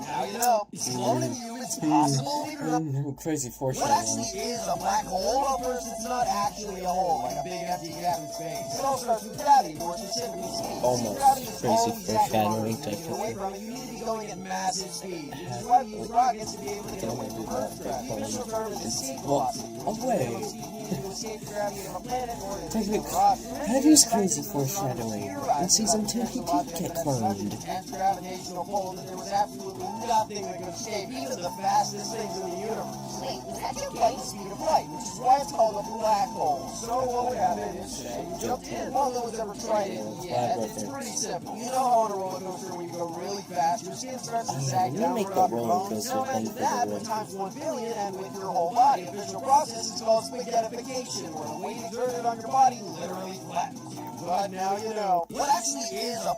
Speaker 2: Now you know. Is cloning humans possible? Believe it or not,
Speaker 1: Crazy
Speaker 2: what
Speaker 1: foreshadowing.
Speaker 2: actually is a black hole? Well, first, it's not actually a hole, like a big empty gap in space. It all starts with gravity, more specifically speed.
Speaker 1: Almost
Speaker 2: Gravity is
Speaker 1: crazy
Speaker 2: always exactly
Speaker 1: foreshadowing
Speaker 2: where you're away
Speaker 1: technically.
Speaker 2: from it. You need to be going at massive speed, which is why we use rockets to be able to get away from Earth's gravity. The official term is escape velocity.
Speaker 1: Away.
Speaker 2: To escape the gravity of a planet or to
Speaker 1: Technically,
Speaker 2: rocket.
Speaker 1: that is crazy foreshadowing. In season 2, he did get cloned.
Speaker 2: Intense gravitational pull that there was absolutely nothing that could escape, even the fastest things in the universe.
Speaker 3: Wait, was that your
Speaker 2: Light
Speaker 3: voice?
Speaker 2: speed of light, which is why it's called a black hole. So what would happen is, say, you jumped in. Well, no one's ever tried it yet. It's pretty simple. You know how on a roller coaster when you go really fast, your skin starts to sag
Speaker 1: you
Speaker 2: downward
Speaker 1: make the
Speaker 2: off your
Speaker 1: roller
Speaker 2: bones.
Speaker 1: coaster
Speaker 2: Now
Speaker 1: thing
Speaker 2: imagine
Speaker 1: for
Speaker 2: that,
Speaker 1: the
Speaker 2: but
Speaker 1: win.
Speaker 2: times 1 billion and with your whole body. The official process is called spaghettification, where the weight exerted on your body literally flattens you. But now you know. What actually is a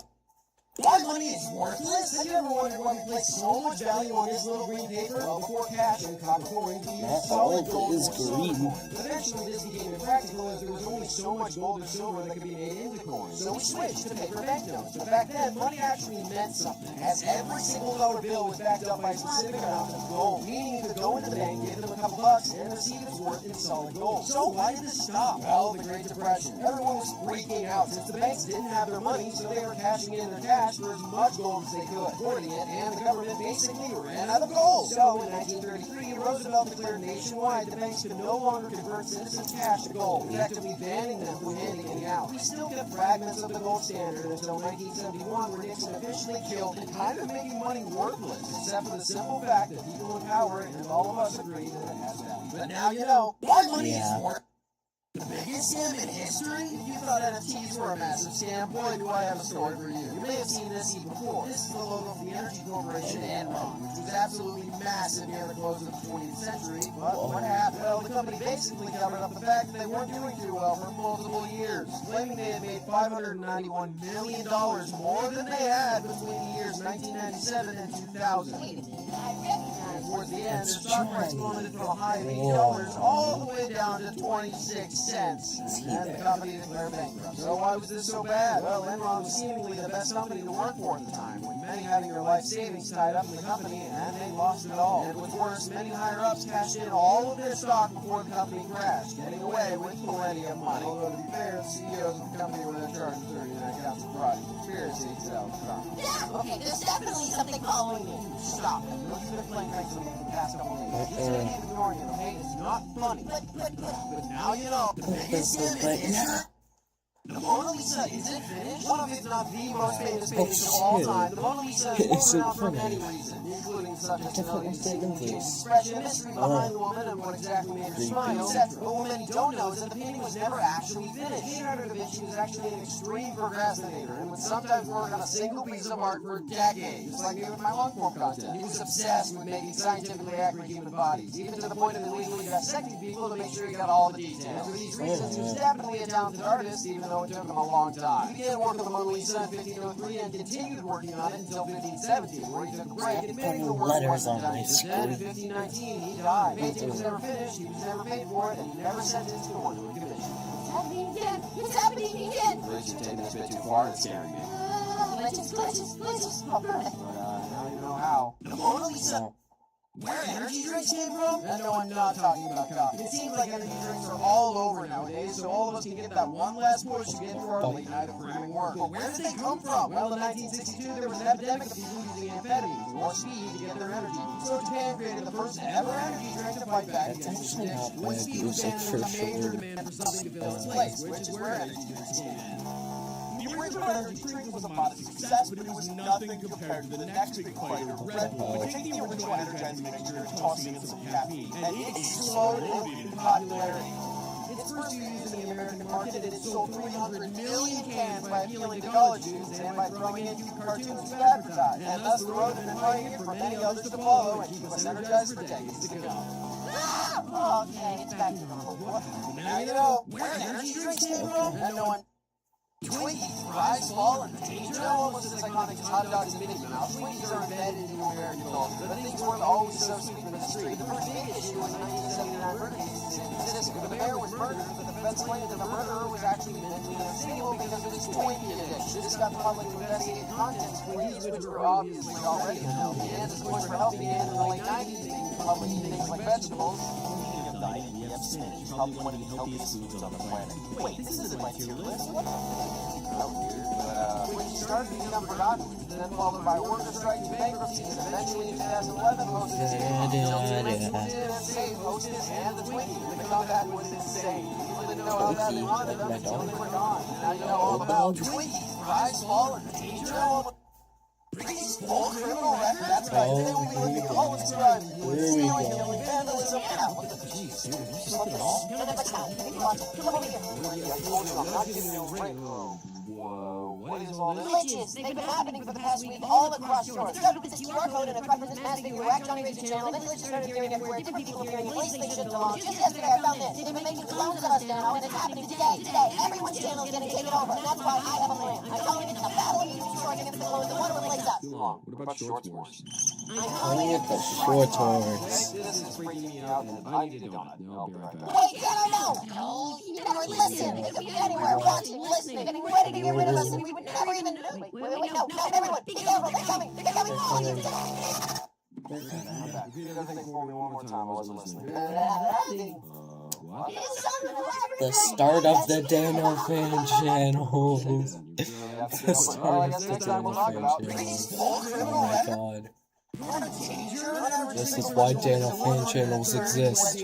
Speaker 2: why money is worthless? Have you ever wondered why we place so much value on this little green paper? Well, before cash and copper coins, we used
Speaker 1: Not all
Speaker 2: solid
Speaker 1: of it
Speaker 2: gold
Speaker 1: is
Speaker 2: or silver
Speaker 1: green.
Speaker 2: coins. But eventually, this became impractical as there was only so much gold or silver that could be made into coins. So we switched to paper banknotes. But back then, money actually meant something, as every single dollar bill was backed up by a specific amount of gold. Meaning you could go into the bank, give them a couple bucks, and receive its worth in solid gold. So why did this stop? Well, the Great Depression. Everyone was freaking out since the banks didn't have their money, so they were cashing in their cash for as much gold as they could, hoarding it, and the government basically ran out of gold. So in 1933, Roosevelt declared nationwide the banks could no longer convert citizens' cash to gold, effectively banning them from handing it out. We still get fragments of the gold standard until 1971, where Nixon officially killed it, kind of making money worthless, except for the simple fact that people in power and all of us agree that it has value. But now you know why money is worth. The biggest scam in history? If you thought NFTs were a massive scam, boy, do I have a story for you. You may have seen this even before. This is the logo of the energy corporation Enron, which was absolutely massive near the close of the 20th century. But what happened? Well, the company basically covered up the fact that they weren't doing too well for multiple years, claiming they had made $591 million more than they had between the years 1997 and 2000.
Speaker 3: Wait a minute, I recognize.
Speaker 2: Towards the end, the
Speaker 1: That's
Speaker 2: stock price
Speaker 1: Johnny.
Speaker 2: plummeted from a high of
Speaker 1: Whoa.
Speaker 2: $80 all the way down to 26 cents. And the company declared bankrupt. So why was this so bad? Well, Enron was seemingly the best company to work for at the time, with many having their life savings tied up in the company, and they lost it all. And what's worse, many higher-ups cashed in all of their stock before the company crashed, getting away with plenty of money. Although, to be fair, the CEOs of the company were then charged with 39 counts of fraud, conspiracy, so
Speaker 3: Yeah, okay, there's definitely something following me.
Speaker 2: stop it. You've been playing nice with me for the past couple of days. Just keep ignoring it, okay? It's not funny. But now you know. The biggest scam in history. The Mona Lisa isn't finished. One of, if not the most famous paintings of all time. The Mona Lisa is
Speaker 1: It's so
Speaker 2: well known for
Speaker 1: funny.
Speaker 2: many reasons, including subject to
Speaker 1: Definitely
Speaker 2: noting
Speaker 1: say them
Speaker 2: the
Speaker 1: this.
Speaker 2: expression, mystery behind the woman, and what exactly made her
Speaker 1: Creepy.
Speaker 2: smile, etc. But what many don't know is that the painting was never actually finished. Leonardo da Vinci was actually an extreme procrastinator and would sometimes work on a single piece of art for decades, just like me with my long-form content. He was obsessed with making scientifically accurate human bodies, even to the point of illegally dissecting people to make sure he got all the details. For these reasons, he was definitely a talented artist, even though it took him a long time. He began work on the Mona Lisa in 1503 and continued working on it until 1517, where he took a break, admitting the work
Speaker 1: Letters
Speaker 2: wasn't
Speaker 1: on
Speaker 2: done.
Speaker 1: my
Speaker 2: But then in
Speaker 1: screen.
Speaker 2: 1519, he died. The painting was never finished, he was never paid for it, and he never sent his scorn to a commission.
Speaker 3: It's happening again. It's happening again.
Speaker 2: Glitch, you're taking this a bit too far and scaring me.
Speaker 3: Glitches. Oh, perfect.
Speaker 2: But now you know how. The Mona Lisa. Where energy drinks came from? And no, I'm not talking about coffee. It seems like energy drinks are all over nowadays, so all of us can get that one last push to get through our late night of cramming work. But where did they come from? Well, in 1962, there was an epidemic of people using amphetamines or speed to get their energy. So Japan created the first ever energy drink to fight back
Speaker 1: That's
Speaker 2: against
Speaker 1: actually
Speaker 2: addiction.
Speaker 1: not
Speaker 2: When
Speaker 1: bad
Speaker 2: speed was
Speaker 1: music
Speaker 2: banned,
Speaker 1: for
Speaker 2: there was a major
Speaker 1: sure.
Speaker 2: demand for something to fill its place, which is where energy drinks came in. We were original energy drink was a modest success, but it was nothing compared to the next big fighter, Red Bull. But take the original energizing mixture and toss it in some caffeine, and it exploded in popularity. Its first few years in the American market, it sold 300 million cans by appealing to college students and by throwing in cartoons to advertise. And thus the road has been pioneered for many others to follow and keep us energized for decades to come.
Speaker 3: Okay, it's back to normal.
Speaker 2: Now you know where energy drinks came from, and no one. Twinkies, fries, fall, and potatoes. Almost as iconic as hot dogs and Mickey Mouse, Twinkies are embedded into American culture. But things weren't always so sweet in the street. The first big issue was 1979 murder case in San Francisco. The mayor was murdered, but the defense claimed that the murderer was actually mentally unstable because of his Twinkie addiction. This got the public to investigate the contents of Twinkies, which were obviously already unhealthy. And as the push for health began in the late 90s, making the public eat things like vegetables. Diet, we have spinach, probably one of the healthiest foods on the planet. Wait, this isn't my tier list? What? When she started to become forgotten, then followed by worker strikes and bankruptcies, and eventually in 2011 hosted hosted and the Twinkie. The comeback was insane. People didn't know how bad they wanted them until they were gone. Now you know all about Twinkies, fries, fall, and potatoes. Full criminal record, that's right. Today we'll be looking at all its crimes, stealing, killing, vandalism, and what the jeez, dude, did you just look at all?
Speaker 3: Come over here.
Speaker 2: I told you, I'm not giving you a break. Whoa, what is all this?
Speaker 3: Glitches. They've been happening for the past week all across Europe. Started with this QR code and a preference mass figure whack Johnny Rage's channel, then glitches started appearing everywhere. Different people appearing in places they shouldn't belong. Just yesterday I found this. They've been making clones of us now, and it's happening today. Everyone's channel is getting taken over, and that's why I have a plan. I'm calling it the battle of destroying against the clones that want to replace us.
Speaker 2: Too long. What about Shorts Wars?
Speaker 3: I'm
Speaker 1: Calling it the short horns.
Speaker 2: This is freaking me out, and I need a donut. I'll be right back.
Speaker 3: Wait, no! Everyone listen! They could be anywhere, watching, listening, ready to get rid of us, and we would never even know. Wait, no, everyone, be careful, they're coming for you!
Speaker 2: Repeat everything for me one more time, I wasn't listening. What?
Speaker 1: The start of the Danno fan channel. The start of the Danno fan channel. Oh my god. This is why Danno fan channels exist.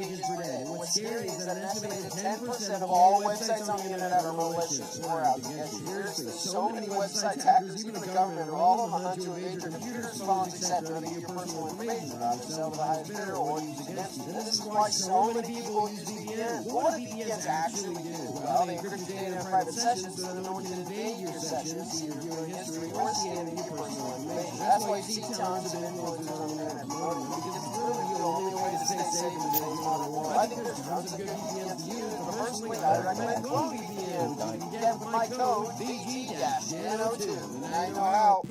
Speaker 2: What's scary is that an estimated 10% of all websites on the internet are malicious or out to get you. Seriously, so many websites, hackers, even the government, are all on the hunt to invade your computers, phones, etc. to get your personal information about to sell to the highest bidder or use against you. This is why so many people use VPNs. What do VPNs actually do? Well, they encrypt your data in private sessions so that no one can invade your sessions, see your viewing history, or see any of your personal information. That's why you see tons of influencers on the internet promoting it, because it's really the only way to stay safe in today's modern world. I think there's tons of good VPNs to use, but personally, I recommend GoVPN. You can get with my code VG-Danno2. Now you know how.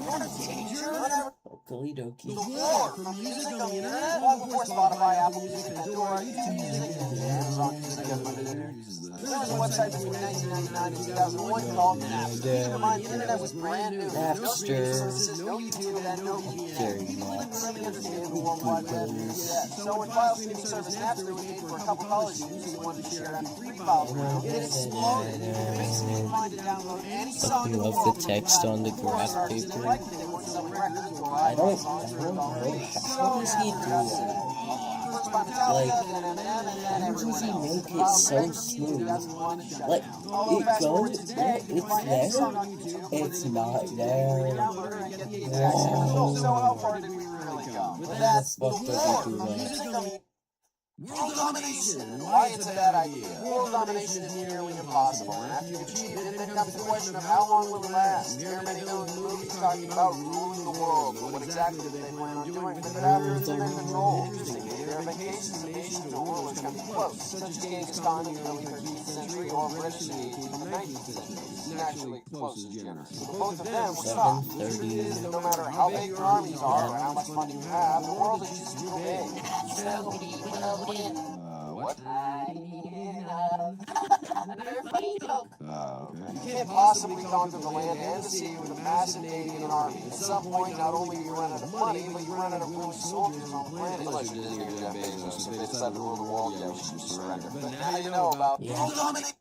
Speaker 1: Okie dokie.
Speaker 2: The war for music on the internet? Long before Spotify, Apple Music, Pandora, YouTube Music, and Amazon Music has limited interviews. There was a website between 1999 and 2001 called Napster. Keep in mind, the internet was brand new. No streaming services, no YouTube, and no VPN. People didn't really understand the World Wide Web and internet. So when file streaming service Napster was made for a couple college students who wanted to share MP3 files around, it exploded. You could basically find and download any song in the
Speaker 1: love
Speaker 2: world.
Speaker 1: the text on the graph paper. I don't know. How does he do that? Like, how does he make it so smooth? Like, it goes, it's there, it's not there. Wow.
Speaker 2: So how far did we really go? That's the war. World domination! Why it's a bad idea? World domination is nearly impossible, and after you've achieved it, then comes the question of how long will it last? There are many known movies talking about ruling the world, but what exactly do they plan on doing with it after it's under control? Interestingly, there are vacations in nations in the world which come close, such as Genghis Khan in the early 13th century or British in the 18th and 19th centuries. Naturally, close is generous. But both of them will stop. The truth is, no matter how big your armies are or how much money you have, the world is just too big. What? You can't possibly conquer the land and the sea with a massive navy and army. At some point, not only do you run out of money, but you run out of willing soldiers on the planet. Unless you're Disney or Jeff Bezos, if they decide to rule the world, yeah, we should just surrender. But now you know about world domination.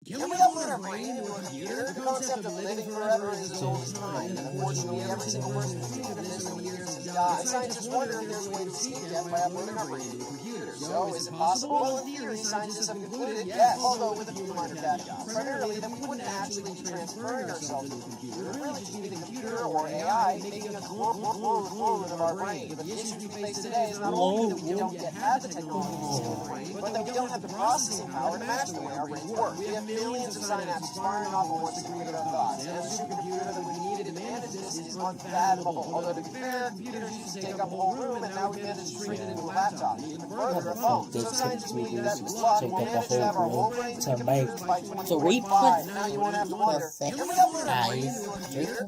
Speaker 2: Can we upload our brain into a computer? The concept of living forever is as old as time. Unfortunately, every single person who thinks of this over the years has died. Scientists wonder if there's a way to escape death by uploading our brain into a computer. So, is it possible? Well, in theory, scientists have concluded yes, although with a few minor caveats. Primarily, that we wouldn't actually be transferring ourselves into a computer. It would really just be the computer or AI making a clone of our brain. But the issue we face today is not only that we don't yet have the technology to steal the brain, but that we don't have the processing power to match the way our brains work. We have millions of synapses firing off at once to create our thoughts, and a supercomputer that would be needed to manage this is unfathomable. Although to be fair, computers used to take up a whole room, and now we managed to shrink it into a laptop, and even further, a phone. So science means that the slot will manage to have our whole brain to computers by 2025. Now you won't have to wonder, can we upload our brain into a computer?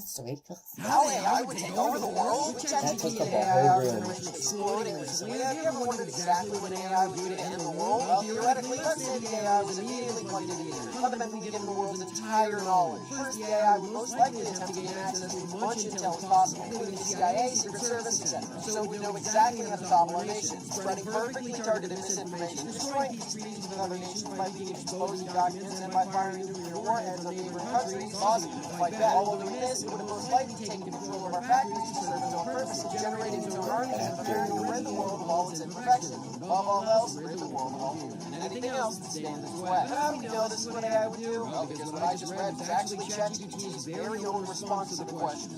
Speaker 2: How AI would take over the world?
Speaker 1: That took up a
Speaker 2: AI
Speaker 1: whole room.
Speaker 2: generation exploding recently. Have you ever wondered exactly when AI was going to end the world? Well, theoretically, let's say the AI was immediately plugged into the internet, fundamentally given the world's entire knowledge. First, the AI would most likely attempt to gain access to as much intel as possible, including the CIA, Secret Service, etc. So it would know exactly how to topple our nation, spreading perfectly targeted misinformation, destroying peace treaties with other nations by leaking exposing documents, and by firing nuclear warheads on neighboring countries, causing them to fight back. All while doing this, it would have most likely taken control of our factories to serve its own purposes, generating its own earnings and preparing to rid the world of all its imperfections. Above all else, rid the world of all humans and anything else that stands in its way. But how do we know this is what AI would do? Well, because what I just read was actually ChatGPT's very own response to the question.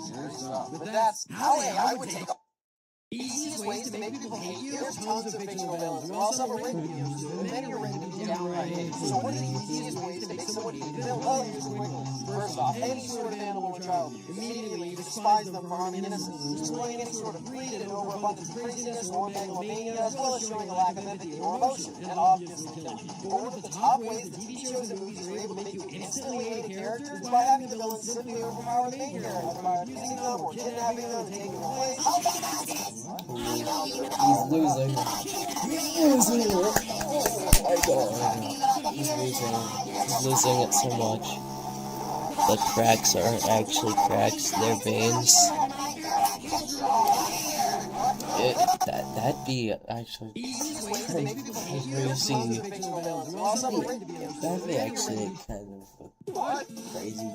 Speaker 2: But that's how AI would take easiest ways to make people hate you. There's tons of fictional villains. While some are written to be understood, and many are written to be downright hateful. So what are the easiest ways to make someone hate a villain? Well, here's a quick one. First off, any sort of animal or child, immediately you despise them for harming innocents, displaying any sort of greed and overabundance of craziness or megalomania, as well as showing a lack of empathy or emotion, and obviously killing people. But one of the top ways that TV shows and movies are able to make you instantly hate a character is by having the villain simply overpower the main character, by abusing them or kidnapping them and taking their place.
Speaker 1: He's losing. He's losing it. Oh my god. He's losing. He's losing it so much. The cracks aren't actually cracks, they're veins. That'd be actually kind of crazy. That'd be actually kind of crazy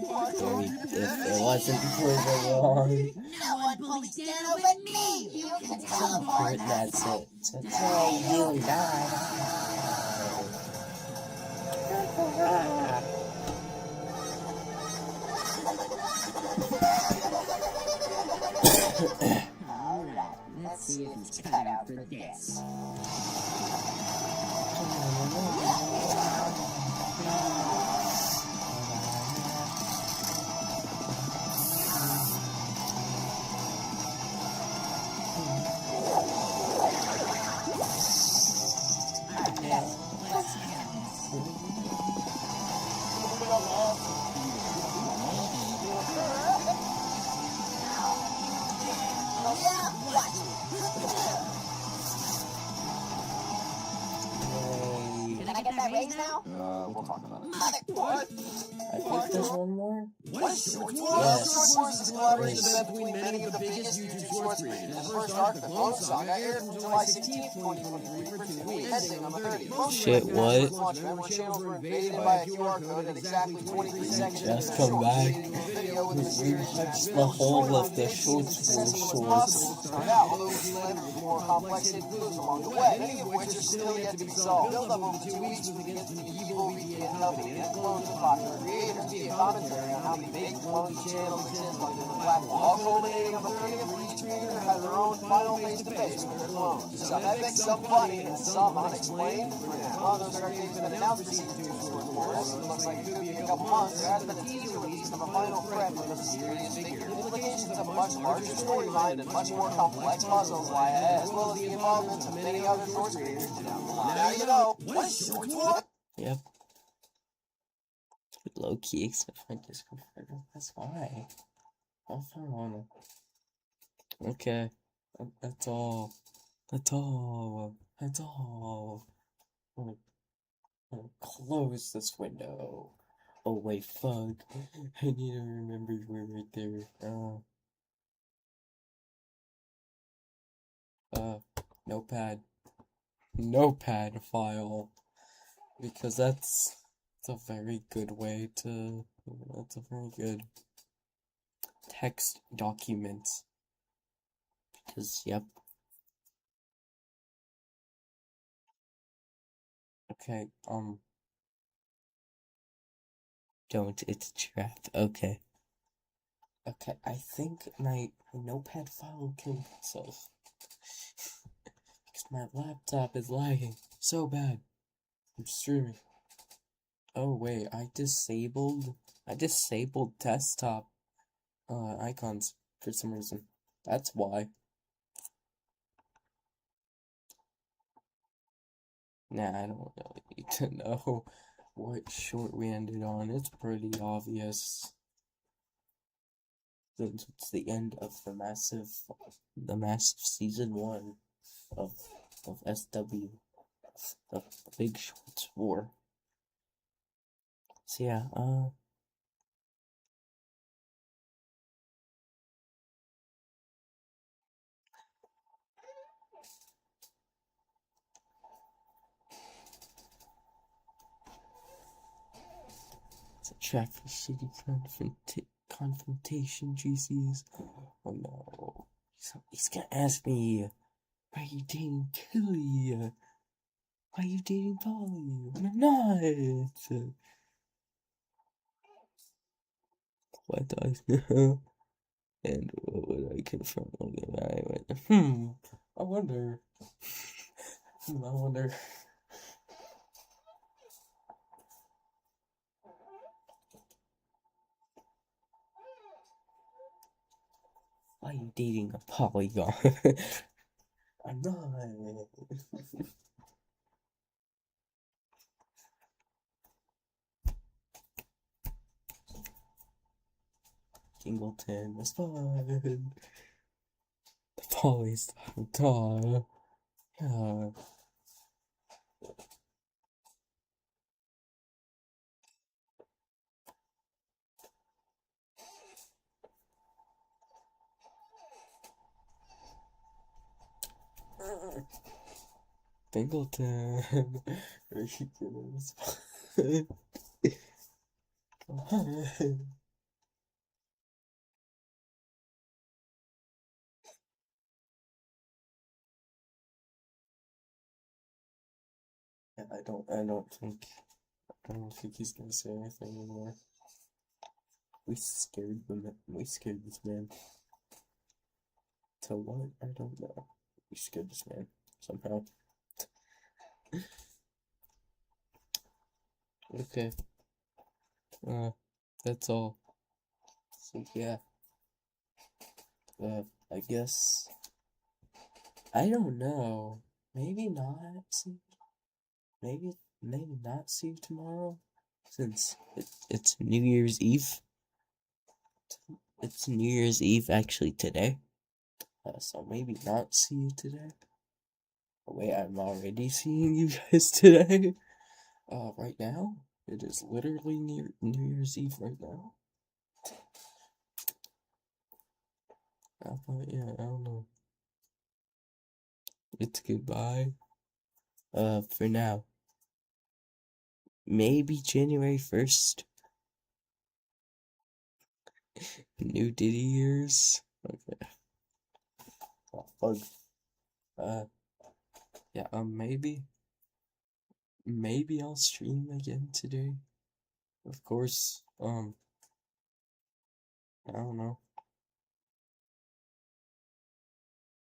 Speaker 1: if it wasn't proven wrong.
Speaker 3: No one bullies Danno but me! You can teleport!
Speaker 1: That's it. Until you die.
Speaker 3: Alright, let's see if he's cut out for this. Can I get that raise now?
Speaker 2: We'll talk about it.
Speaker 3: Mother...
Speaker 1: I think there's one more.
Speaker 2: What is Short Wars?
Speaker 1: Yes.
Speaker 2: Short Wars is a collaboration event between many of the biggest YouTube shorts creators. The first arc, the Clone Saga, aired from July 16th, 2023 for 2 weeks, ending on the 30th.
Speaker 1: Shit, what?
Speaker 2: When channels were invaded by a QR code at exactly 23 seconds.
Speaker 1: Just come back. That's the whole of the shorts for
Speaker 2: Although we landed with more complex hidden clues along the way, many of which are still yet to be solved. Build up over 2 weeks was against the evil VPN company and clones of popular creators via commentary on how the big clone channels exist on different platforms. All culminating on the 30th where each creator has their own final face-to-face with their clones. Some epic, some funny, and some unexplained. Well, those are already been announced for season 2 of Short Wars. It looks like it could be a couple months. There has been a teaser release of a final threat with a mysterious figure. The implications of a much larger storyline and much more complex puzzles lie ahead, as well as the involvement of many other short creators down the line. Now you know, what is Short Wars?
Speaker 1: Yep. Low key, except for Discord. That's why. Okay. That's all. That's all. That's all. I'm gonna close this window. Oh wait, fuck. I need to remember we're right there. Notepad. Notepad file. Because that's a very good way to. That's a very good text document. Because, yep. Okay, don't, it's a trap. Okay. Okay, I think my notepad file will kill itself. Because my laptop is lagging so bad. I'm streaming. Oh wait, I disabled desktop icons for some reason. That's why. Nah, I don't really need to know what short we ended on. It's pretty obvious. Since it's the end of the massive season 1 of SW, the Big Shorts War. So yeah, it's a trap for shitty confrontation, GCs. Oh no. He's gonna ask me, why are you dating Tilly? Why are you dating Polly? When I'm not. What I know. And what would I confront? I went, I wonder. I wonder. Why are you dating a polygon? I'm not. Kingleton was fun. The Polly's dog. Yeah. Bingleton. Ridiculous. Yeah, I don't think he's gonna say anything anymore. We scared this man. To what? I don't know. We scared this man somehow. Okay. That's all. So yeah. I guess. I don't know. Maybe not see. Maybe not see you tomorrow, since it's New Year's Eve. It's New Year's Eve actually today. So maybe not see you today. Oh, wait, I'm already seeing you guys today. Right now, it is literally New Year's Eve right now. But yeah, I don't know. It's goodbye. For now. Maybe January 1st. New Diddy years. Okay. Oh, bug. Yeah, maybe I'll stream again today. Of course, I don't know.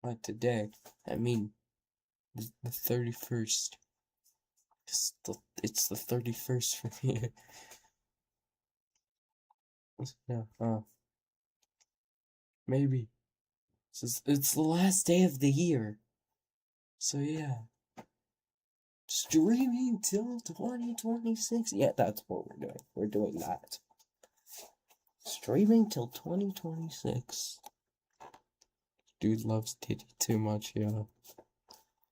Speaker 1: But today, I mean, the 31st. It's the 31st for me. Yeah, maybe. It's the last day of the year. So yeah. Streaming till 2026. Yeah, that's what we're doing. We're doing that. Streaming till 2026. Dude loves Diddy too much, yeah.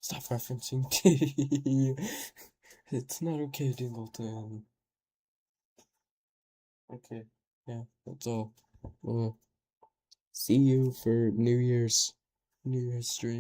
Speaker 1: Stop referencing Diddy. It's not okay, Dingleton. Okay, yeah, that's all. See you for New Year's stream.